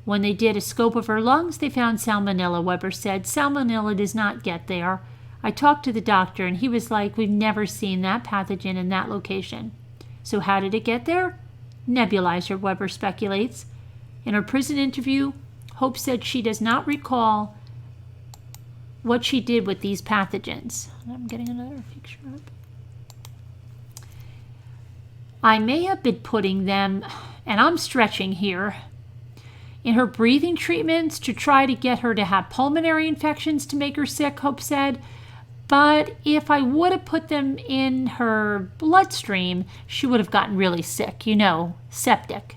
When they did a scope of her lungs, they found salmonella, Ybarra said. Salmonella does not get there. I talked to the doctor, and he was like, we've never seen that pathogen in that location. So how did it get there? Nebulizer, Ybarra speculates. In her prison interview, Hope said she does not recall what she did with these pathogens. I'm getting another picture up. I may have been putting them, and I'm stretching here, in her breathing treatments to try to get her to have pulmonary infections to make her sick, Hope said. But if I would have put them in her bloodstream, she would have gotten really sick, septic.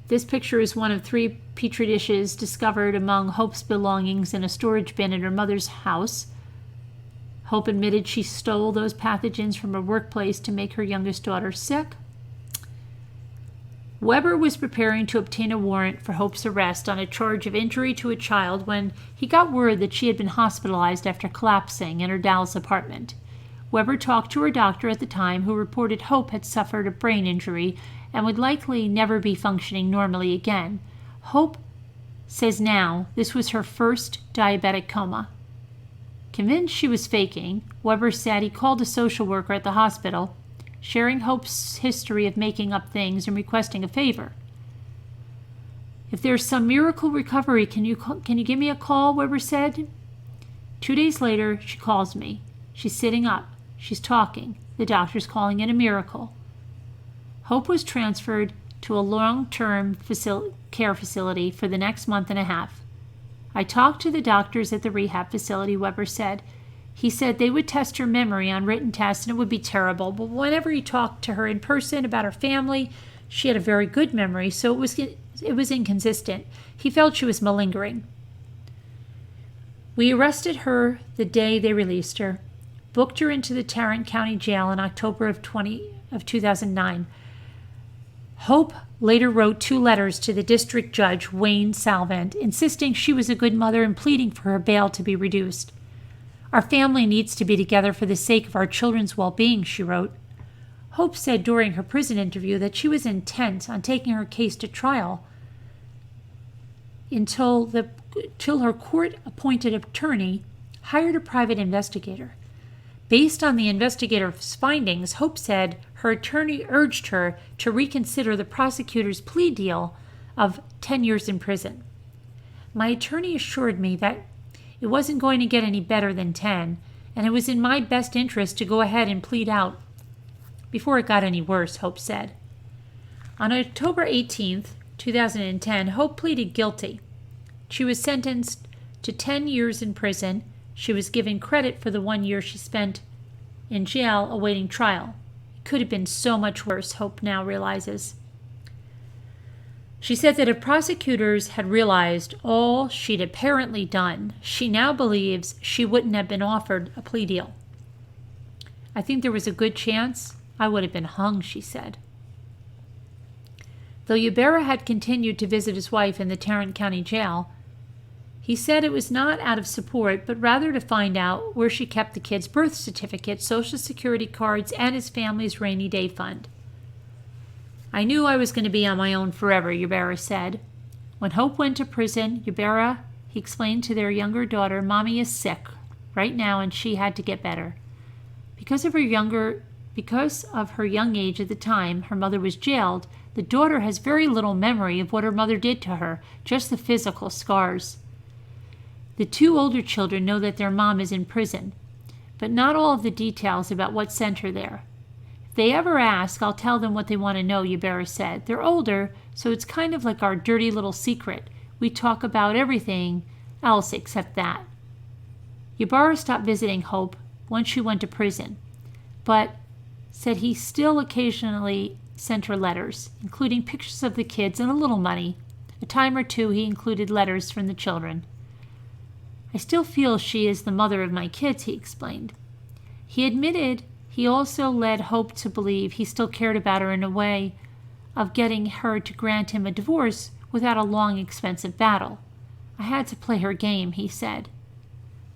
This picture is one of 3 petri dishes discovered among Hope's belongings in a storage bin in her mother's house. Hope admitted she stole those pathogens from her workplace to make her youngest daughter sick. Ybarra was preparing to obtain a warrant for Hope's arrest on a charge of injury to a child when he got word that she had been hospitalized after collapsing in her Dallas apartment. Ybarra talked to her doctor at the time, who reported Hope had suffered a brain injury and would likely never be functioning normally again. Hope says now this was her first diabetic coma. Convinced she was faking, Ybarra said he called a social worker at the hospital, sharing Hope's history of making up things and requesting a favor. If there's some miracle recovery, can you give me a call, Ybarra said. 2 days later, she calls me. She's sitting up. She's talking. The doctor's calling it a miracle. Hope was transferred to a long-term care facility for the next month and a half. I talked to the doctors at the rehab facility, Ybarra said. He said they would test her memory on written tests, and it would be terrible. But whenever he talked to her in person about her family, she had a very good memory, so it was inconsistent. He felt she was malingering. We arrested her the day they released her, booked her into the Tarrant County Jail in October of 2009. Hope later wrote 2 letters to the district judge, Wayne Salvant, insisting she was a good mother and pleading for her bail to be reduced. Our family needs to be together for the sake of our children's well-being, she wrote. Hope said during her prison interview that she was intent on taking her case to trial, until her court-appointed attorney hired a private investigator. Based on the investigator's findings, Hope said her attorney urged her to reconsider the prosecutor's plea deal of 10 years in prison. My attorney assured me that it wasn't going to get any better than 10, and it was in my best interest to go ahead and plead out before it got any worse, Hope said. On October 18th, 2010, Hope pleaded guilty. She was sentenced to 10 years in prison. She was given credit for the 1 year she spent in jail awaiting trial. It could have been so much worse, Hope now realizes. She said that if prosecutors had realized all she'd apparently done, she now believes she wouldn't have been offered a plea deal. I think there was a good chance I would have been hung, she said. Though Ybarra had continued to visit his wife in the Tarrant County Jail, he said it was not out of support, but rather to find out where she kept the kids' birth certificates, Social Security cards, and his family's rainy day fund. I knew I was going to be on my own forever, Ybarra said. When Hope went to prison, Ybarra, he explained to their younger daughter, Mommy is sick right now and she had to get better. Because of her young age at the time her mother was jailed, the daughter has very little memory of what her mother did to her, just the physical scars. The two older children know that their mom is in prison, but not all of the details about what sent her there. If they ever ask, I'll tell them what they want to know, Ybarra said. They're older, so it's kind of like our dirty little secret. We talk about everything else except that. Ybarra stopped visiting Hope once she went to prison, but said he still occasionally sent her letters, including pictures of the kids and a little money. A time or two he included letters from the children. I still feel she is the mother of my kids, he explained. He admitted he also led Hope to believe he still cared about her in a way of getting her to grant him a divorce without a long, expensive battle. I had to play her game, he said.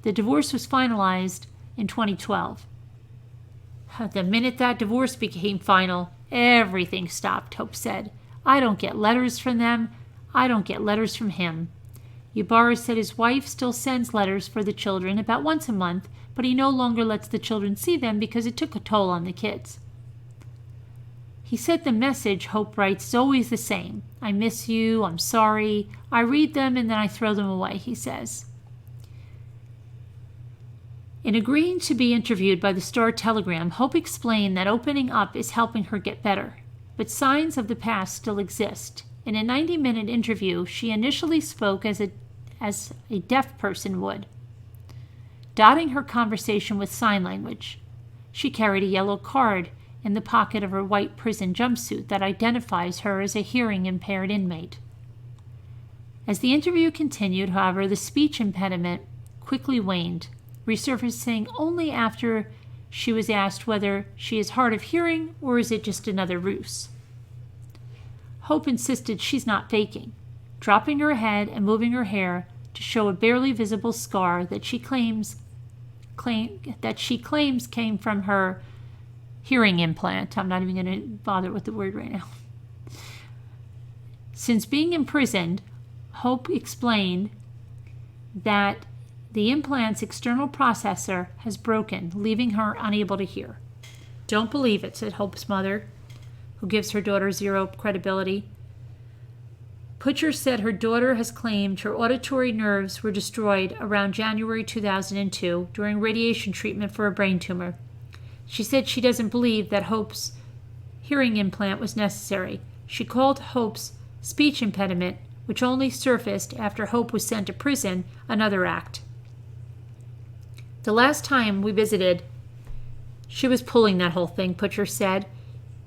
The divorce was finalized in 2012. The minute that divorce became final, everything stopped, Hope said. I don't get letters from them. I don't get letters from him. Ybarra said his wife still sends letters for the children about once a month, but he no longer lets the children see them because it took a toll on the kids. He said the message, Hope writes, is always the same. I miss you, I'm sorry. I read them and then I throw them away, he says. In agreeing to be interviewed by the Star-Telegram, Hope explained that opening up is helping her get better, but signs of the past still exist. In a 90-minute interview, she initially spoke as a deaf person would, dotting her conversation with sign language. She carried a yellow card in the pocket of her white prison jumpsuit that identifies her as a hearing-impaired inmate. As the interview continued, however, the speech impediment quickly waned, resurfacing only after she was asked whether she is hard of hearing or is it just another ruse. Hope insisted she's not faking, dropping her head and moving her hair to show a barely visible scar that she claims came from her hearing implant. I'm not even going to bother with the word right now. Since being imprisoned, Hope explained that the implant's external processor has broken, leaving her unable to hear. Don't believe it, said Hope's mother, who gives her daughter zero credibility. Putcher said her daughter has claimed her auditory nerves were destroyed around January 2002 during radiation treatment for a brain tumor. She said she doesn't believe that Hope's hearing implant was necessary. She called Hope's speech impediment, which only surfaced after Hope was sent to prison, another act. The last time we visited, she was pulling that whole thing, Putcher said.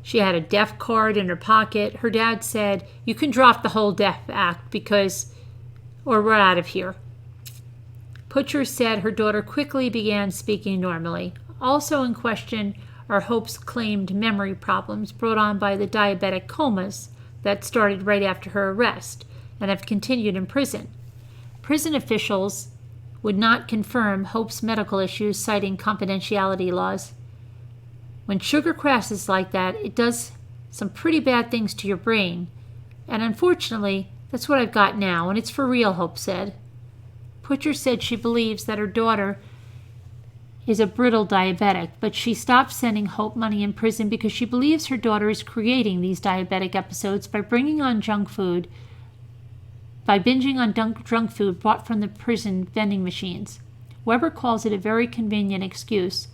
She had a deaf card in her pocket. Her dad said, you can drop the whole deaf act or we're out of here. Putcher said her daughter quickly began speaking normally. Also in question are Hope's claimed memory problems brought on by the diabetic comas that started right after her arrest and have continued in prison. Prison officials would not confirm Hope's medical issues, citing confidentiality laws. When sugar crashes like that, it does some pretty bad things to your brain, and unfortunately, That's what I've got now, and it's for real, Hope said. Butcher said she believes that her daughter is a brittle diabetic, but she stopped sending Hope money in prison because she believes her daughter is creating these diabetic episodes by bringing on junk food, by binging on junk food bought from the prison vending machines. Weber calls it a very convenient excuse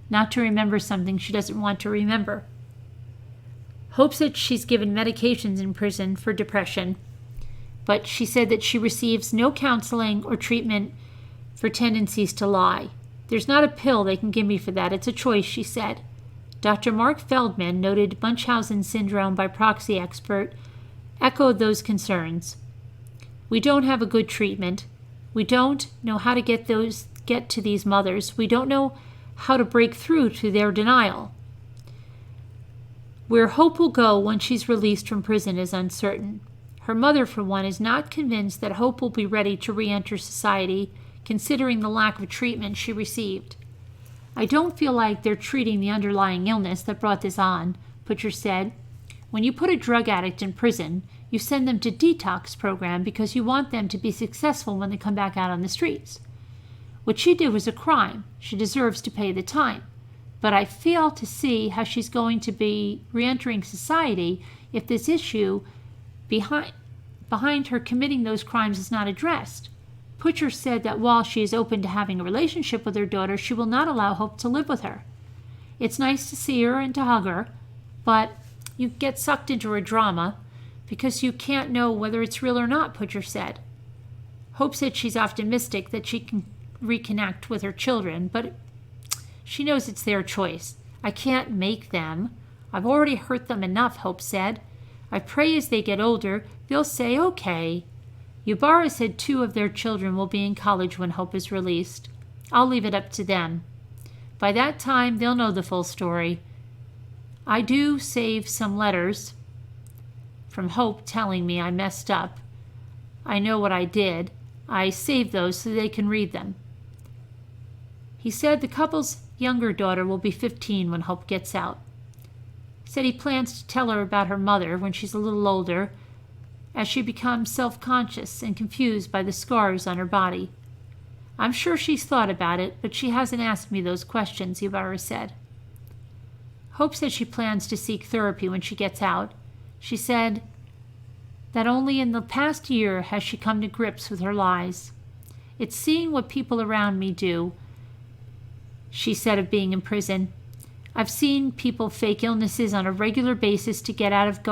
not to remember something she doesn't want to remember. Hope said she's given medications in prison for depression, but she said that she receives no counseling or treatment for tendencies to lie. There's not a pill they can give me for that. It's a choice, she said. Dr. Mark Feldman, noted Munchausen syndrome by proxy expert, echoed those concerns. We don't have a good treatment. We don't know how to get to these mothers. We don't know how to break through to their denial. Where Hope will go when she's released from prison is uncertain. Her mother, for one, is not convinced that Hope will be ready to re-enter society, considering the lack of treatment she received. I don't feel like they're treating the underlying illness that brought this on, Butcher said. When you put a drug addict in prison, you send them to detox program because you want them to be successful when they come back out on the streets. What she did was a crime. She deserves to pay the time. But I fail to see how she's going to be re-entering society if this issue behind her committing those crimes is not addressed. Butcher said that while she is open to having a relationship with her daughter, she will not allow Hope to live with her. It's nice to see her and to hug her, but you get sucked into her drama because you can't know whether it's real or not, Butcher said. Hope said she's optimistic that she can reconnect with her children, but she knows it's their choice. I can't make them. I've already hurt them enough, Hope said. I pray as they get older, they'll say, okay. Ybarra said 2 of their children will be in college when Hope is released. I'll leave it up to them. By that time, they'll know the full story. I do save some letters from Hope telling me I messed up. I know what I did. I save those so they can read them. He said the couple's younger daughter will be 15 when Hope gets out. Said he plans to tell her about her mother when she's a little older, as she becomes self-conscious and confused by the scars on her body. I'm sure she's thought about it, but she hasn't asked me those questions, Ybarra said. Hope said she plans to seek therapy when she gets out. She said that only in the past year has she come to grips with her lies. It's seeing what people around me do, she said of being in prison. I've seen people fake illnesses on a regular basis to get out of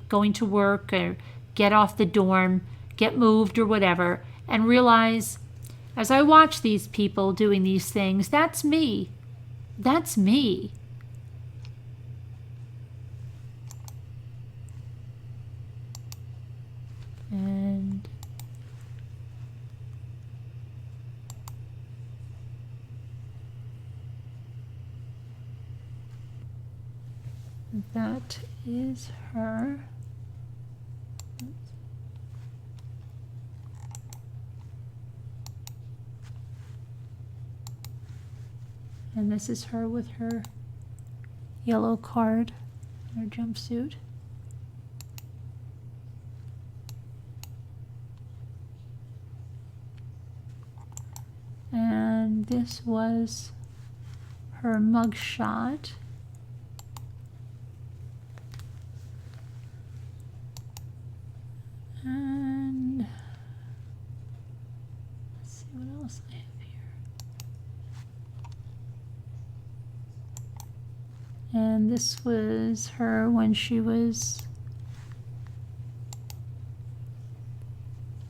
going to work or get off the dorm, get moved or whatever, and realize, as I watch these people doing these things, that's me. That's me. And that is her. And this is her with her yellow card and her jumpsuit. And this was her mugshot. And let's see what else I have here. And this was her when she was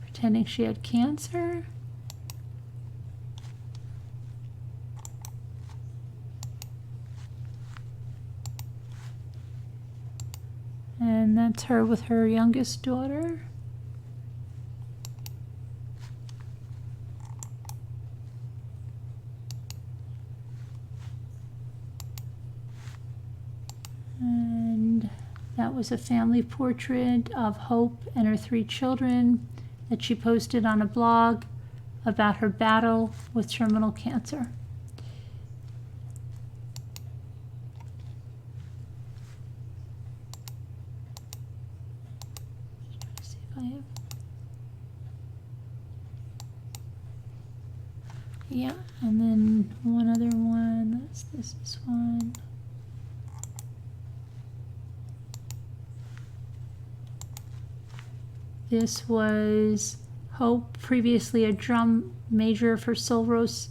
pretending she had cancer. And that's her with her youngest daughter. And that was a family portrait of Hope and her 3 children that she posted on a blog about her battle with terminal cancer. Let's see if I have Yeah, and then one other one. This is one. This was Hope, previously a drum major for Sol Ross,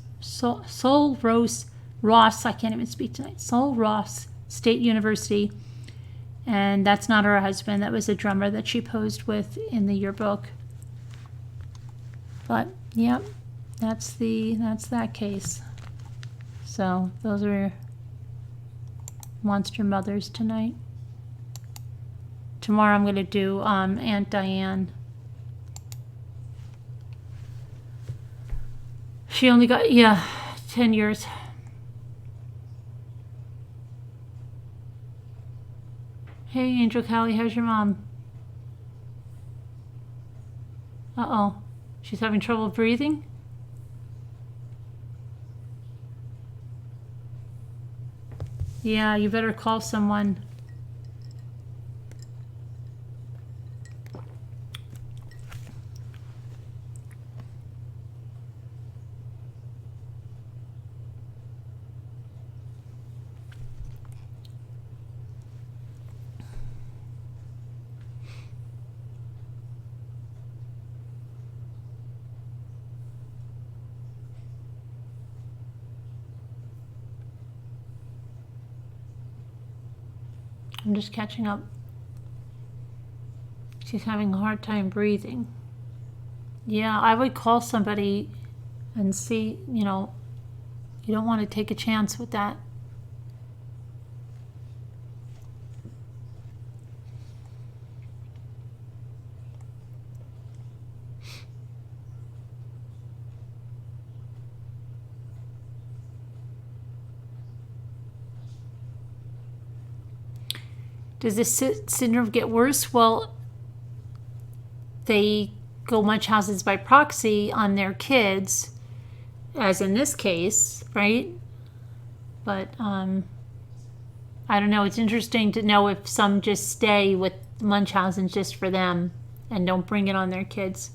I can't even speak tonight, Sol Ross State University. And that's not her husband. That was a drummer that she posed with in the yearbook. But, yep, that's that case. So, those are monster mothers tonight. Tomorrow I'm going to do Aunt Diane. She only got, 10 years. Hey, Angel Callie, how's your mom? Uh-oh. She's having trouble breathing? Yeah, you better call someone. I'm just catching up. She's having a hard time breathing. Yeah, I would call somebody and see, you don't want to take a chance with that. Does this syndrome get worse? Well, they go Munchausen's by proxy on their kids, as in this case, right? But I don't know. It's interesting to know if some just stay with Munchausen's just for them and don't bring it on their kids.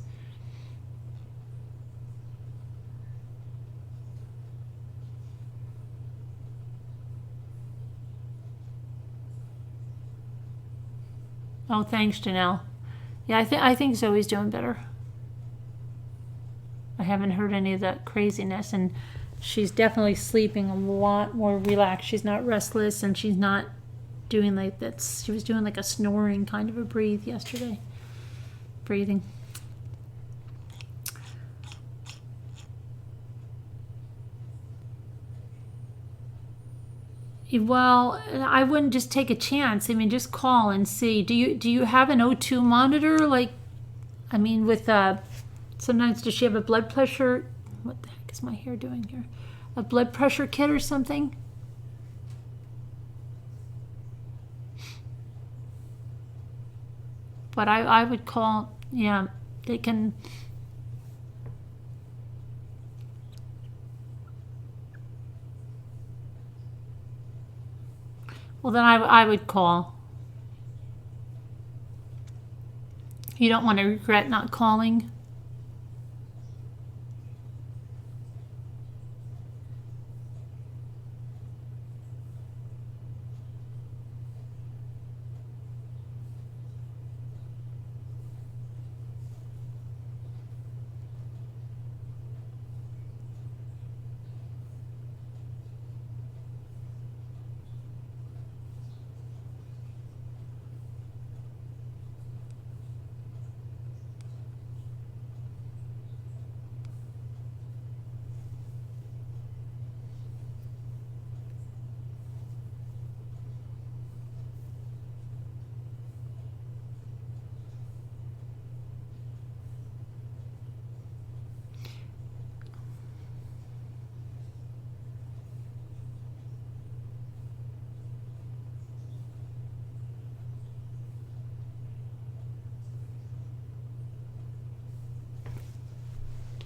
Oh, thanks, Janelle. Yeah, I think Zoe's doing better. I haven't heard any of that craziness, and she's definitely sleeping a lot more relaxed. She's not restless, and she's not doing like that. She was doing like a snoring kind of a breathing. Well, I wouldn't just take a chance. I mean, just call and see. Do you have an O2 monitor? Like, I mean, with sometimes does she have a blood pressure? What the heck is my hair doing here? A blood pressure kit or something? But I would call. Yeah, they can. Well, then I would call. You don't want to regret not calling.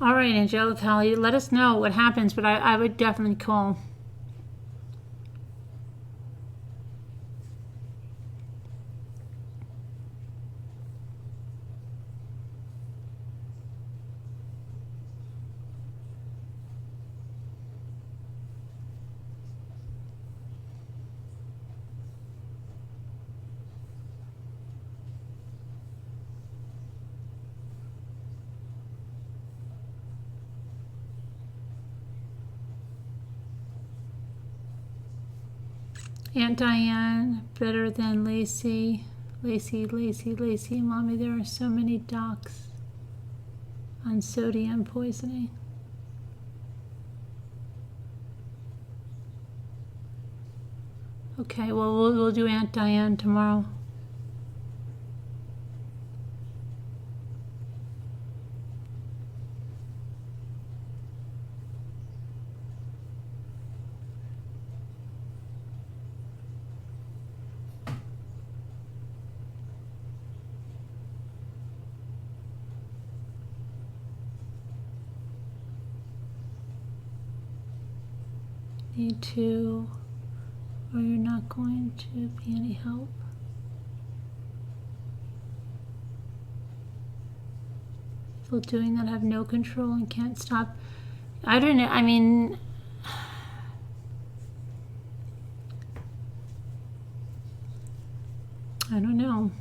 All right, Angelica, Holly, let us know what happens, but I would definitely call. Aunt Diane, better than Lacey. Lacey. Mommy, there are so many docs on sodium poisoning. Okay, well, we'll do Aunt Diane tomorrow. Need to, or you're not going to be any help. People doing that have no control and can't stop. I don't know. I mean, I don't know.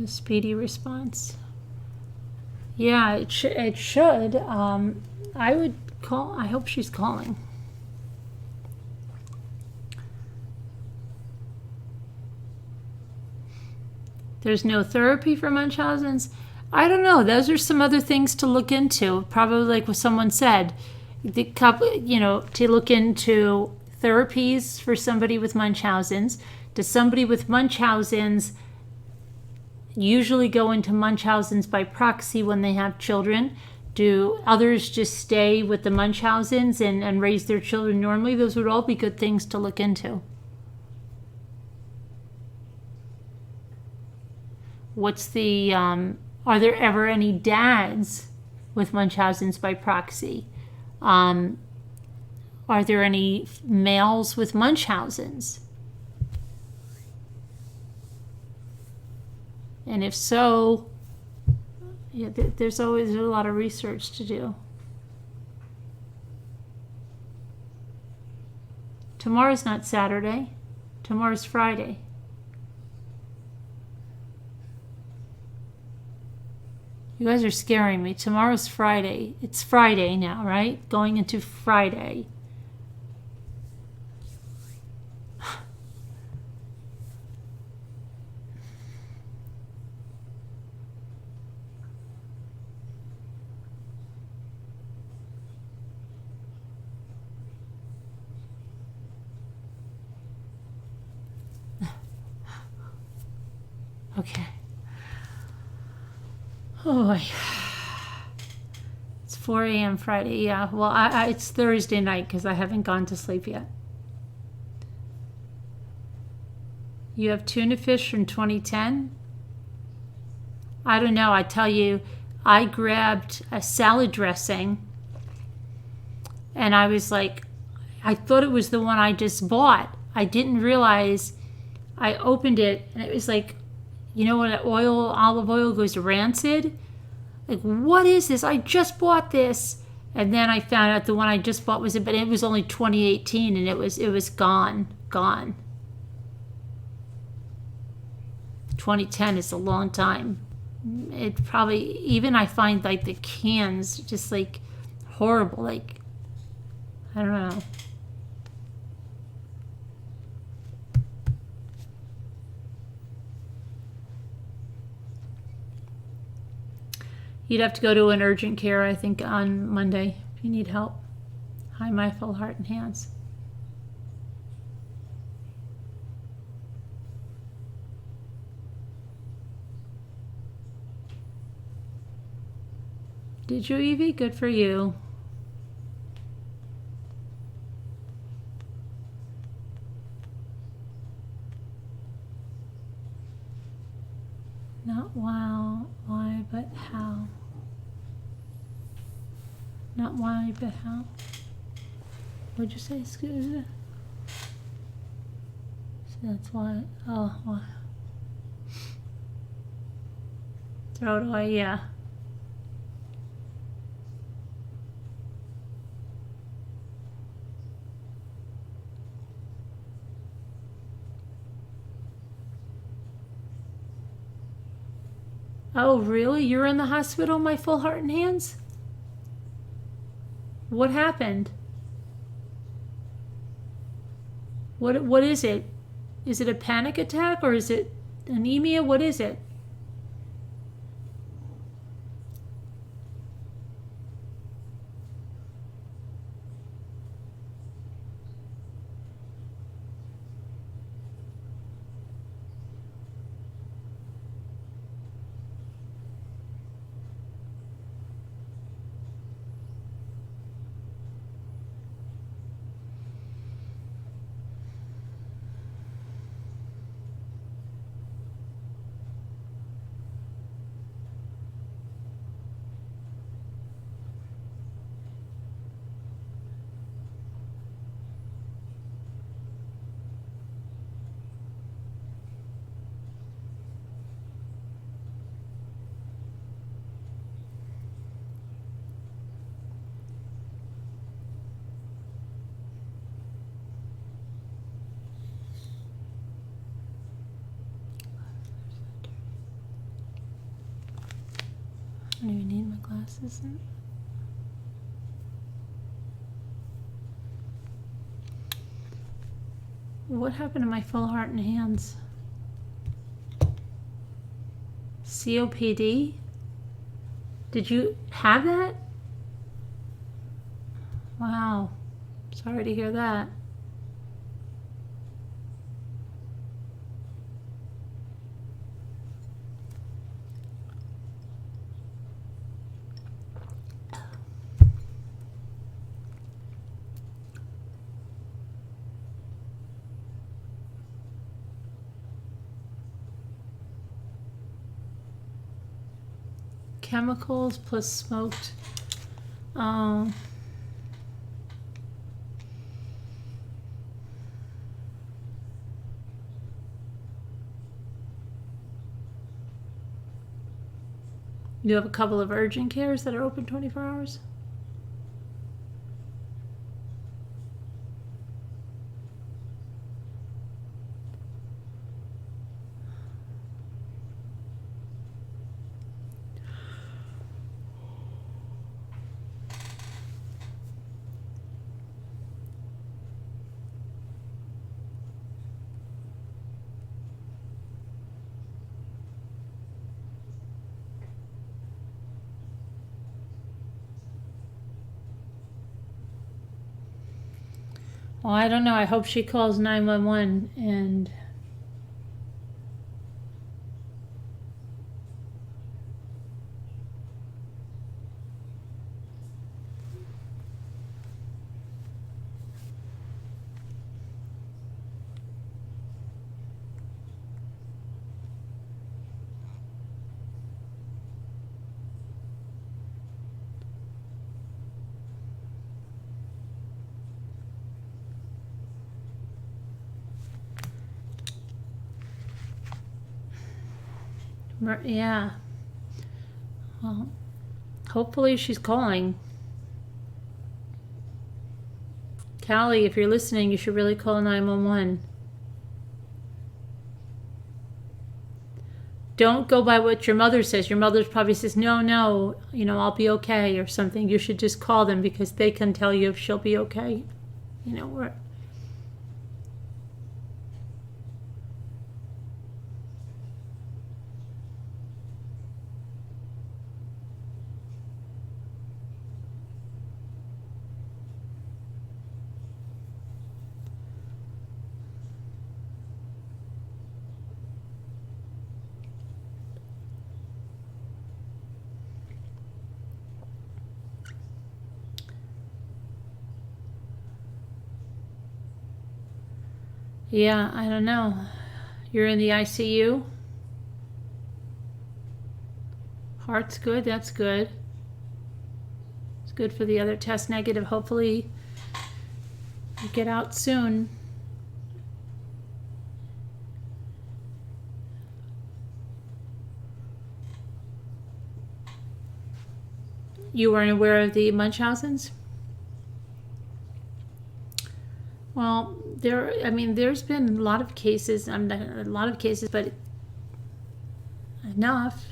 A speedy response. Yeah, it should. I would call. I hope she's calling. There's no therapy for Munchausen's. I don't know. Those are some other things to look into. Probably like what someone said, the couple, to look into therapies for somebody with Munchausen's. Does somebody with Munchausen's usually go into Munchausen's by proxy when they have children? Do others just stay with the Munchausen's and raise their children normally? Those would all be good things to look into. What's the, are there ever any dads with Munchausen's by proxy? Are there any males with Munchausen's? And if so, yeah, there's a lot of research to do. Tomorrow's not Saturday. Tomorrow's Friday. You guys are scaring me. Tomorrow's Friday. It's Friday now, right? Going into Friday. Okay. Oh, it's 4 a.m. Friday. Yeah, well, it's Thursday night because I haven't gone to sleep yet. You have tuna fish from 2010? I don't know. I tell you, I grabbed a salad dressing and I was like, I thought it was the one I just bought. I didn't realize. I opened it and it was like, when olive oil goes rancid? Like, what is this? I just bought this. And then I found out the one I just bought was but it was only 2018 and it was gone. 2010 is a long time. It probably, even I find like the cans just like horrible. Like, I don't know. You'd have to go to an urgent care, I think, on Monday if you need help. Hi, my full heart and hands. Did you, Evie? Good for you. Not wow, why, but how. Not why, but how. What'd you say, excuse me? So that's why, oh, why. Throw it away, yeah. Oh, really? You're in the hospital, my full heart and hands? What happened? What is it? Is it a panic attack or is it anemia? What is it? I don't even need my glasses. What happened to my full heart and hands? COPD? Did you have that? Wow. Sorry to hear that. Chemicals plus smoked. You have a couple of urgent cares that are open 24 hours? Well, I don't know. I hope she calls 911 and yeah. Well, hopefully she's calling. Callie, if you're listening, you should really call 911. Don't go by what your mother says. Your mother probably says, no, I'll be okay or something. You should just call them because they can tell you if she'll be okay. We're... Yeah, I don't know. You're in the ICU? Heart's good, that's good. It's good for the other test negative. Hopefully you get out soon. You weren't aware of the Munchausen's? Well, there's been a lot of cases, but enough.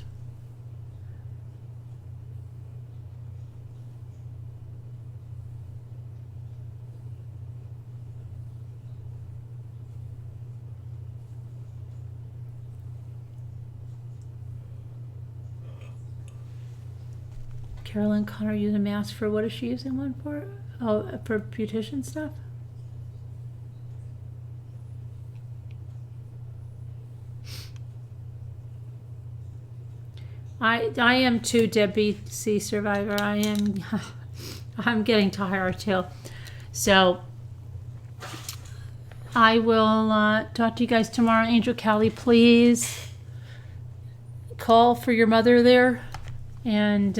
Carolyn Connor using a mask for what is she using one for? Oh, for beautician stuff? I am too, Debbie C. Survivor. I am. I'm getting tired too. So I will talk to you guys tomorrow. Angel Callie, please call for your mother there. And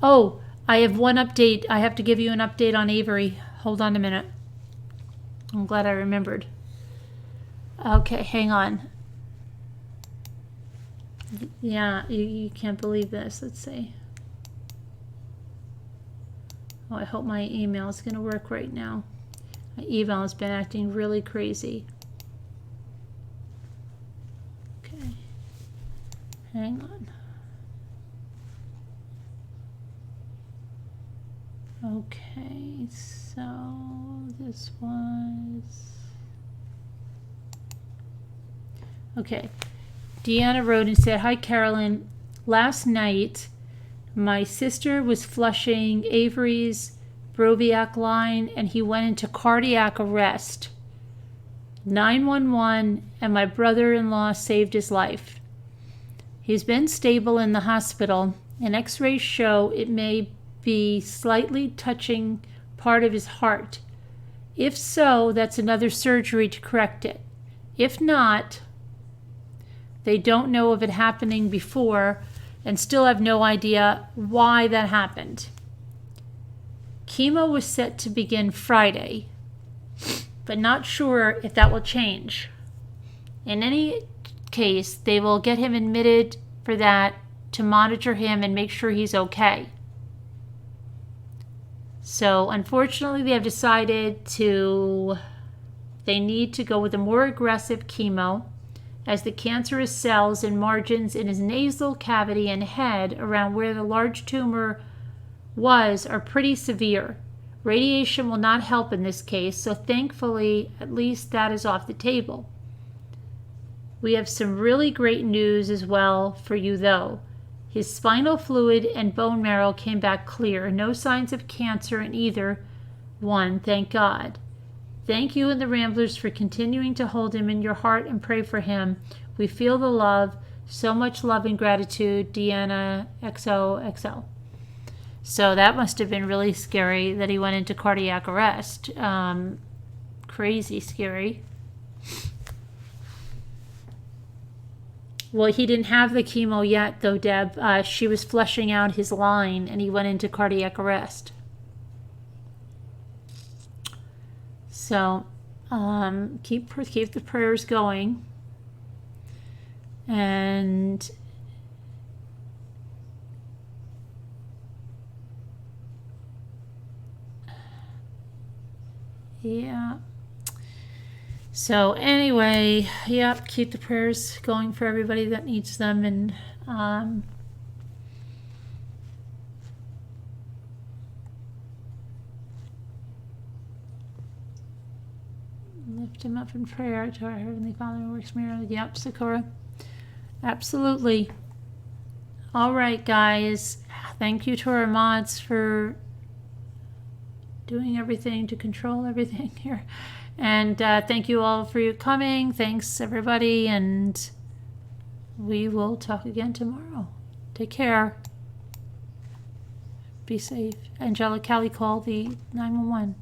oh, I have one update. I have to give you an update on Avery. Hold on a minute. I'm glad I remembered. Okay, hang on. Yeah, you can't believe this. Let's see. Oh, I hope my email is going to work right now. My email has been acting really crazy. Okay. Hang on. Okay, so this was... Okay. Deanna wrote and said, "Hi, Carolyn. Last night, my sister was flushing Avery's Broviac line, and he went into cardiac arrest. 911, and my brother-in-law saved his life. He's been stable in the hospital, and x-rays show it may be slightly touching part of his heart. If so, that's another surgery to correct it. If not, they don't know of it happening before and still have no idea why that happened. Chemo was set to begin Friday, but not sure if that will change. In any case, they will get him admitted for that to monitor him and make sure he's okay. So unfortunately, they have decided they need to go with a more aggressive chemo, as the cancerous cells and margins in his nasal cavity and head around where the large tumor was are pretty severe. Radiation will not help in this case, so thankfully, at least that is off the table. We have some really great news as well for you, though. His spinal fluid and bone marrow came back clear. No signs of cancer in either one, thank God. Thank you and the Ramblers for continuing to hold him in your heart and pray for him. We feel the love. So much love and gratitude, Deanna XOXO. So that must have been really scary that he went into cardiac arrest. Crazy scary. Well, he didn't have the chemo yet, though, Deb. She was flushing out his line, and he went into cardiac arrest. So keep the prayers going. And yeah. So anyway, yep, keep the prayers going for everybody that needs them, and lift him up in prayer to our Heavenly Father who works miracles. Yep, Sakura. Absolutely. All right, guys. Thank you to our mods for doing everything to control everything here. And thank you all for your coming. Thanks, everybody. And we will talk again tomorrow. Take care. Be safe. Angela Callie, call the 911.